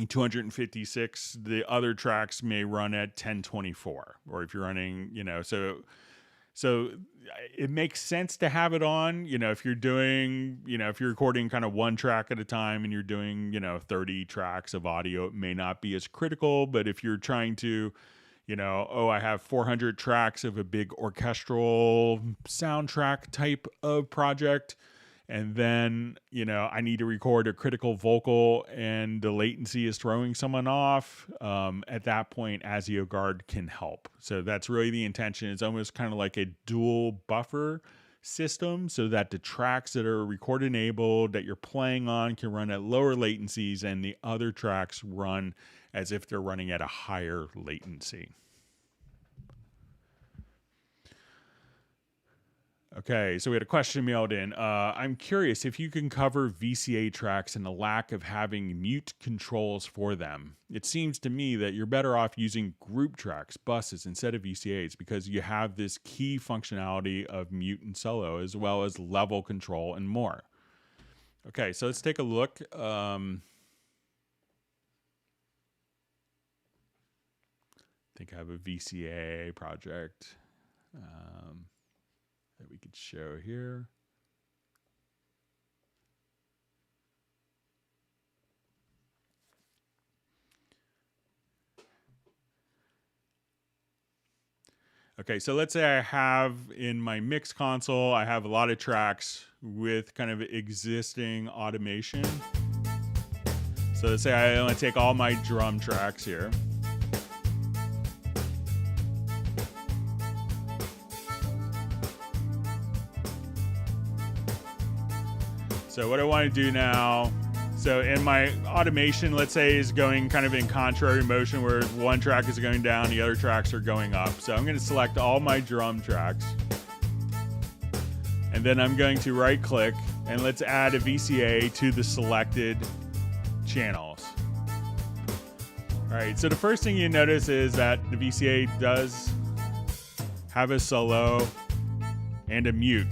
[SPEAKER 1] 256, the other tracks may run at 1024. Or if you're running, so it makes sense to have it on, if you're doing, if you're recording kind of one track at a time and you're doing, 30 tracks of audio, it may not be as critical. But if you're trying to, I have 400 tracks of a big orchestral soundtrack type of project, and then, I need to record a critical vocal and the latency is throwing someone off, at that point, Asio Guard can help. So that's really the intention. It's almost kind of like a dual buffer system so that the tracks that are record enabled that you're playing on can run at lower latencies and the other tracks run as if they're running at a higher latency. Okay, so we had a question mailed in. I'm curious if you can cover VCA tracks and the lack of having mute controls for them. It seems to me that you're better off using group tracks, buses, instead of VCAs because you have this key functionality of mute and solo, as well as level control and more. Okay, so let's take a look. I think I have a VCA project that we could show here. Okay, so let's say I have in my mix console, I have a lot of tracks with kind of existing automation. So let's say I want to take all my drum tracks here. So what I want to do now, so in my automation, let's say, is going kind of in contrary motion where one track is going down, the other tracks are going up. So I'm going to select all my drum tracks. And then I'm going to right click and let's add a VCA to the selected channels. All right, so the first thing you notice is that the VCA does have a solo and a mute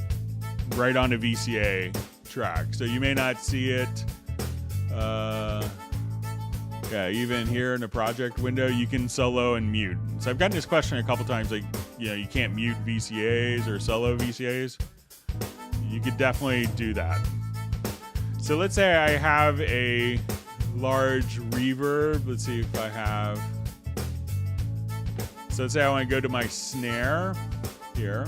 [SPEAKER 1] right on the VCA track. So you may not see it. Even here in the project window, you can solo and mute. So I've gotten this question a couple times, like, you can't mute VCAs or solo VCAs. You could definitely do that. So let's say I have a large reverb. Let's see if I have. So let's say I want to go to my snare here.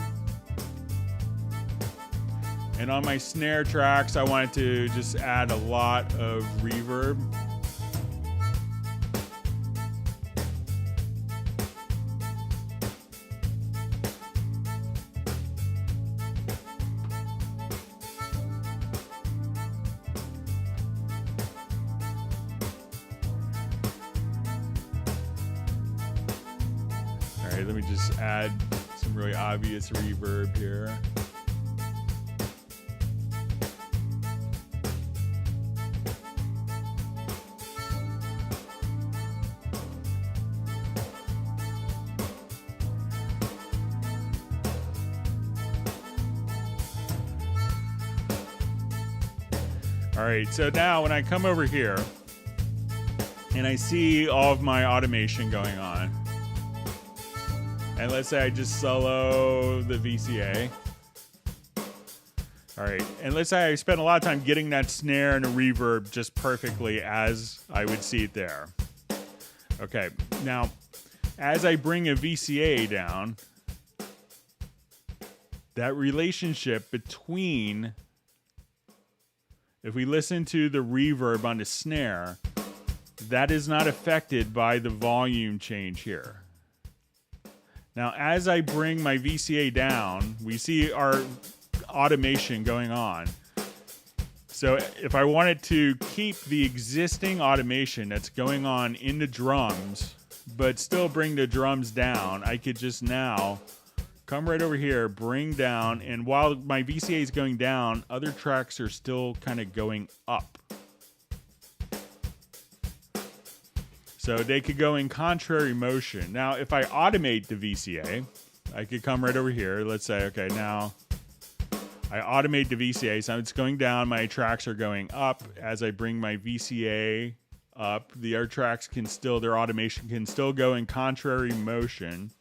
[SPEAKER 1] And on my snare tracks, I wanted to just add a lot of reverb. All right, let me just add some really obvious reverb here. All right, so now when I come over here and I see all of my automation going on, and let's say I just solo the VCA. All right, and let's say I spent a lot of time getting that snare and a reverb just perfectly as I would see it there. Okay, now as I bring a VCA down, that relationship between, if we listen to the reverb on the snare, that is not affected by the volume change here. Now, as I bring my VCA down, we see our automation going on. So if I wanted to keep the existing automation that's going on in the drums, but still bring the drums down, I could just now come right over here, bring down, and while my VCA is going down, other tracks are still kind of going up. So they could go in contrary motion. Now, if I automate the VCA, I could come right over here. Let's say, okay, now I automate the VCA, so it's going down, my tracks are going up. As I bring my VCA up, the other tracks can still, their automation can still go in contrary motion.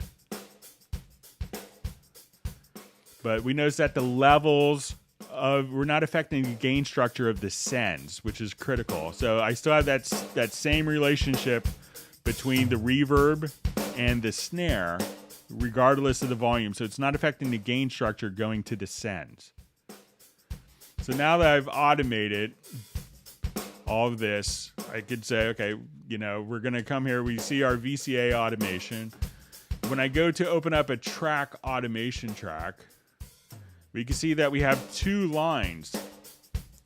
[SPEAKER 1] But we notice that the levels of, we're not affecting the gain structure of the sends, which is critical. So I still have that same relationship between the reverb and the snare, regardless of the volume. So it's not affecting the gain structure going to the sends. So now that I've automated all of this, I could say, okay, you know, we're going to come here. We see our VCA automation. When I go to open up a track automation track, we can see that we have two lines.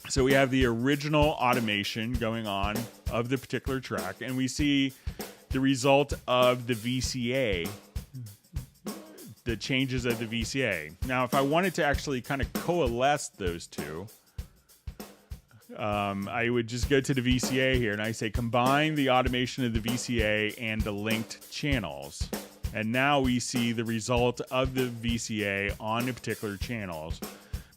[SPEAKER 1] So we have the original automation going on of the particular track, and we see the result of the VCA, the changes of the VCA. Now, if I wanted to actually kind of coalesce those two, I would just go to the VCA here and I say combine the automation of the VCA and the linked channels. And now we see the result of the VCA on the particular channels.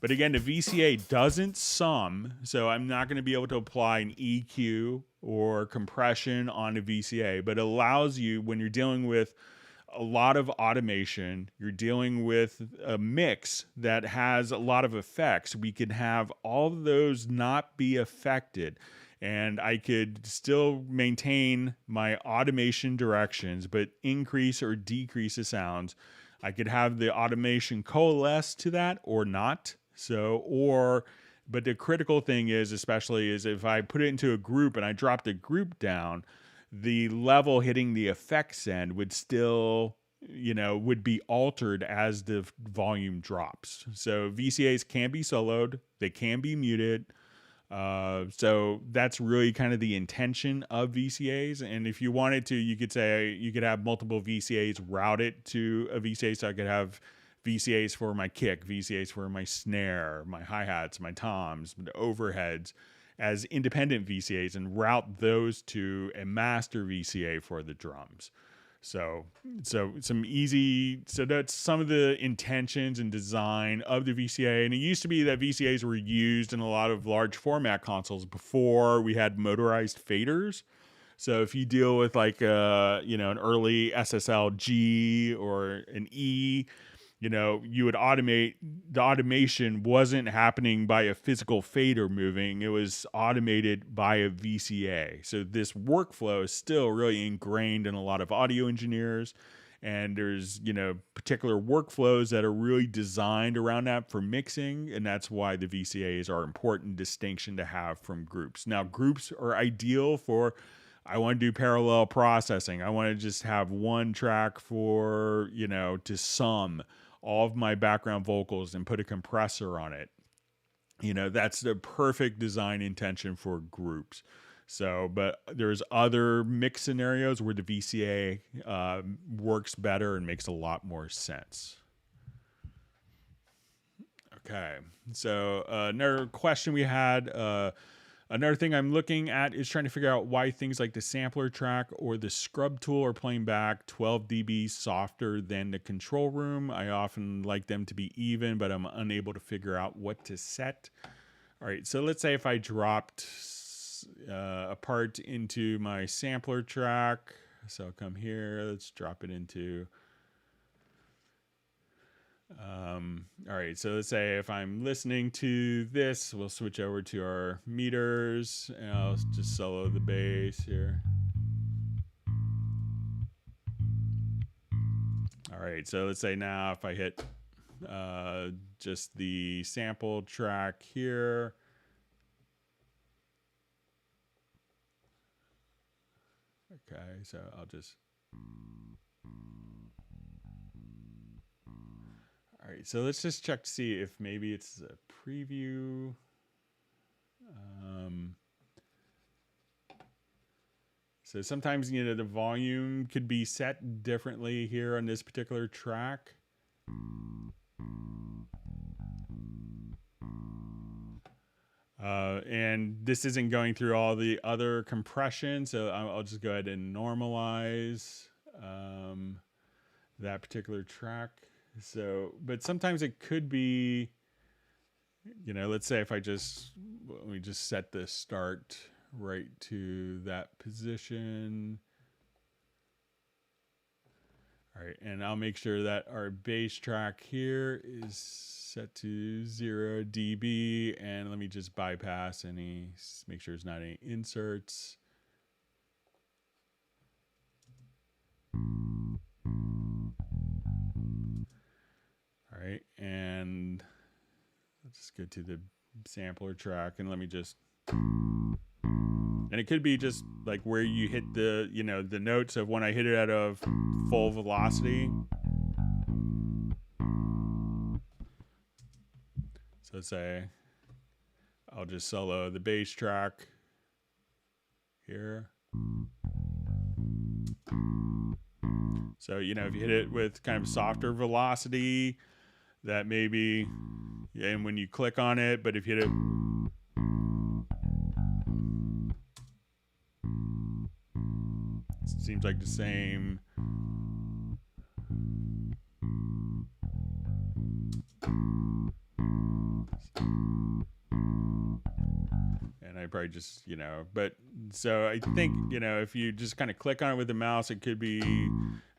[SPEAKER 1] But again, the VCA doesn't sum, so I'm not going to be able to apply an EQ or compression on the VCA, but it allows you, when you're dealing with a lot of automation, you're dealing with a mix that has a lot of effects, we could have all of those not be affected. And I could still maintain my automation directions, but increase or decrease the sounds. I could have the automation coalesce to that or not. But the critical thing is, especially, is if I put it into a group and I drop the group down, the level hitting the effects end would still, would be altered as the volume drops. So VCAs can be soloed, they can be muted. So that's really kind of the intention of VCAs. And if you wanted to, you could say you could have multiple VCAs routed to a VCA. So I could have VCAs for my kick, VCAs for my snare, my hi-hats, my toms, the overheads as independent VCAs and route those to a master VCA for the drums. So that's some of the intentions and design of the VCA. And it used to be that VCAs were used in a lot of large format consoles before we had motorized faders. So if you deal with like an early SSL G or an E, you would automate. The automation wasn't happening by a physical fader moving. It was automated by a VCA. So this workflow is still really ingrained in a lot of audio engineers. And there's, particular workflows that are really designed around that for mixing. And that's why the VCAs are important distinction to have from groups. Now, groups are ideal for, I want to do parallel processing. I want to just have one track for, to sum all of my background vocals and put a compressor on it. That's the perfect design intention for groups. So, but there's other mix scenarios where the VCA works better and makes a lot more sense. Okay, so another question we had, another thing I'm looking at is trying to figure out why things like the sampler track or the scrub tool are playing back 12 dB softer than the control room. I often like them to be even, but I'm unable to figure out what to set. All right, so let's say if I dropped a part into my sampler track. So I'll come here, let's drop it into, all right, so let's say if I'm listening to this, we'll switch over to our meters and I'll just solo the bass here. All right, so let's say now if I hit just the sample track here, okay, so I'll just, all right, so let's just check to see if maybe it's a preview. So sometimes, the volume could be set differently here on this particular track. And this isn't going through all the other compression, so I'll just go ahead and normalize that particular track. So, but sometimes it could be, let's say if let me just set the start right to that position. All right, and I'll make sure that our bass track here is set to 0 dB, and let me just bypass make sure there's not any inserts. All right, and let's just go to the sampler track, and let me just, and it could be just like where you hit the, the notes of when I hit it at a full velocity. So let's say I'll just solo the bass track here. So, if you hit it with kind of softer velocity, that maybe, and when you click on it, but if you hit it, it seems like the same. And I probably just, but so I think, if you just kind of click on it with the mouse, it could be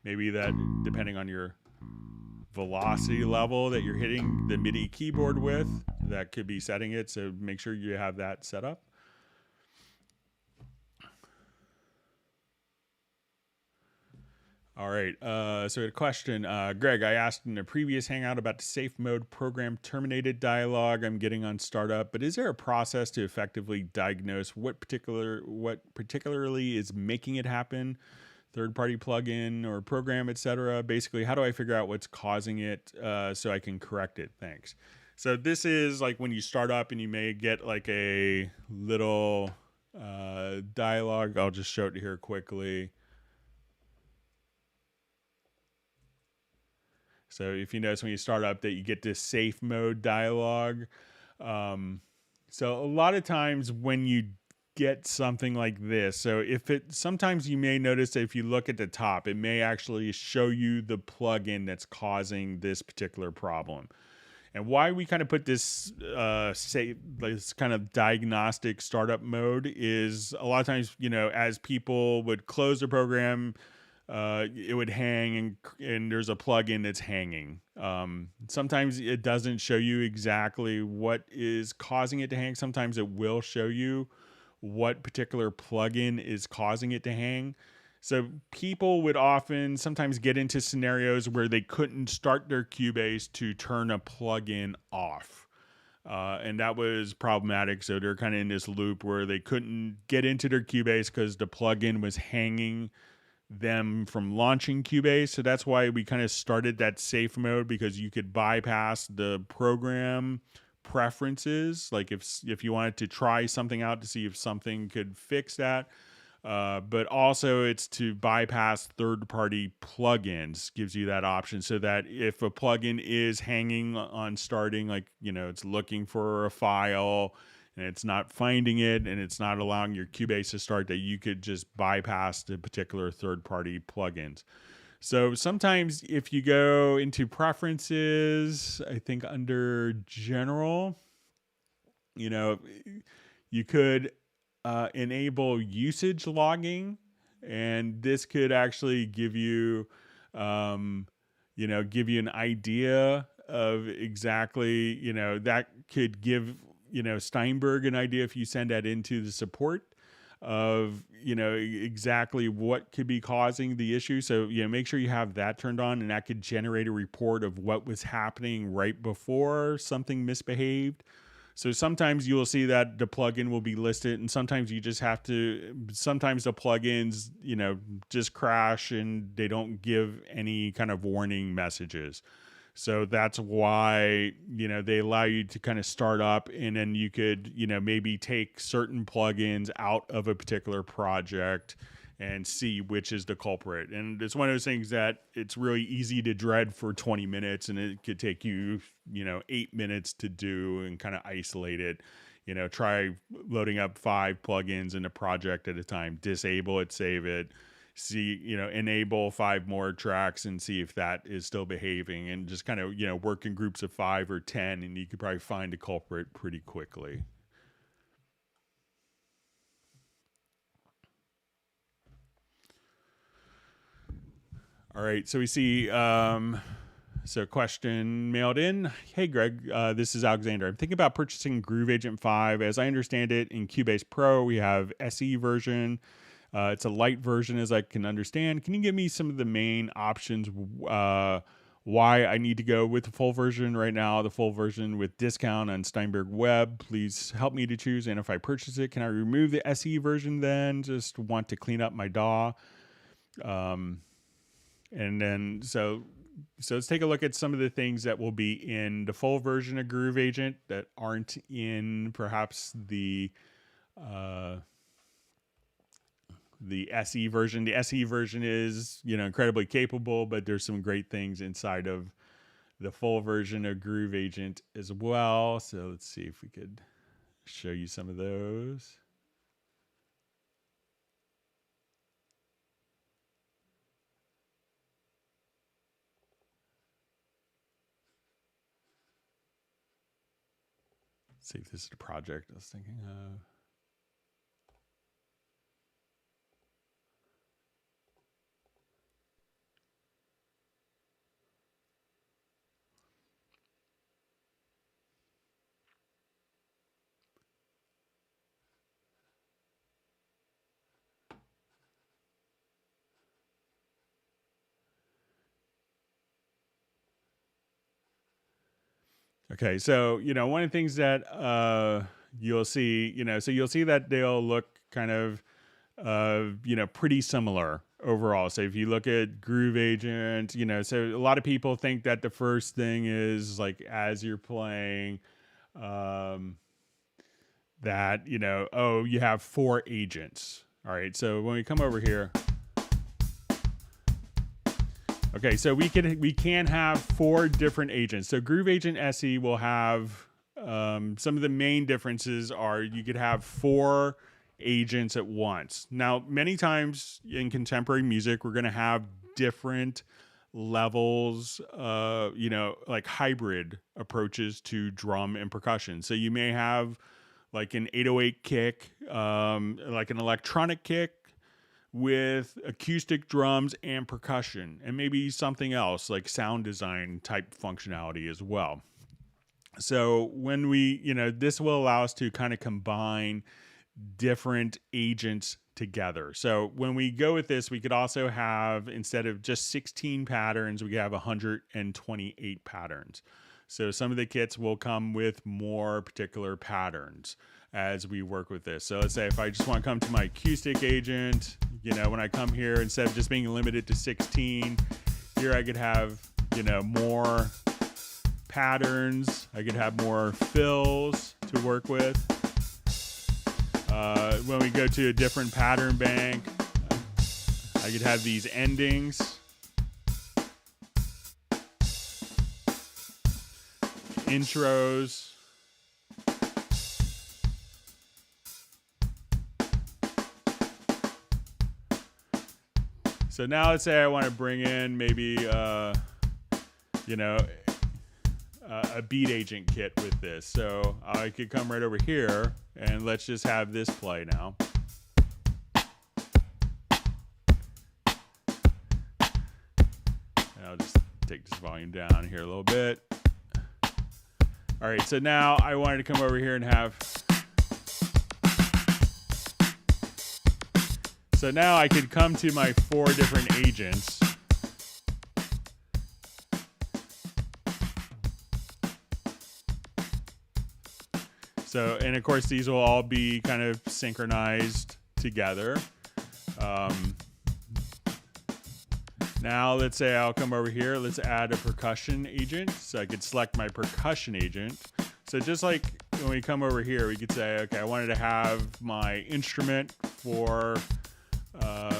[SPEAKER 1] maybe that depending on your velocity level that you're hitting the MIDI keyboard with, that could be setting it. So make sure you have that set up. All right, so a question. Greg, I asked in a previous Hangout about the safe mode program terminated dialog I'm getting on startup, but is there a process to effectively diagnose what particularly is making it happen? Third-party plugin or program, etc. Basically, how do I figure out what's causing it so I can correct it? Thanks. So this is like when you start up and you may get like a little dialogue. I'll just show it here quickly. So if you notice when you start up that you get this safe mode dialog. So a lot of times when you get something like this, so sometimes you may notice that if you look at the top, it may actually show you the plugin that's causing this particular problem. And why we kind of put this this kind of diagnostic startup mode is a lot of times, as people would close the program, it would hang and there's a plugin that's hanging. Sometimes it doesn't show you exactly what is causing it to hang. Sometimes it will show you what particular plugin is causing it to hang. So people would often sometimes get into scenarios where they couldn't start their Cubase to turn a plugin off. And that was problematic. So they're kind of in this loop where they couldn't get into their Cubase because the plugin was hanging them from launching Cubase. So that's why we kind of started that safe mode, because you could bypass the program preferences. Like if you wanted to try something out to see if something could fix that. But also it's to bypass third-party plugins, gives you that option, so that if a plugin is hanging on starting, like, you know, it's looking for a file and it's not finding it and it's not allowing your Cubase to start, that you could just bypass the particular third-party plugins. So sometimes if you go into preferences, I think under general, you know, you could enable usage logging, and this could actually give you, give you an idea of exactly, that could give, Steinberg an idea if you send that into the support of, exactly what could be causing the issue. So, make sure you have that turned on, and that could generate a report of what was happening right before something misbehaved. So sometimes you will see that the plugin will be listed, and sometimes you just have to, sometimes the plugins, just crash and they don't give any kind of warning messages. So that's why, they allow you to kind of start up, and then you could, maybe take certain plugins out of a particular project and see which is the culprit. And it's one of those things that it's really easy to dread for 20 minutes, and it could take you, 8 minutes to do and kind of isolate it. Try loading up 5 plugins in a project at a time, disable it, save it, see, enable 5 more tracks and see if that is still behaving, and just kind of, work in groups of 5 or 10, and you could probably find a culprit pretty quickly. All right, so we see, so question mailed in. Hey, Greg, this is Alexander. I'm thinking about purchasing Groove Agent 5. As I understand it, in Cubase Pro, we have SE version. It's a light version, as I can understand. Can you give me some of the main options why I need to go with the full version right now, the full version with discount on Steinberg Web? Please help me to choose. And if I purchase it, can I remove the SE version then? Just want to clean up my DAW. And then, so let's take a look at some of the things that will be in the full version of Groove Agent that aren't in perhaps the SE version. The SE version is, incredibly capable, but there's some great things inside of the full version of Groove Agent as well. So let's see if we could show you some of those. See if this is the project I was thinking of. Okay, so, one of the things that you'll see, so you'll see that they'll look kind of, pretty similar overall. So if you look at Groove Agent, so a lot of people think that the first thing is like as you're playing, that, oh, you have 4 agents. All right, so when we come over here, okay, so we can have 4 different agents. So Groove Agent SE will have some of the main differences are you could have 4 agents at once. Now, many times in contemporary music, we're going to have different levels, like hybrid approaches to drum and percussion. So you may have like an 808 kick, like an electronic kick, with acoustic drums and percussion, and maybe something else like sound design type functionality as well. So when we, this will allow us to kind of combine different agents together. So when we go with this, we could also have, instead of just 16 patterns, we could have 128 patterns. So some of the kits will come with more particular patterns as we work with this. So let's say if I just want to come to my acoustic agent, you know, when I come here, instead of just being limited to 16, here I could have, you know, more patterns. I could have more fills to work with. When we go to a different pattern bank, I could have these endings. Intros. So now let's say I want to bring in maybe, you know, a beat agent kit with this. So I could come right over here and let's just have this play now. And I'll just take this volume down here a little bit. All right, so now I wanted to come over here and have. So now I could come to my 4 different agents. So, and of course, these will all be kind of synchronized together. Now, let's say I'll come over here. Let's add a percussion agent. So I could select my percussion agent. So just like when we come over here, we could say, okay, I wanted to have my instrument for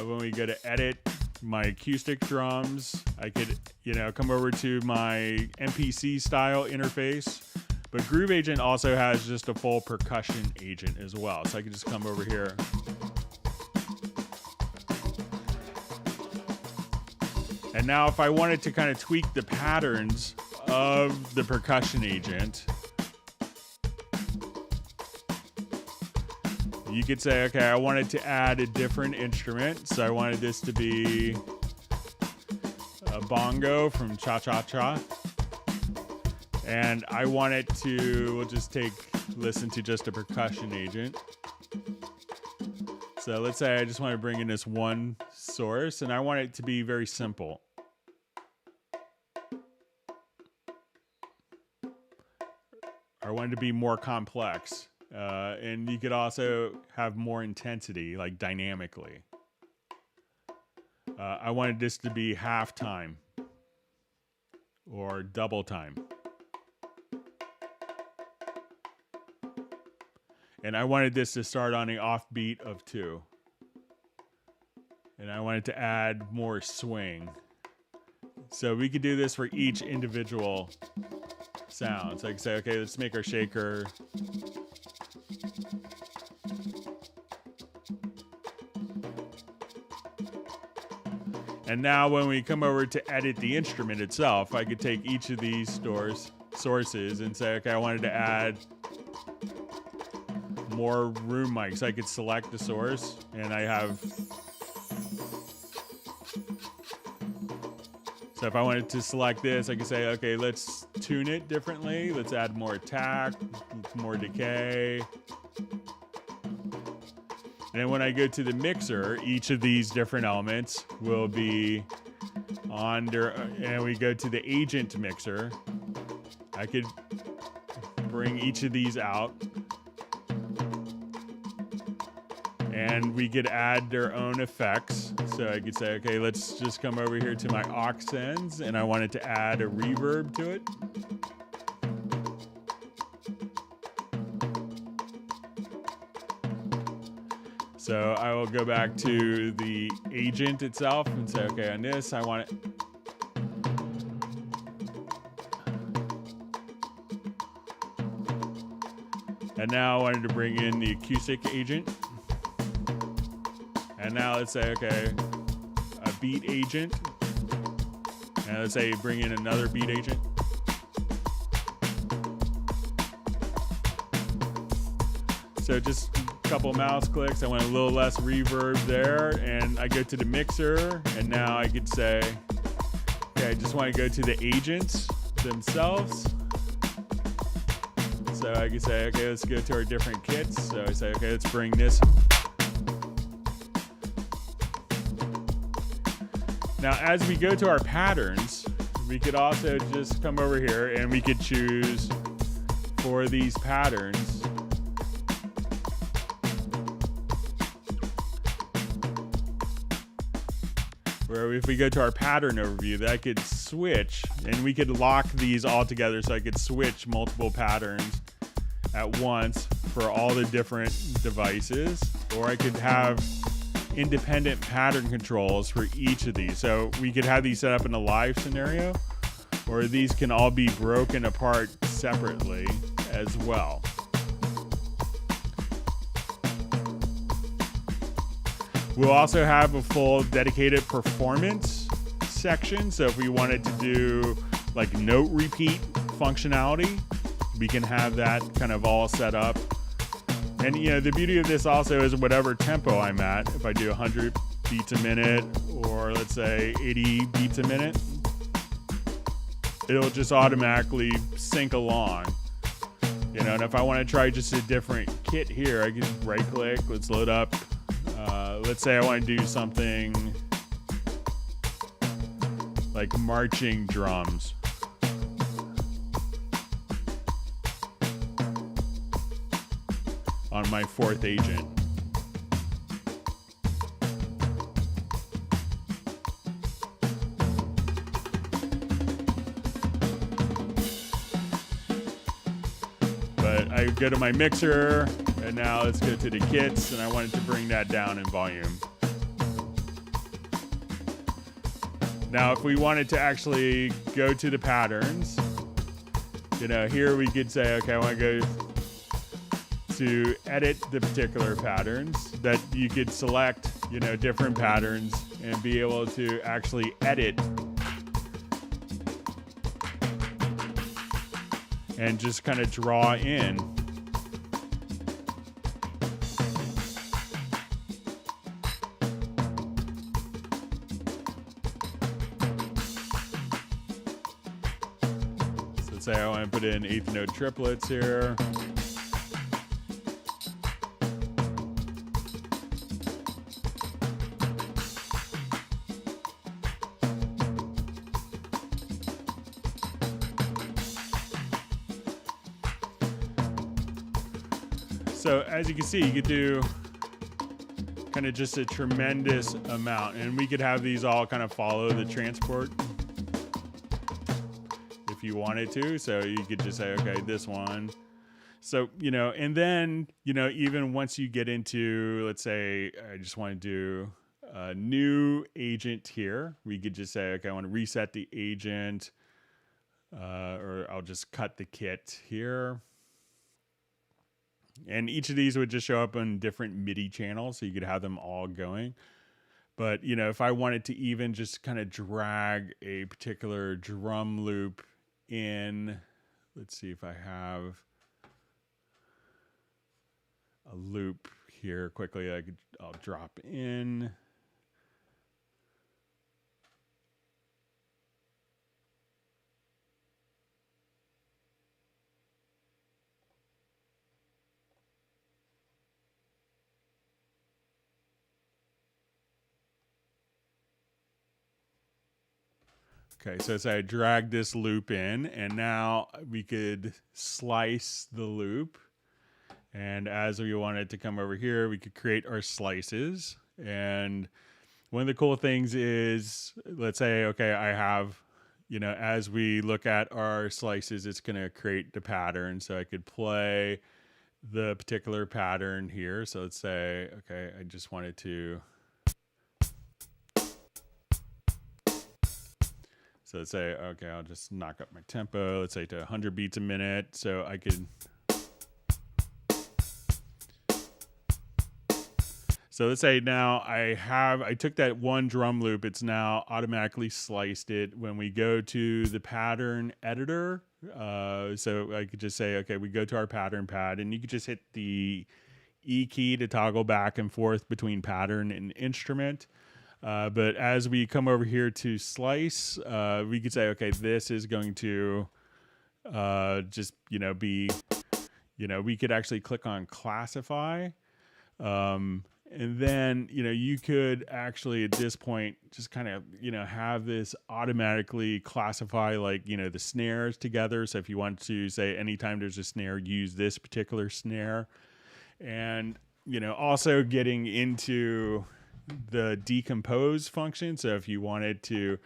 [SPEAKER 1] when we go to edit my acoustic drums. I could, you know, come over to my MPC style interface. But Groove Agent also has just a full percussion agent as well. So I can just come over here. And now if I wanted to kind of tweak the patterns of the percussion agent, you could say, okay, I wanted to add a different instrument. So I wanted this to be a bongo from Cha Cha Cha. And I want it to, we'll just listen to just a percussion agent. So let's say I just want to bring in this one source and I want it to be very simple. I want it to be more complex. And you could also have more intensity, like dynamically. I wanted this to be half time or double time. And I wanted this to start on an offbeat of 2. And I wanted to add more swing. So we could do this for each individual sound. So I could say, okay, let's make our shaker. And now when we come over to edit the instrument itself, I could take each of these sources and say, okay, I wanted to add more room mics. I could select the source and I have. So if I wanted to select this, I could say, okay, let's tune it differently. Let's add more attack, more decay. And when I go to the mixer, each of these different elements will be on there. And we go to the agent mixer. I could bring each of these out. And we could add their own effects. So I could say, okay, let's just come over here to my aux sends, and I wanted to add a reverb to it. So I will go back to the agent itself and say, okay, on this, I want it. And now I wanted to bring in the acoustic agent. And now let's say, okay, a beat agent. And let's say bring in another beat agent. So just a couple mouse clicks. I want a little less reverb there. And I go to the mixer. And now I could say, okay, I just want to go to the agents themselves. So I could say, okay, let's go to our different kits. So I say, okay, let's bring this. Now, as we go to our patterns, we could also just come over here and we could choose for these patterns. Where if we go to our pattern overview, that could switch and we could lock these all together, so I could switch multiple patterns at once for all the different devices, or I could have independent pattern controls for each of these. So we could have these set up in a live scenario, or these can all be broken apart separately as well. We'll also have a full dedicated performance section. So if we wanted to do like note repeat functionality, we can have that kind of all set up. And you know, the beauty of this also is whatever tempo I'm at, if I do 100 beats a minute or let's say 80 beats a minute, it'll just automatically sync along. You know, and if I want to try just a different kit here, I can right click, let's load up. Let's say I want to do something like marching drums. On my fourth agent. But I go to my mixer, and now let's go to the kits, and I wanted to bring that down in volume. Now, if we wanted to actually go to the patterns, you know, here we could say, okay, I want to go to edit the particular patterns, that you could select, you know, different patterns and be able to actually edit and just kind of draw in. So let's say I want to put in eighth note triplets here. So as you can see, you could do kind of just a tremendous amount, and we could have these all kind of follow the transport if you wanted to. So you could just say, okay, this one. So, you know, and then, you know, even once you get into, let's say, I just want to do a new agent here, we could just say, okay, I want to reset the agent, or I'll just cut the kit here. And each of these would just show up on different MIDI channels, so you could have them all going. But, you know, if I wanted to even just kind of drag a particular drum loop in, let's see if I have a loop here quickly, I'll drop in. Okay, so say I drag this loop in, and now we could slice the loop. And as we wanted to come over here, we could create our slices. And one of the cool things is, let's say, okay, I have, you know, as we look at our slices, it's going to create the pattern. So I could play the particular pattern here. So let's say, okay, I just wanted to. So let's say, okay, I'll just knock up my tempo. Let's say to 100 beats a minute. So I could. So let's say now I took that one drum loop. It's now automatically sliced it. When we go to the pattern editor, so I could just say, okay, we go to our pattern pad, and you could just hit the E key to toggle back and forth between pattern and instrument. But as we come over here to slice, we could say, okay, this is going to just, you know, be, you know, we could actually click on classify. And then, you could actually at this point just kind of, have this automatically classify like, the snares together. So if you want to say anytime there's a snare, use this particular snare. And, also getting into the decompose function. So if you wanted to,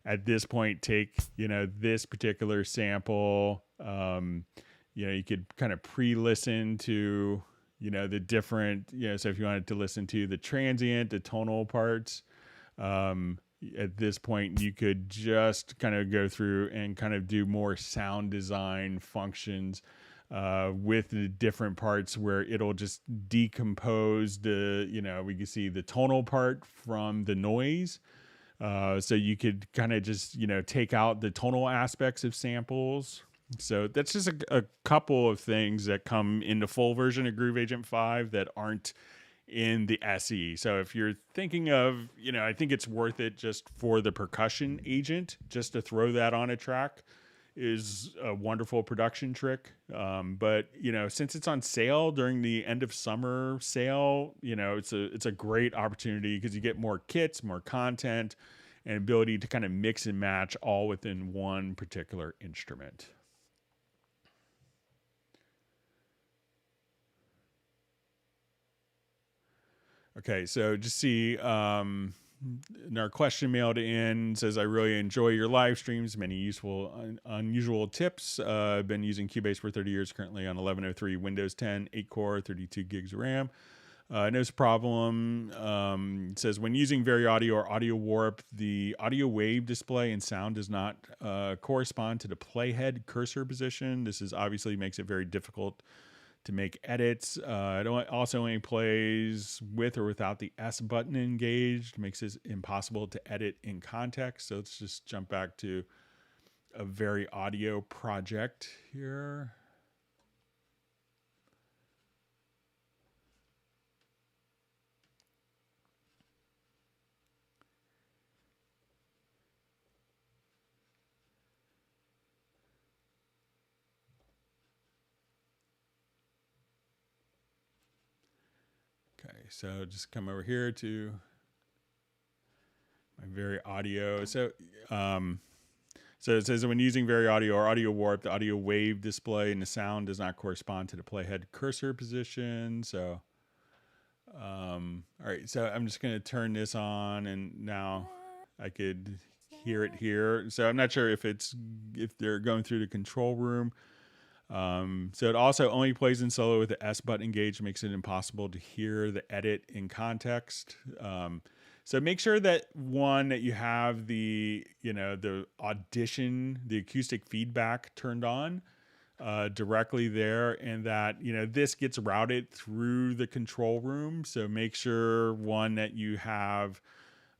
[SPEAKER 1] at this point, take, this particular sample, you could kind of pre-listen to, the different, so if you wanted to listen to the transient, the tonal parts, at this point, you could just kind of go through and kind of do more sound design functions with the different parts where it'll just decompose the, we can see the tonal part from the noise. So you could kind of just, take out the tonal aspects of samples. So that's just a couple of things that come in the full version of Groove Agent 5 that aren't in the SE. So if you're thinking of, I think it's worth it just for the percussion agent, just to throw that on a track is a wonderful production trick. But, since it's on sale during the end of summer sale, it's a great opportunity because you get more kits, more content, and ability to kind of mix and match all within one particular instrument. Okay, so just see our question mailed in says, I really enjoy your live streams. Many useful, unusual tips. I've been using Cubase for 30 years, currently on 1103 Windows 10, 8-core, 32 gigs of RAM. No problem. It says, when using VariAudio or Audio Warp, the audio wave display and sound does not correspond to the playhead cursor position. This obviously makes it very difficult to make edits. It also only plays with or without the S button engaged, makes it impossible to edit in context. So let's just jump back to a VariAudio project here. Okay, so just come over here to my VariAudio. So it says that when using VariAudio or Audio Warp, the audio wave display and the sound does not correspond to the playhead cursor position. So, all right, so I'm just going to turn this on, and now I could hear it here. So I'm not sure if they're going through the control room. So it also only plays in solo with the S button engaged, makes it impossible to hear the edit in context. So make sure that you have the audition, the acoustic feedback turned on directly there, and that, this gets routed through the control room. So make sure that you have,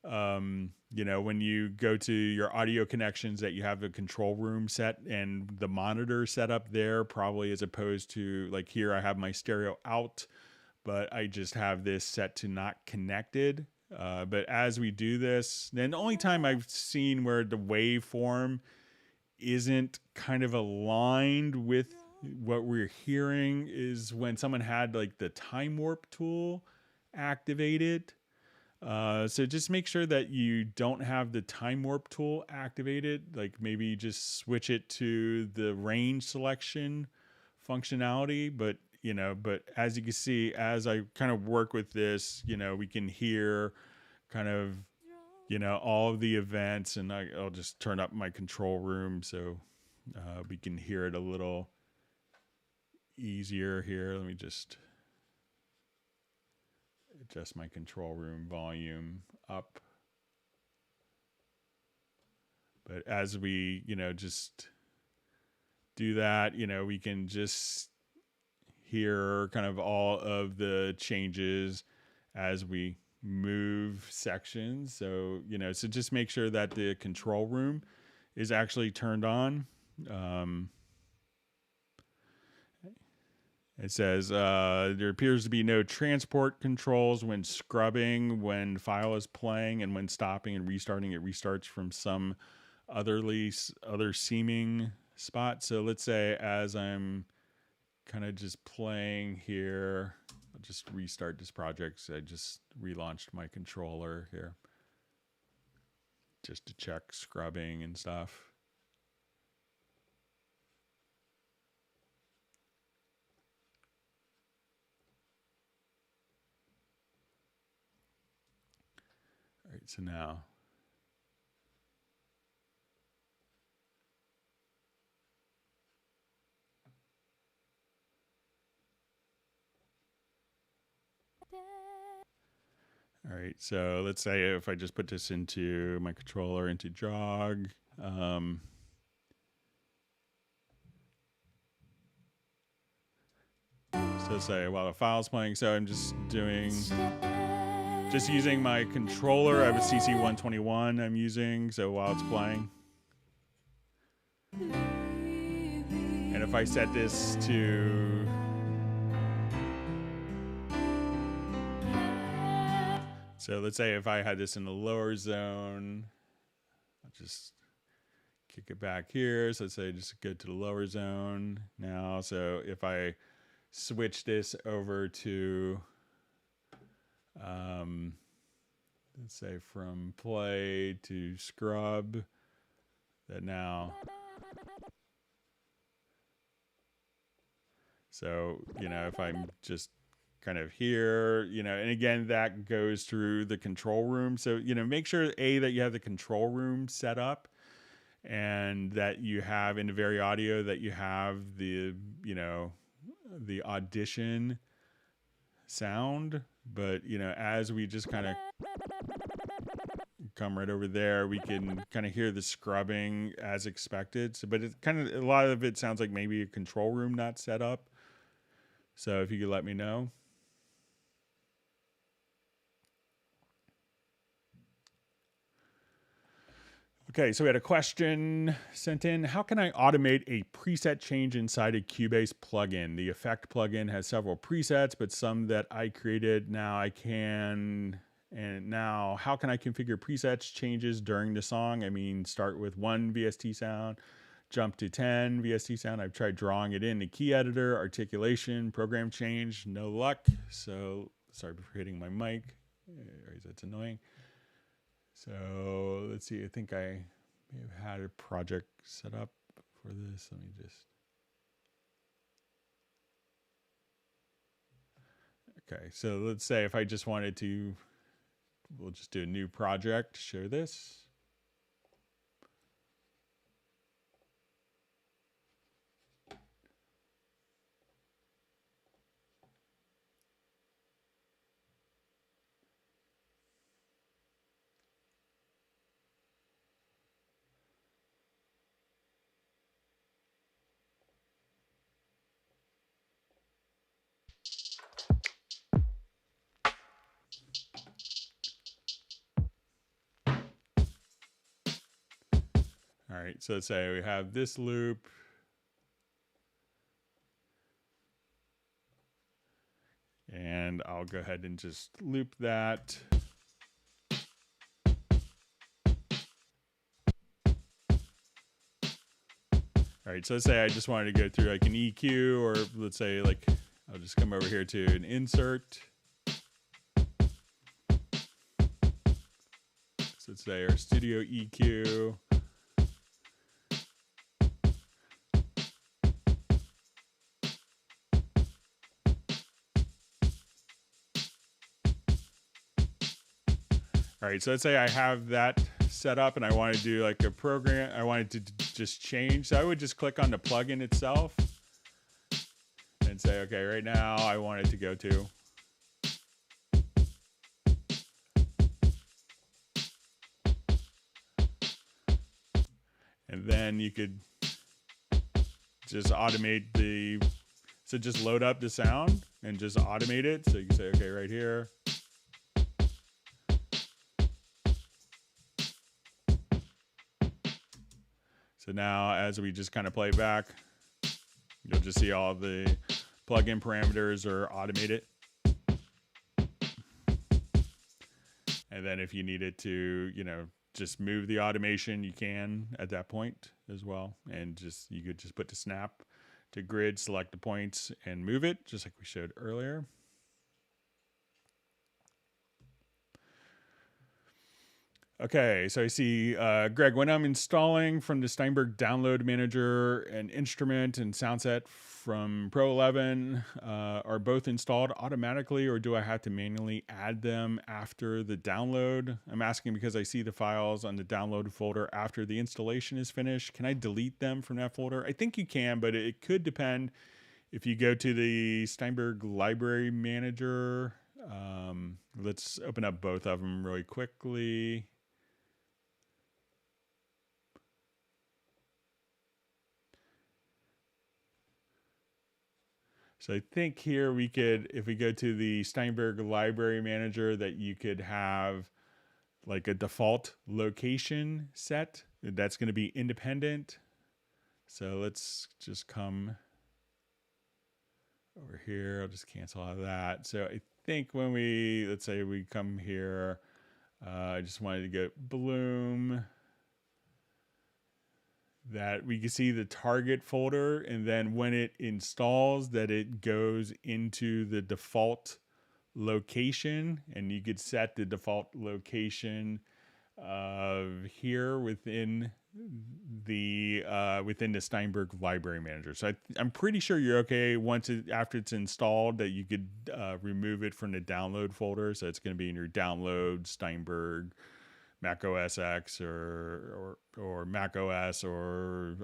[SPEAKER 1] when you go to your audio connections, that you have a control room set and the monitor set up there, probably, as opposed to like here, I have my stereo out, but I just have this set to not connected. But as we do this, then the only time I've seen where the waveform isn't kind of aligned with what we're hearing is when someone had like the time warp tool activated. So just make sure that you don't have the time warp tool activated. Like maybe just switch it to the range selection functionality. But as you can see, as I kind of work with this, we can hear kind of, all of the events, and I'll just turn up my control room so we can hear it a little easier here. Let me just adjust my control room volume up. But as we, just do that, we can just hear kind of all of the changes as we move sections. So, so just make sure that the control room is actually turned on. It says there appears to be no transport controls when scrubbing, when file is playing, and when stopping and restarting, it restarts from some other seeming spot. So let's say as I'm kind of just playing here, I'll just restart this project. So I just relaunched my controller here just to check scrubbing and stuff. All right, so now. All right, so let's say if I just put this into my controller, into jog. So say while the file's playing, so I'm just using my controller. I have a CC121 I'm using, so while it's playing. And if I set this to so let's say if I had this in the lower zone, I'll just kick it back here. So let's say just go to the lower zone now. So if I switch this over to, let's say from play to scrub, that now. So, you know, if I'm just kind of here, you know, and again, that goes through the control room. So, you know, make sure that you have the control room set up and that you have in the VariAudio that you have the, you know, the audition sound. But, you know, as we just kind of come right over there, we can kind of hear the scrubbing as expected. So, but it's kind of, a lot of it sounds like maybe a control room not set up. So if you could let me know. Okay, so we had a question sent in. How can I automate a preset change inside a Cubase plugin? The effect plugin has several presets, but some that I created now I can. And now, how can I configure presets changes during the song? I mean, start with 1 VST sound, jump to 10 VST sound. I've tried drawing it in the key editor, articulation, program change, no luck. So, sorry for hitting my mic. That's annoying. So let's see, I think I may have had a project set up for this. Let me just. Okay, so let's say if I just wanted to, we'll just do a new project, show this. All right, so let's say we have this loop. And I'll go ahead and just loop that. All right, so let's say I just wanted to go through like an EQ, or let's say like, I'll just come over here to an insert. So let's say our studio EQ. All right, so let's say I have that set up and I want to do like a program. I wanted to just change. So I would just click on the plugin itself and say, okay, right now I want it to go to. And then you could just automate the, so just load up the sound and just automate it. So you can say, okay, right here. So now as we just kind of play back, you'll just see all of the plugin parameters are automated. And then if you needed to, you know, just move the automation, you can at that point as well. And just, you could just put the snap to grid, select the points and move it just like we showed earlier. Okay, so I see, Greg, when I'm installing from the Steinberg download manager an instrument and sound set from Pro 11, are both installed automatically or do I have to manually add them after the download? I'm asking because I see the files on the download folder after the installation is finished. Can I delete them from that folder? I think you can, but it could depend. If you go to the Steinberg library manager, let's open up both of them really quickly. So I think here we could, if we go to the Steinberg library manager, that you could have like a default location set that's going to be independent. So let's just come over here. I'll just cancel out of that. So I think when we, let's say we come here, I just wanted to get Bloom, that we can see the target folder, and then when it installs that it goes into the default location, and you could set the default location here within the Steinberg library manager. So I'm pretty sure you're okay once after it's installed that you could remove it from the download folder. So it's going to be in your download Steinberg Mac OS X or Mac OS or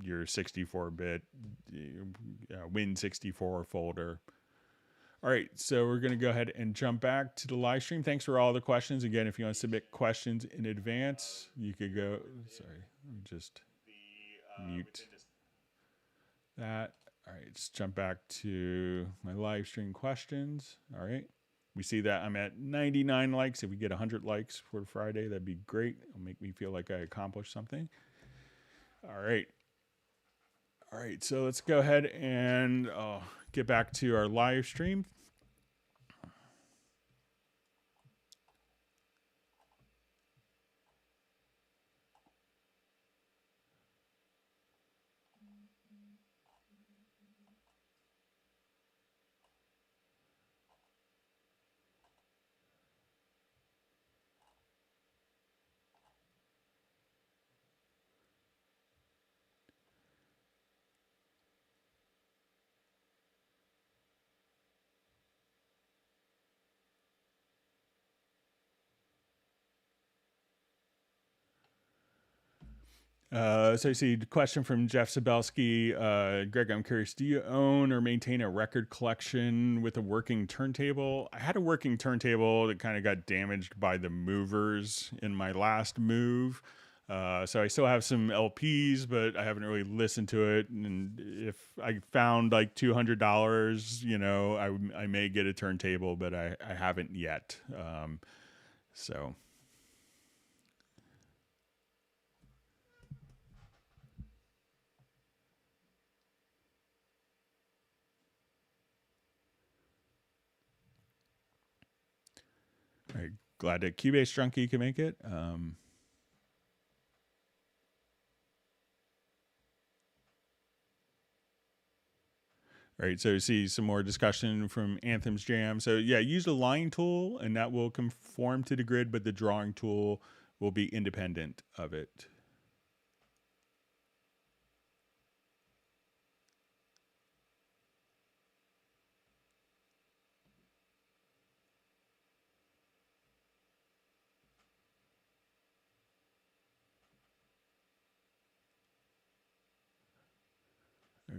[SPEAKER 1] your 64-bit Win64 folder. All right, so we're going to go ahead and jump back to the live stream. Thanks for all the questions. Again, if you want to submit questions in advance, you could go. Sorry, let me just mute that. All right, let's jump back to my live stream questions. All right. We see that I'm at 99 likes. If we get 100 likes for Friday, that'd be great. It'll make me feel like I accomplished something. All right. All right, so let's go ahead and get back to our live stream. So I see a question from Jeff Sabelski. Greg, I'm curious, do you own or maintain a record collection with a working turntable? I had a working turntable that kind of got damaged by the movers in my last move. So I still have some LPs, but I haven't really listened to it. And if I found like $200, I may get a turntable, but I haven't yet. So... All right, glad that Cubase Junkie can make it. All right, so you see some more discussion from Anthem's Jam. So yeah, use the line tool, and that will conform to the grid, but the drawing tool will be independent of it.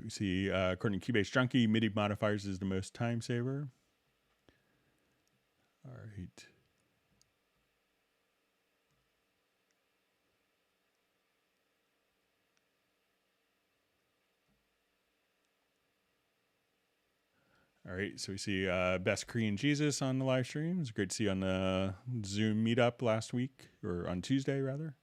[SPEAKER 1] We see, according to Cubase Junkie, MIDI modifiers is the most time saver. All right. All right, so we see Best Korean Jesus on the live stream. It's great to see on the Zoom meetup last week, or on Tuesday, rather.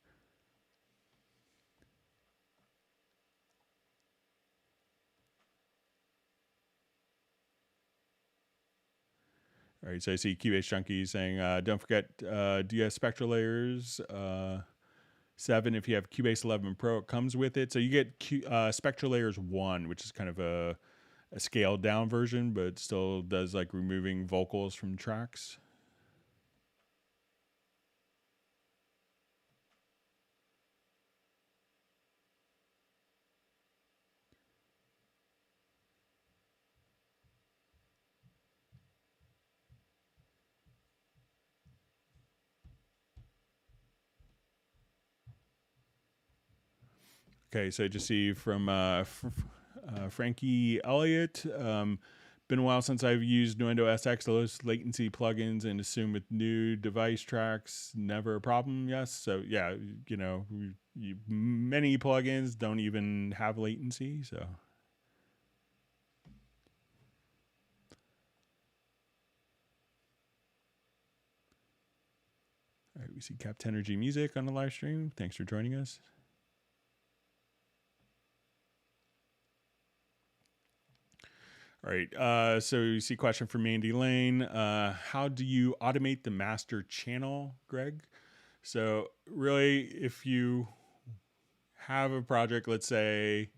[SPEAKER 1] All right, so I see Cubase Junkie saying, don't forget, do you have SpectraLayers 7? If you have Cubase 11 Pro, it comes with it. So you get SpectraLayers 1, which is kind of a scaled down version, but it still does like removing vocals from tracks. Okay, so I just see from Frankie Elliott. Been a while since I've used Nuendo SX, those latency plugins, and assume with new device tracks, never a problem. Yes. So yeah, you know, many plugins don't even have latency. So. All right, we see Captenergy Music on the live stream. Thanks for joining us. All right, so you see a question from Mandy Lane. How do you automate the master channel, Greg? So really, if you have a project, let's say,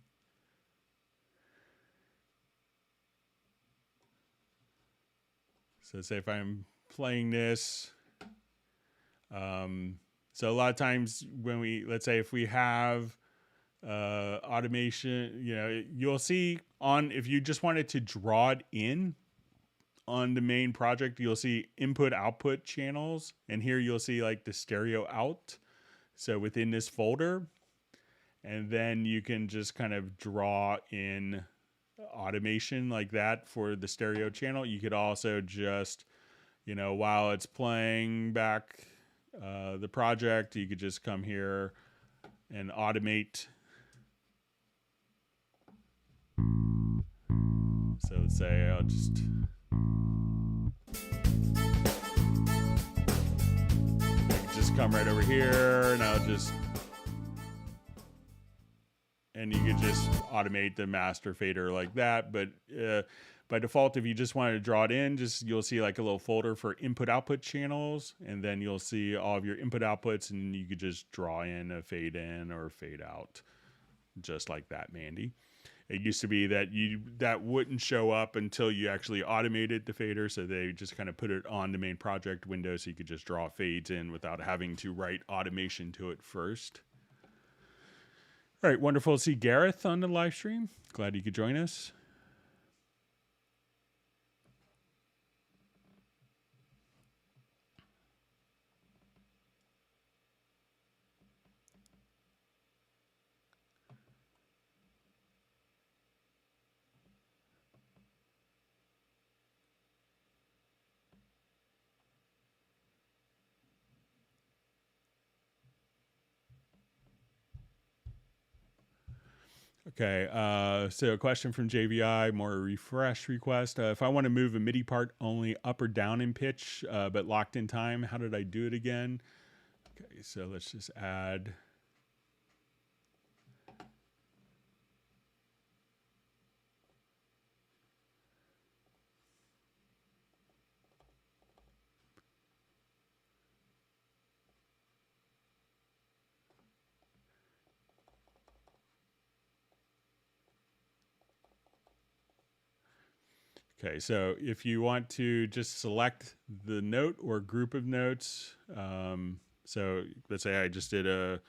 [SPEAKER 1] so say if I'm playing this, so a lot of times when let's say if we have automation, you know, you'll see on, if you just wanted to draw it in on the main project, you'll see input output channels, and here you'll see like the stereo out. So within this folder, and then you can just kind of draw in automation like that for the stereo channel. You could also just, you know, while it's playing back the project, you could just come here and automate. So let's say I'll just come right over here, and I'll just, and you could just automate the master fader like that. But by default, if you just wanted to draw it in, you'll see like a little folder for input output channels, and then you'll see all of your input outputs, and you could just draw in a fade in or fade out, just like that, Mandy. It used to be that that wouldn't show up until you actually automated the fader, so they just kind of put it on the main project window so you could just draw fades in without having to write automation to it first. All right, wonderful to see Gareth on the live stream. Glad you could join us. Okay, so a question from JVI, more a refresh request. If I want to move a MIDI part only up or down in pitch, but locked in time, how did I do it again? Okay, so let's just add. Okay, so if you want to just select the note or group of notes, so let's say I just did a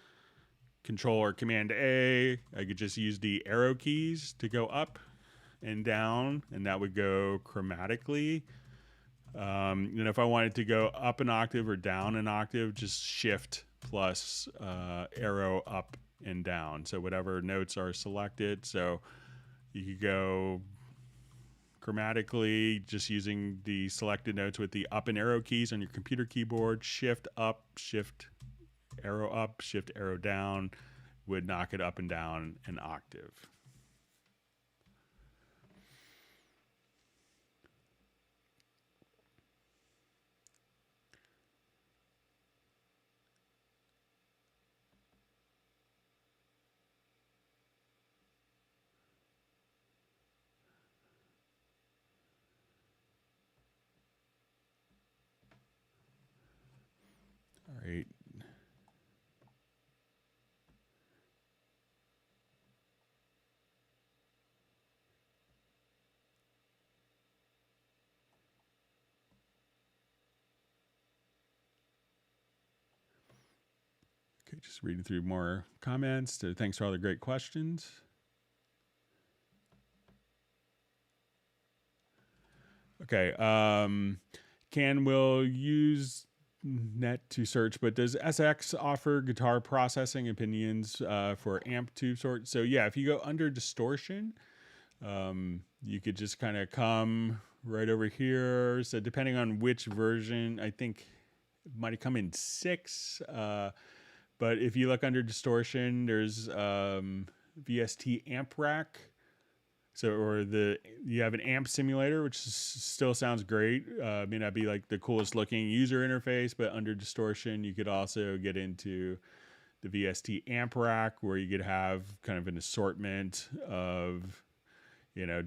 [SPEAKER 1] Control or Command A, I could just use the arrow keys to go up and down, and that would go chromatically. And if I wanted to go up an octave or down an octave, just Shift plus arrow up and down. So whatever notes are selected, so you could go chromatically just using the selected notes with the up and arrow keys on your computer keyboard. Shift up, shift arrow down would knock it up and down an octave. All right. Okay, just reading through more comments. Thanks for all the great questions. Okay, Can will use net to search, but does SX offer guitar processing opinions for amp tube sort? So yeah, if you go under distortion, you could just kind of come right over here. So depending on which version, I think it might have come in 6. But if you look under distortion, there's VST amp rack. So, you have an amp simulator, which still sounds great. May not be like the coolest looking user interface, but under distortion, you could also get into the VST amp rack, where you could have kind of an assortment of,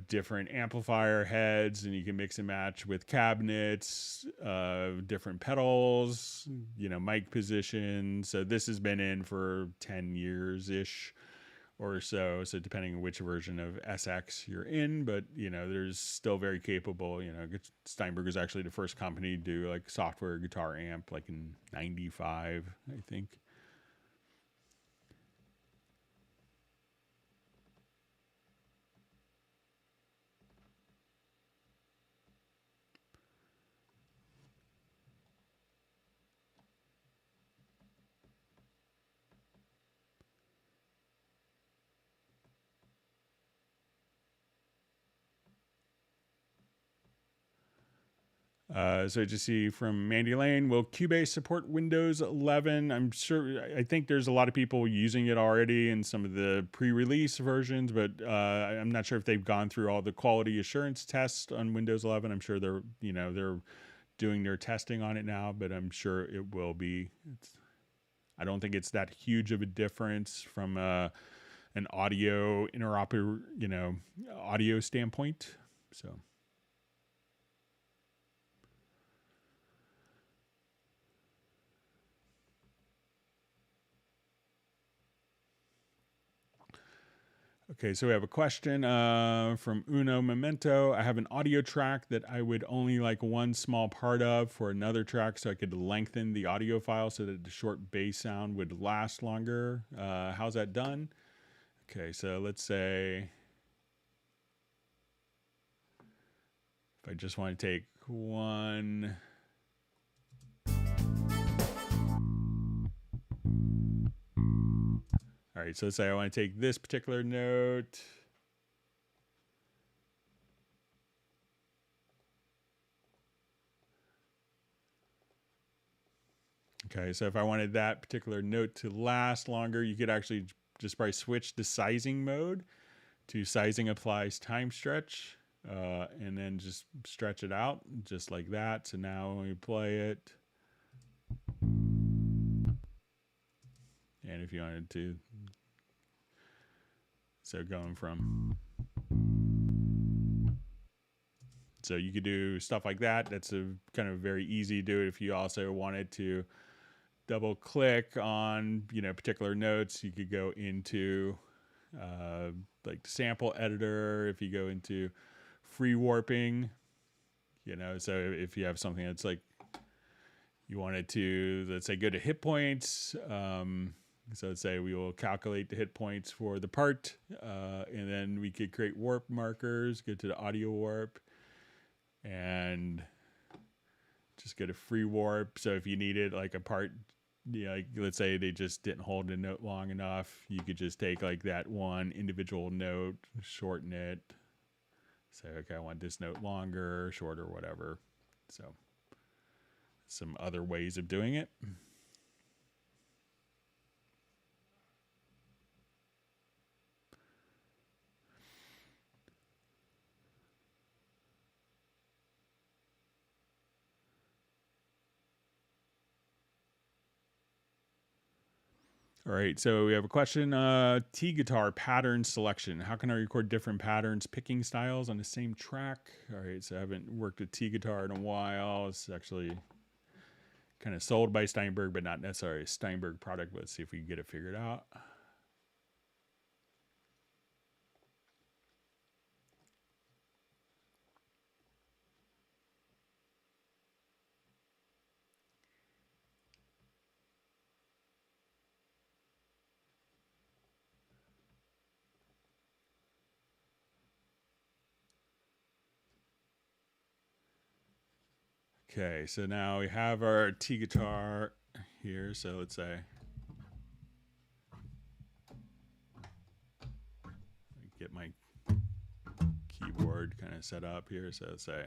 [SPEAKER 1] different amplifier heads, and you can mix and match with cabinets, different pedals, mic positions. So this has been in for 10 years ish or so. So depending on which version of SX you're in, but there's still very capable, Steinberg was actually the first company to do like software guitar amp, like in 95, I think. So just see from Mandy Lane, will Cubase support Windows 11? I think there's a lot of people using it already in some of the pre-release versions, but I'm not sure if they've gone through all the quality assurance tests on Windows 11. I'm sure they're doing their testing on it now, but I'm sure it will be. I don't think it's that huge of a difference from an audio audio standpoint. So. Okay, so we have a question from Uno Memento. I have an audio track that I would only like one small part of for another track, so I could lengthen the audio file so that the short bass sound would last longer. How's that done? Okay, so let's say if I just want to take one. All right, so let's say I want to take this particular note. Okay, so if I wanted that particular note to last longer, you could actually just probably switch the sizing mode to sizing applies time stretch, and then just stretch it out just like that. So now when we play it, and if you wanted to, so going from, so you could do stuff like that. That's a kind of very easy to do it. If you also wanted to double click on, particular notes, you could go into like the sample editor. If you go into free warping, so if you have something that's like, you wanted to, let's say, go to hit points. So let's say we will calculate the hit points for the part, and then we could create warp markers, go to the audio warp, and just go to free warp. So if you needed like a part, like let's say they just didn't hold a note long enough, you could just take like that one individual note, shorten it. Say, okay, I want this note longer, shorter, whatever. So some other ways of doing it. All right, so we have a question. T-guitar pattern selection. How can I record different patterns, picking styles on the same track? All right, so I haven't worked with T-guitar in a while. It's actually kind of sold by Steinberg, but not necessarily a Steinberg product. Let's see if we can get it figured out. Okay, so now we have our T guitar here. So let's say get my keyboard kind of set up here. So let's say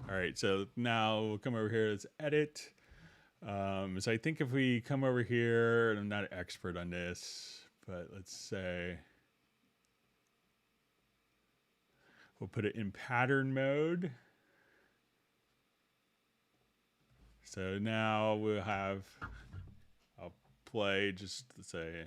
[SPEAKER 1] all right, so now we'll come over here. Let's edit. So I think if we come over here, and I'm not an expert on this, but let's say we'll put it in pattern mode. So now we'll have, I'll play just to say,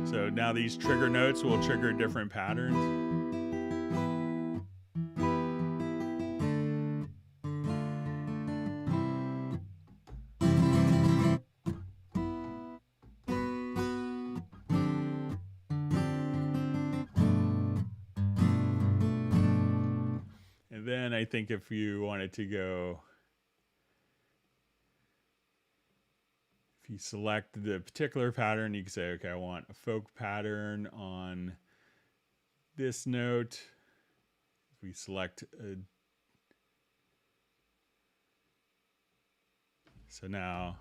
[SPEAKER 1] so now these trigger notes will trigger different patterns. And then I think if you wanted to go, if you select the particular pattern, you can say, okay, I want a folk pattern on this note. If we select so now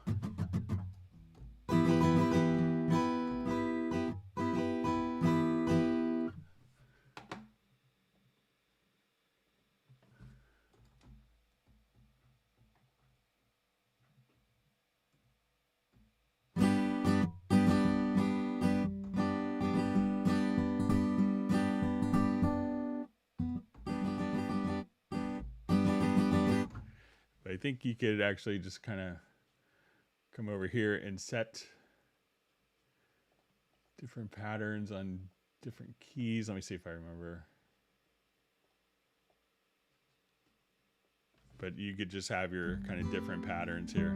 [SPEAKER 1] I think you could actually just kind of come over here and set different patterns on different keys. Let me see if I remember. But you could just have your kind of different patterns here.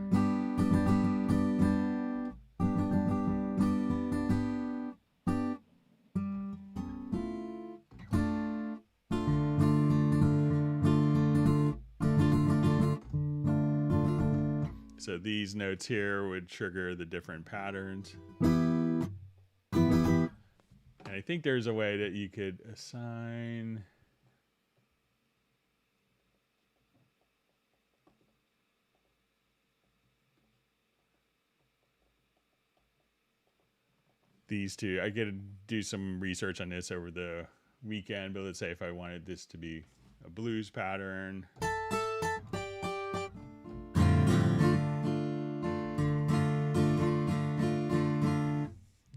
[SPEAKER 1] So these notes here would trigger the different patterns. And I think there's a way that you could assign these two. I could do some research on this over the weekend, but let's say if I wanted this to be a blues pattern.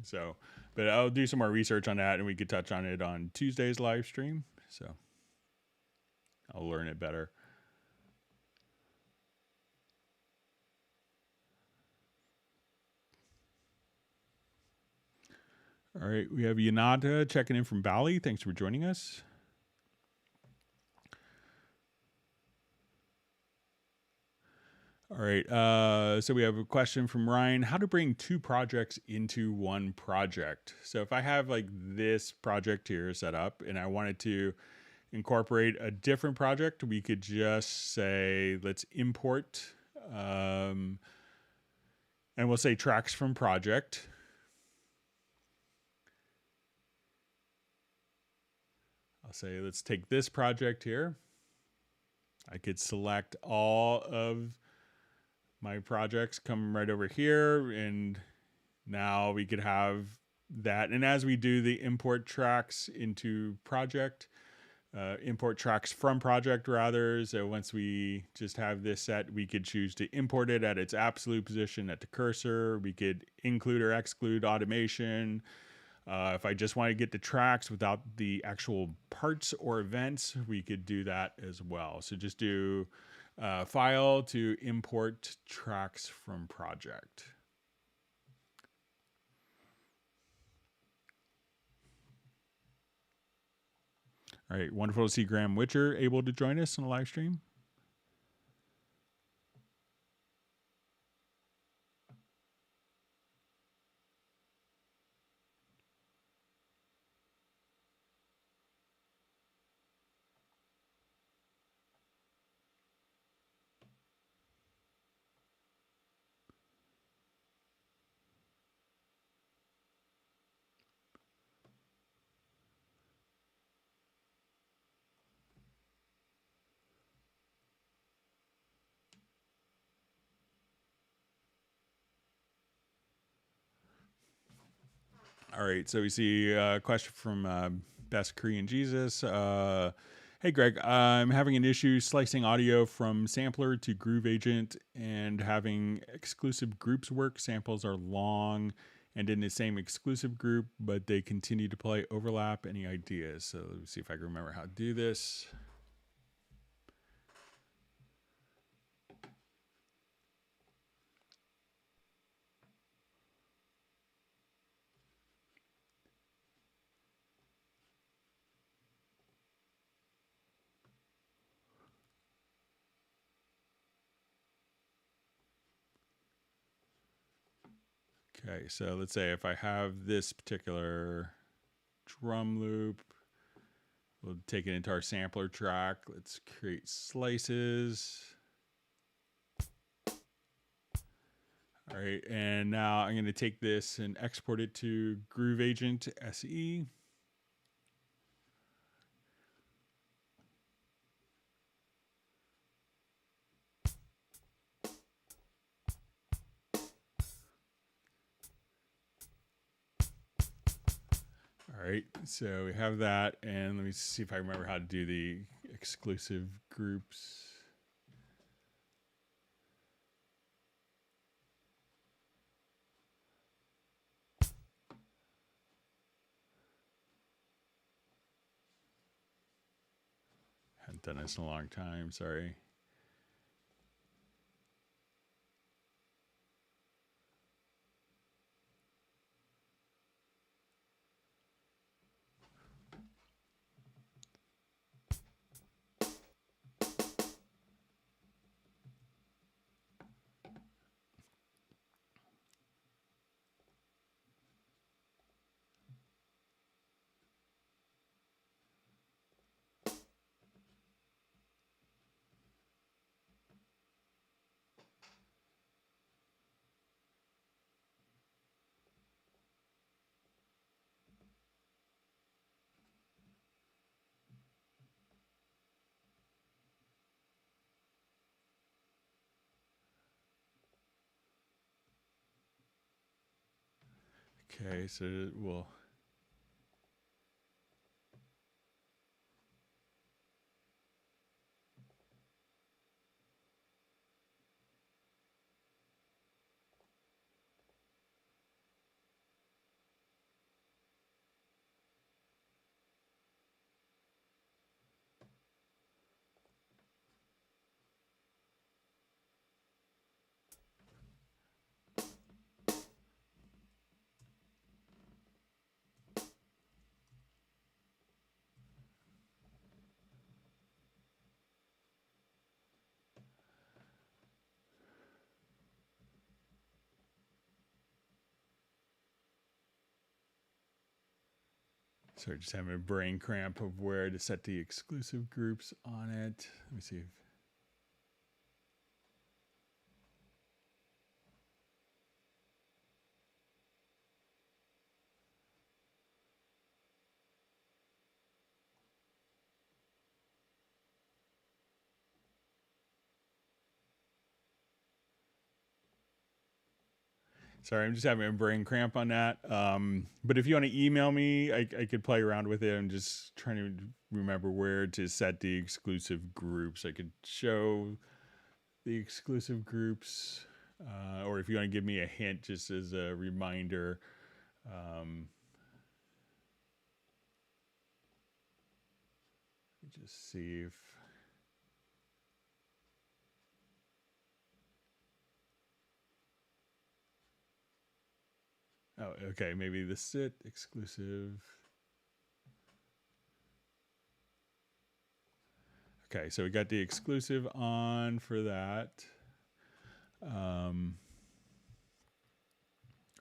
[SPEAKER 1] So, but I'll do some more research on that and we could touch on it on Tuesday's live stream. So I'll learn it better. All right, we have Yanata checking in from Bali. Thanks for joining us. All right, so we have a question from Ryan. How to bring two projects into one project. So if I have like this project here set up and I wanted to incorporate a different project, we could just say, let's import, and we'll say tracks from project. I'll say, let's take this project here. I could select all of my projects, come right over here, and now we could have that. And as we do the import tracks into project, import tracks from project rather, so once we just have this set, we could choose to import it at its absolute position at the cursor. We could include or exclude automation. If I just want to get the tracks without the actual parts or events, we could do that as well. So just do file to import tracks from project. All right, wonderful to see Graham Witcher able to join us on the live stream. All right, so we see a question from Best Korean Jesus. Hey, Greg, I'm having an issue slicing audio from sampler to groove agent and having exclusive groups work. Samples are long and in the same exclusive group, but they continue to play overlap. Any ideas? So let me see if I can remember how to do this. Okay, so let's say if I have this particular drum loop, we'll take it into our sampler track. Let's create slices. All right, and now I'm going to take this and export it to Groove Agent SE. All right, so we have that, and let me see if I remember how to do the exclusive groups. Haven't done this in a long time, sorry. Okay, so we'll sorry, just having a brain cramp of where to set the exclusive groups on it. Let me see if sorry, I'm just having a brain cramp on that. But if you want to email me, I could play around with it. I'm just trying to remember where to set the exclusive groups. I could show the exclusive groups, or if you want to give me a hint just as a reminder. Just see if... Oh, okay, maybe the sit exclusive. Okay, so we got the exclusive on for that. All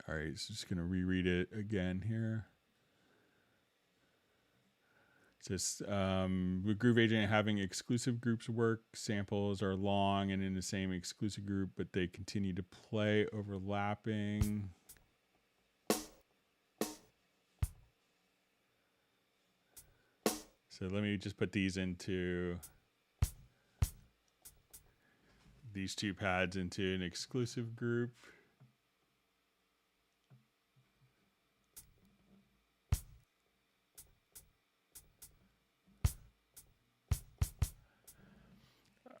[SPEAKER 1] right, so just gonna reread it again here. It says, with Groove Agent having exclusive groups work, samples are long and in the same exclusive group, but they continue to play overlapping. So let me just put these into these two pads into an exclusive group.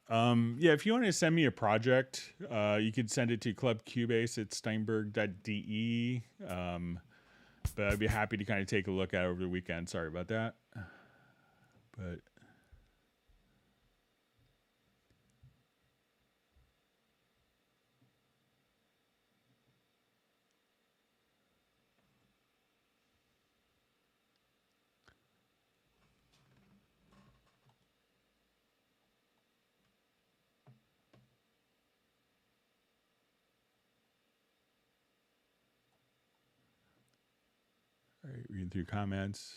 [SPEAKER 1] Yeah, if you want to send me a project, you could send it to Club Cubase at steinberg.de. But I'd be happy to kind of take a look at it over the weekend. Sorry about that. But all right, reading through comments.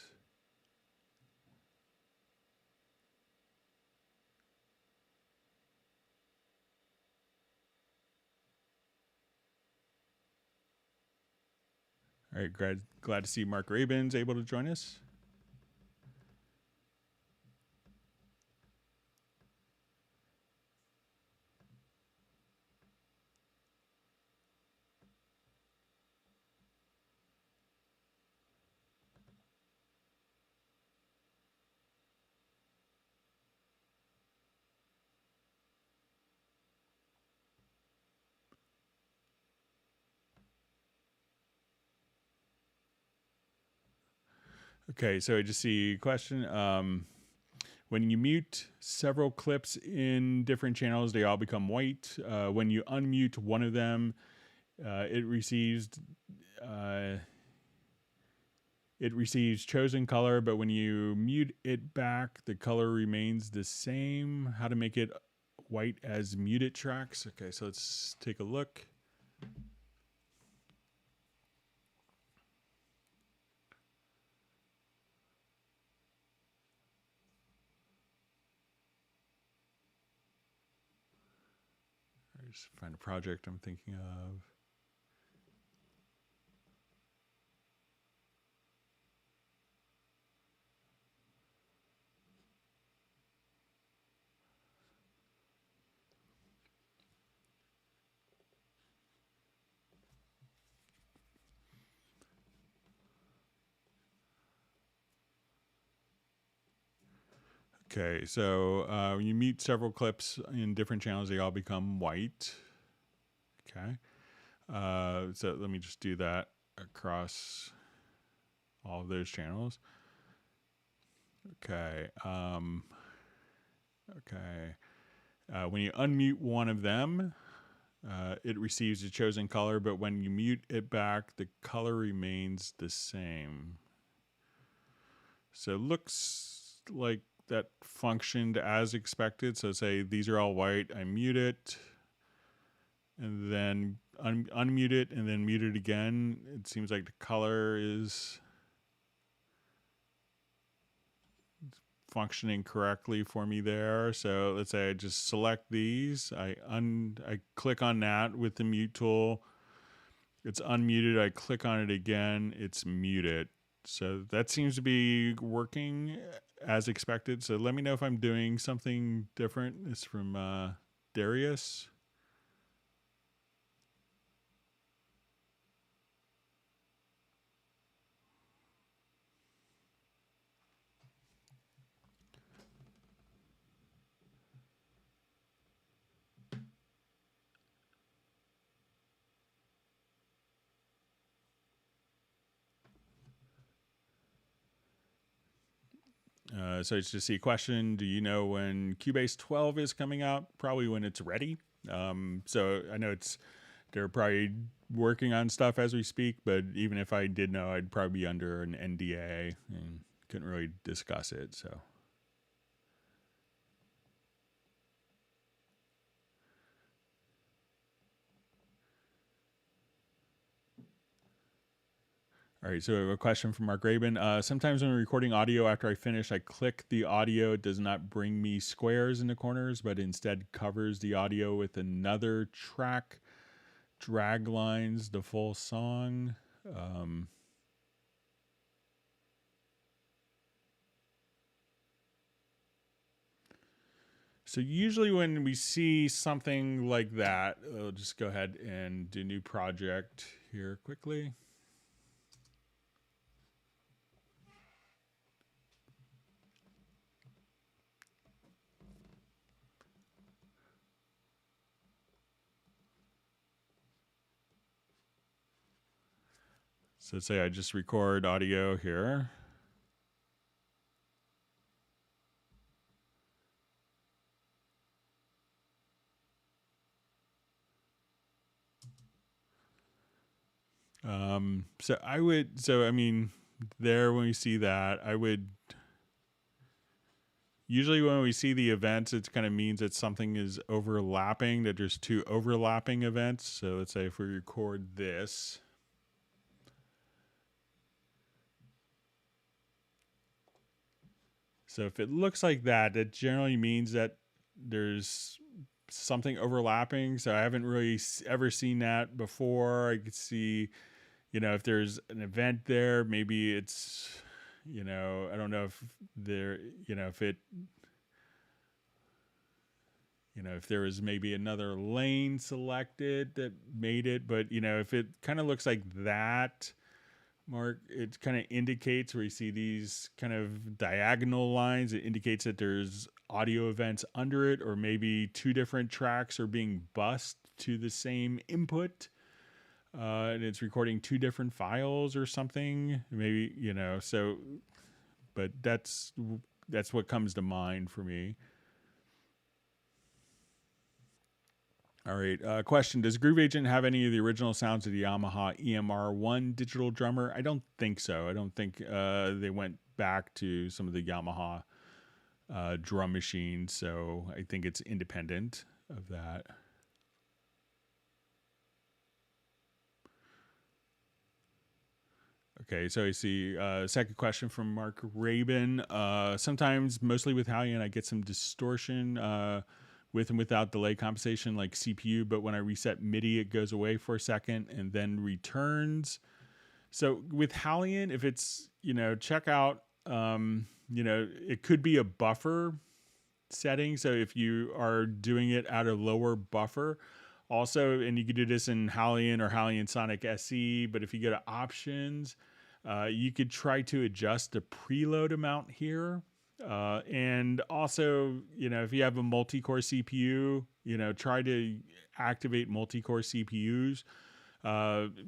[SPEAKER 1] All right, glad to see Mark Rabin's able to join us. Okay, so I just see a question. When you mute several clips in different channels, they all become white. When you unmute one of them, it receives chosen color, but when you mute it back, the color remains the same. How to make it white as muted tracks? Okay, so let's take a look. Just find a project I'm thinking of. Okay, so when you mute several clips in different channels, they all become white. Okay, so let me just do that across all of those channels. Okay. When you unmute one of them, it receives a chosen color, but when you mute it back, the color remains the same. So it looks like that functioned as expected. So say these are all white, I mute it, and then unmute it, and then mute it again. It seems like the color is functioning correctly for me there. So let's say I just select these. I click on that with the mute tool. It's unmuted. I click on it again. It's muted. So that seems to be working as expected. So let me know if I'm doing something different. It's from Darius. So it's just a question. Do you know when Cubase 12 is coming out? Probably when it's ready. So I know they're probably working on stuff as we speak, but even if I did know, I'd probably be under an NDA and couldn't really discuss it. So. All right, so a question from Mark Rabin. Sometimes when recording audio, after I finish, I click the audio. It does not bring me squares in the corners, but instead covers the audio with another track, drag lines the full song. So usually when we see something like that, I'll just go ahead and do new project here quickly. So say I just record audio here. I mean, there, when we see that, usually when we see the events, it kind of means that something is overlapping, that there's two overlapping events. So let's say if we record this. So if it looks like that, that generally means that there's something overlapping. So I haven't really ever seen that before. I could see, if there's an event there, maybe it's, I don't know if there, if there was maybe another lane selected that made it, but if it kind of looks like that, Mark, it kind of indicates, where you see these kind of diagonal lines, it indicates that there's audio events under it, or maybe two different tracks are being bused to the same input, and it's recording two different files or something, maybe, so, but that's what comes to mind for me. All right, question. Does Groove Agent have any of the original sounds of the Yamaha EMR1 digital drummer? I don't think so. I don't think they went back to some of the Yamaha drum machines, so I think it's independent of that. Okay, so I see second question from Mark Rabin. Sometimes, mostly with Halion, I get some distortion with and without delay compensation like CPU, but when I reset MIDI, it goes away for a second and then returns. So with Halion, if it's, check out, it could be a buffer setting. So if you are doing it at a lower buffer, also, and you could do this in Halion or Halion Sonic SE, but if you go to options, you could try to adjust the preload amount here. And also, if you have a multi-core CPU, try to activate multi-core CPUs.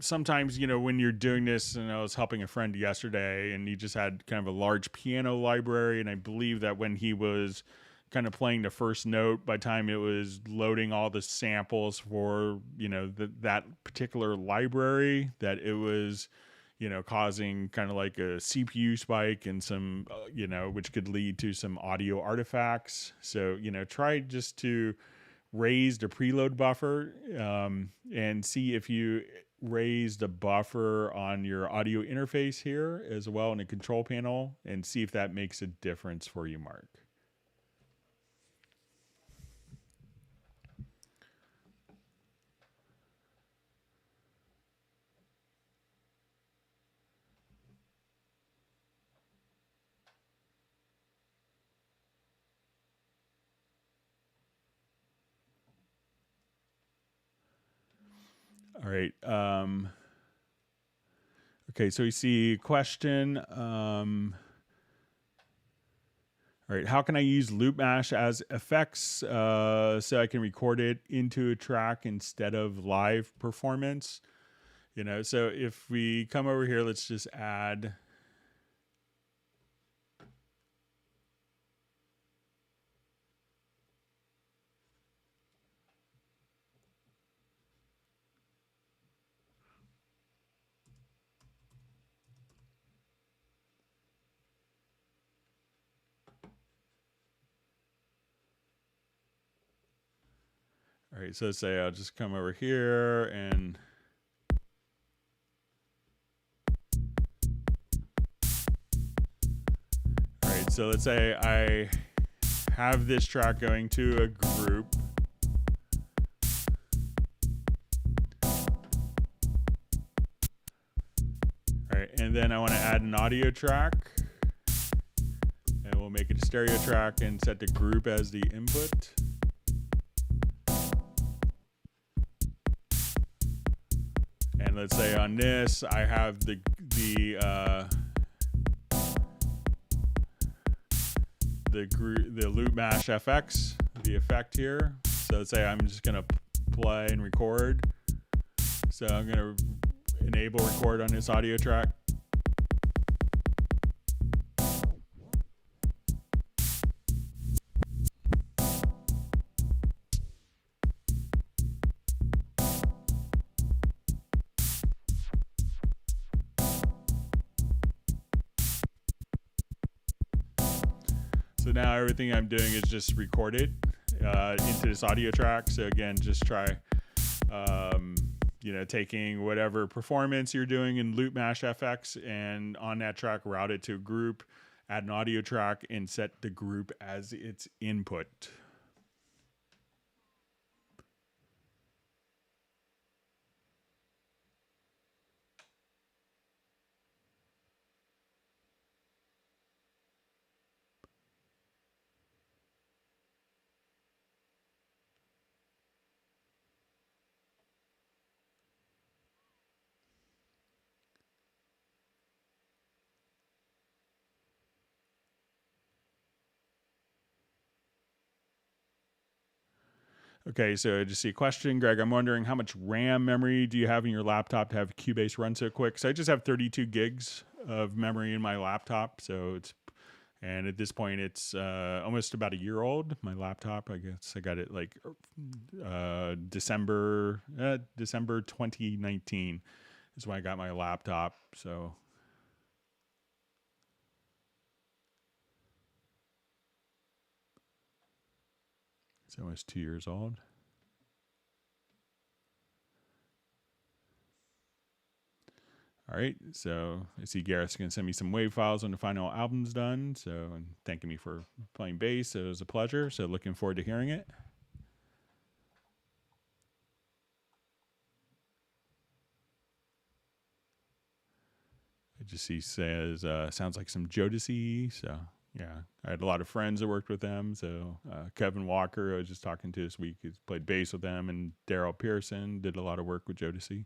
[SPEAKER 1] Sometimes, when you're doing this, and I was helping a friend yesterday, and he just had kind of a large piano library, and I believe that when he was kind of playing the first note, by the time it was loading all the samples for, that particular library, that it was, causing kind of like a CPU spike and some, which could lead to some audio artifacts. So, try just to raise the preload buffer and see if you raise the buffer on your audio interface here as well in the control panel, and see if that makes a difference for you, Mark. All right. Okay, so we see question. All right, how can I use loop mash as effects so I can record it into a track instead of live performance? So if we come over here, let's just add. All right, so let's say I'll just come over here and all right, so let's say I have this track going to a group. All right, and then I want to add an audio track, and we'll make it a stereo track and set the group as the input. And let's say on this, I have the loop mash FX, the effect here. So let's say I'm just gonna play and record. So I'm gonna enable record on this audio track. So now everything I'm doing is just recorded into this audio track. So again, just try, taking whatever performance you're doing in Loop Mash FX, and on that track, route it to a group, add an audio track, and set the group as its input. Okay, so I just see a question. Greg, I'm wondering how much RAM memory do you have in your laptop to have Cubase run so quick? So I just have 32 gigs of memory in my laptop. And at this point, it's almost about a year old. My laptop, I guess I got it like December 2019 is when I got my laptop. So it's almost 2 years old. All right, so I see Gareth's going to send me some WAV files when the final album's done. So, and thanking me for playing bass. So it was a pleasure. So looking forward to hearing it. I just see says sounds like some Jodeci. So yeah, I had a lot of friends that worked with them. So Kevin Walker, I was just talking to this week, he's played bass with them, and Daryl Pearson did a lot of work with Jodeci.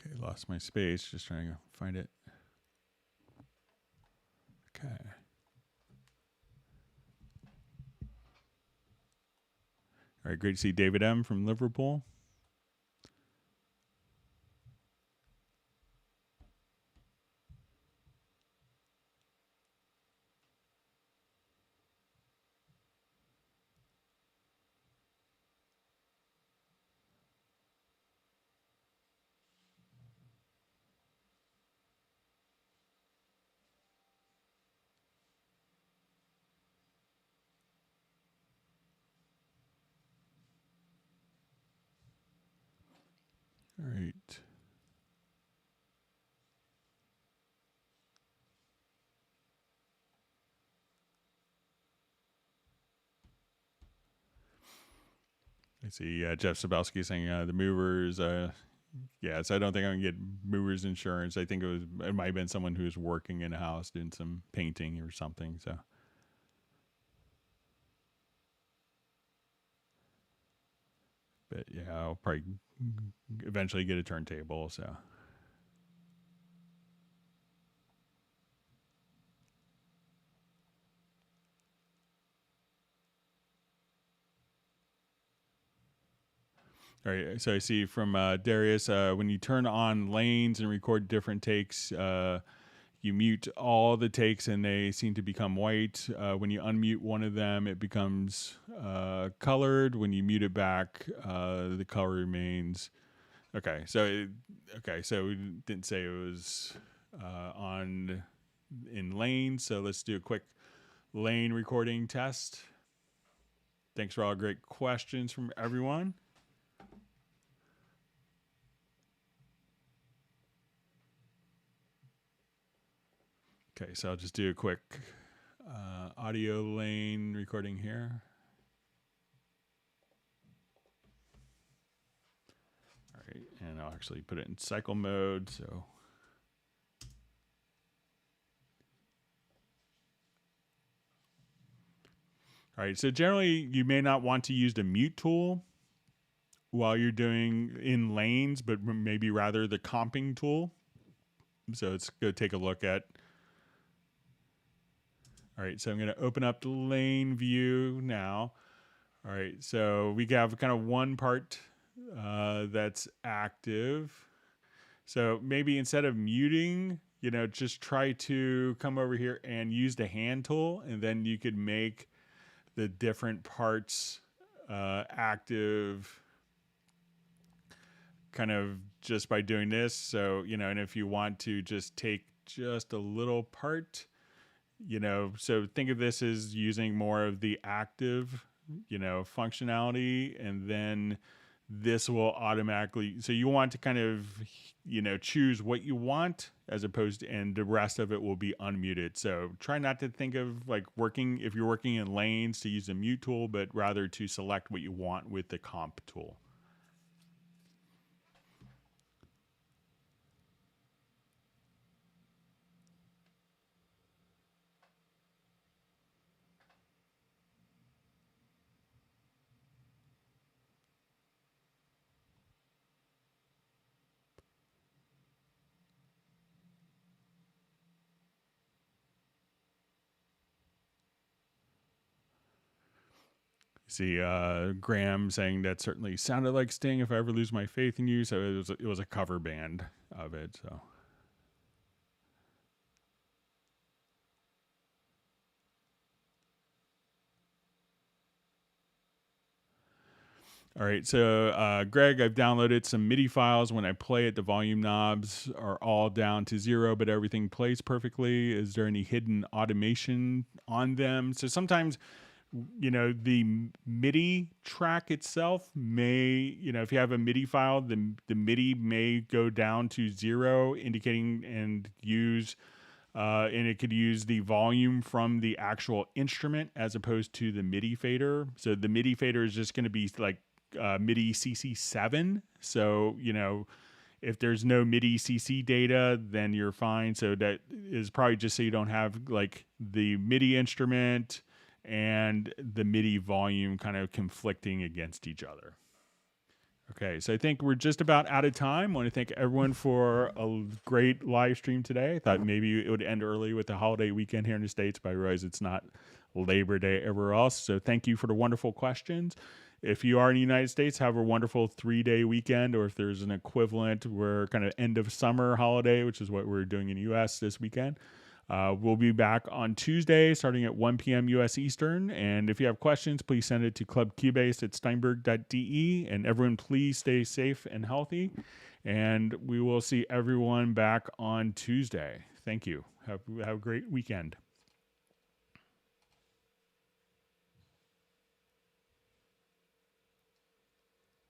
[SPEAKER 1] Okay, lost my space, just trying to find it. Okay. All right, great to see David M. from Liverpool. All right. I see Jeff Sabelski saying the movers. So I don't think I'm going to get movers insurance. I think it might have been someone who was working in a house doing some painting or something. So, but yeah, I'll probably eventually get a turntable. So. All right, so I see from Darius, when you turn on lanes and record different takes, you mute all the takes and they seem to become white. When you unmute one of them, it becomes colored. When you mute it back, the color remains. Okay, so we didn't say it was on in lane. So let's do a quick lane recording test. Thanks for all great questions from everyone. Okay, so I'll just do a quick audio lane recording here. All right, and I'll actually put it in cycle mode. So All right, so generally you may not want to use the mute tool while you're doing in lanes, but maybe rather the comping tool. So let's go take a look at. All right, so I'm going to open up the lane view now. All right, so we have kind of one part that's active. So maybe instead of muting, just try to come over here and use the hand tool, and then you could make the different parts active kind of just by doing this. So, and if you want to just take just a little part, so think of this as using more of the active, functionality, and then this will automatically, so you want to kind of, choose what you want as opposed to, and the rest of it will be unmuted. So try not to think of like if you're working in lanes to use the mute tool, but rather to select what you want with the comp tool. See, Graham saying that certainly sounded like Sting. If I ever lose my faith in you, so it was a cover band of it. So, all right. So, Greg, I've downloaded some MIDI files. When I play it, the volume knobs are all down to 0, but everything plays perfectly. Is there any hidden automation on them? So sometimes, the MIDI track itself may, if you have a MIDI file, the MIDI may go down to 0, indicating and it could use the volume from the actual instrument as opposed to the MIDI fader. So the MIDI fader is just going to be like MIDI CC7. So, if there's no MIDI CC data, then you're fine. So that is probably just so you don't have like the MIDI instrument and the MIDI volume kind of conflicting against each other. Okay, so I think we're just about out of time. I want to thank everyone for a great live stream today. I thought maybe it would end early with the holiday weekend here in the States, but I realize it's not Labor Day everywhere else. So thank you for the wonderful questions. If you are in the United States, have a wonderful 3-day weekend, or if there's an equivalent, we're kind of end of summer holiday, which is what we're doing in the U.S. this weekend. We'll be back on Tuesday starting at 1 p.m. U.S. Eastern. And if you have questions, please send it to clubcubase@steinberg.de. And everyone, please stay safe and healthy. And we will see everyone back on Tuesday. Thank you. Have a great weekend.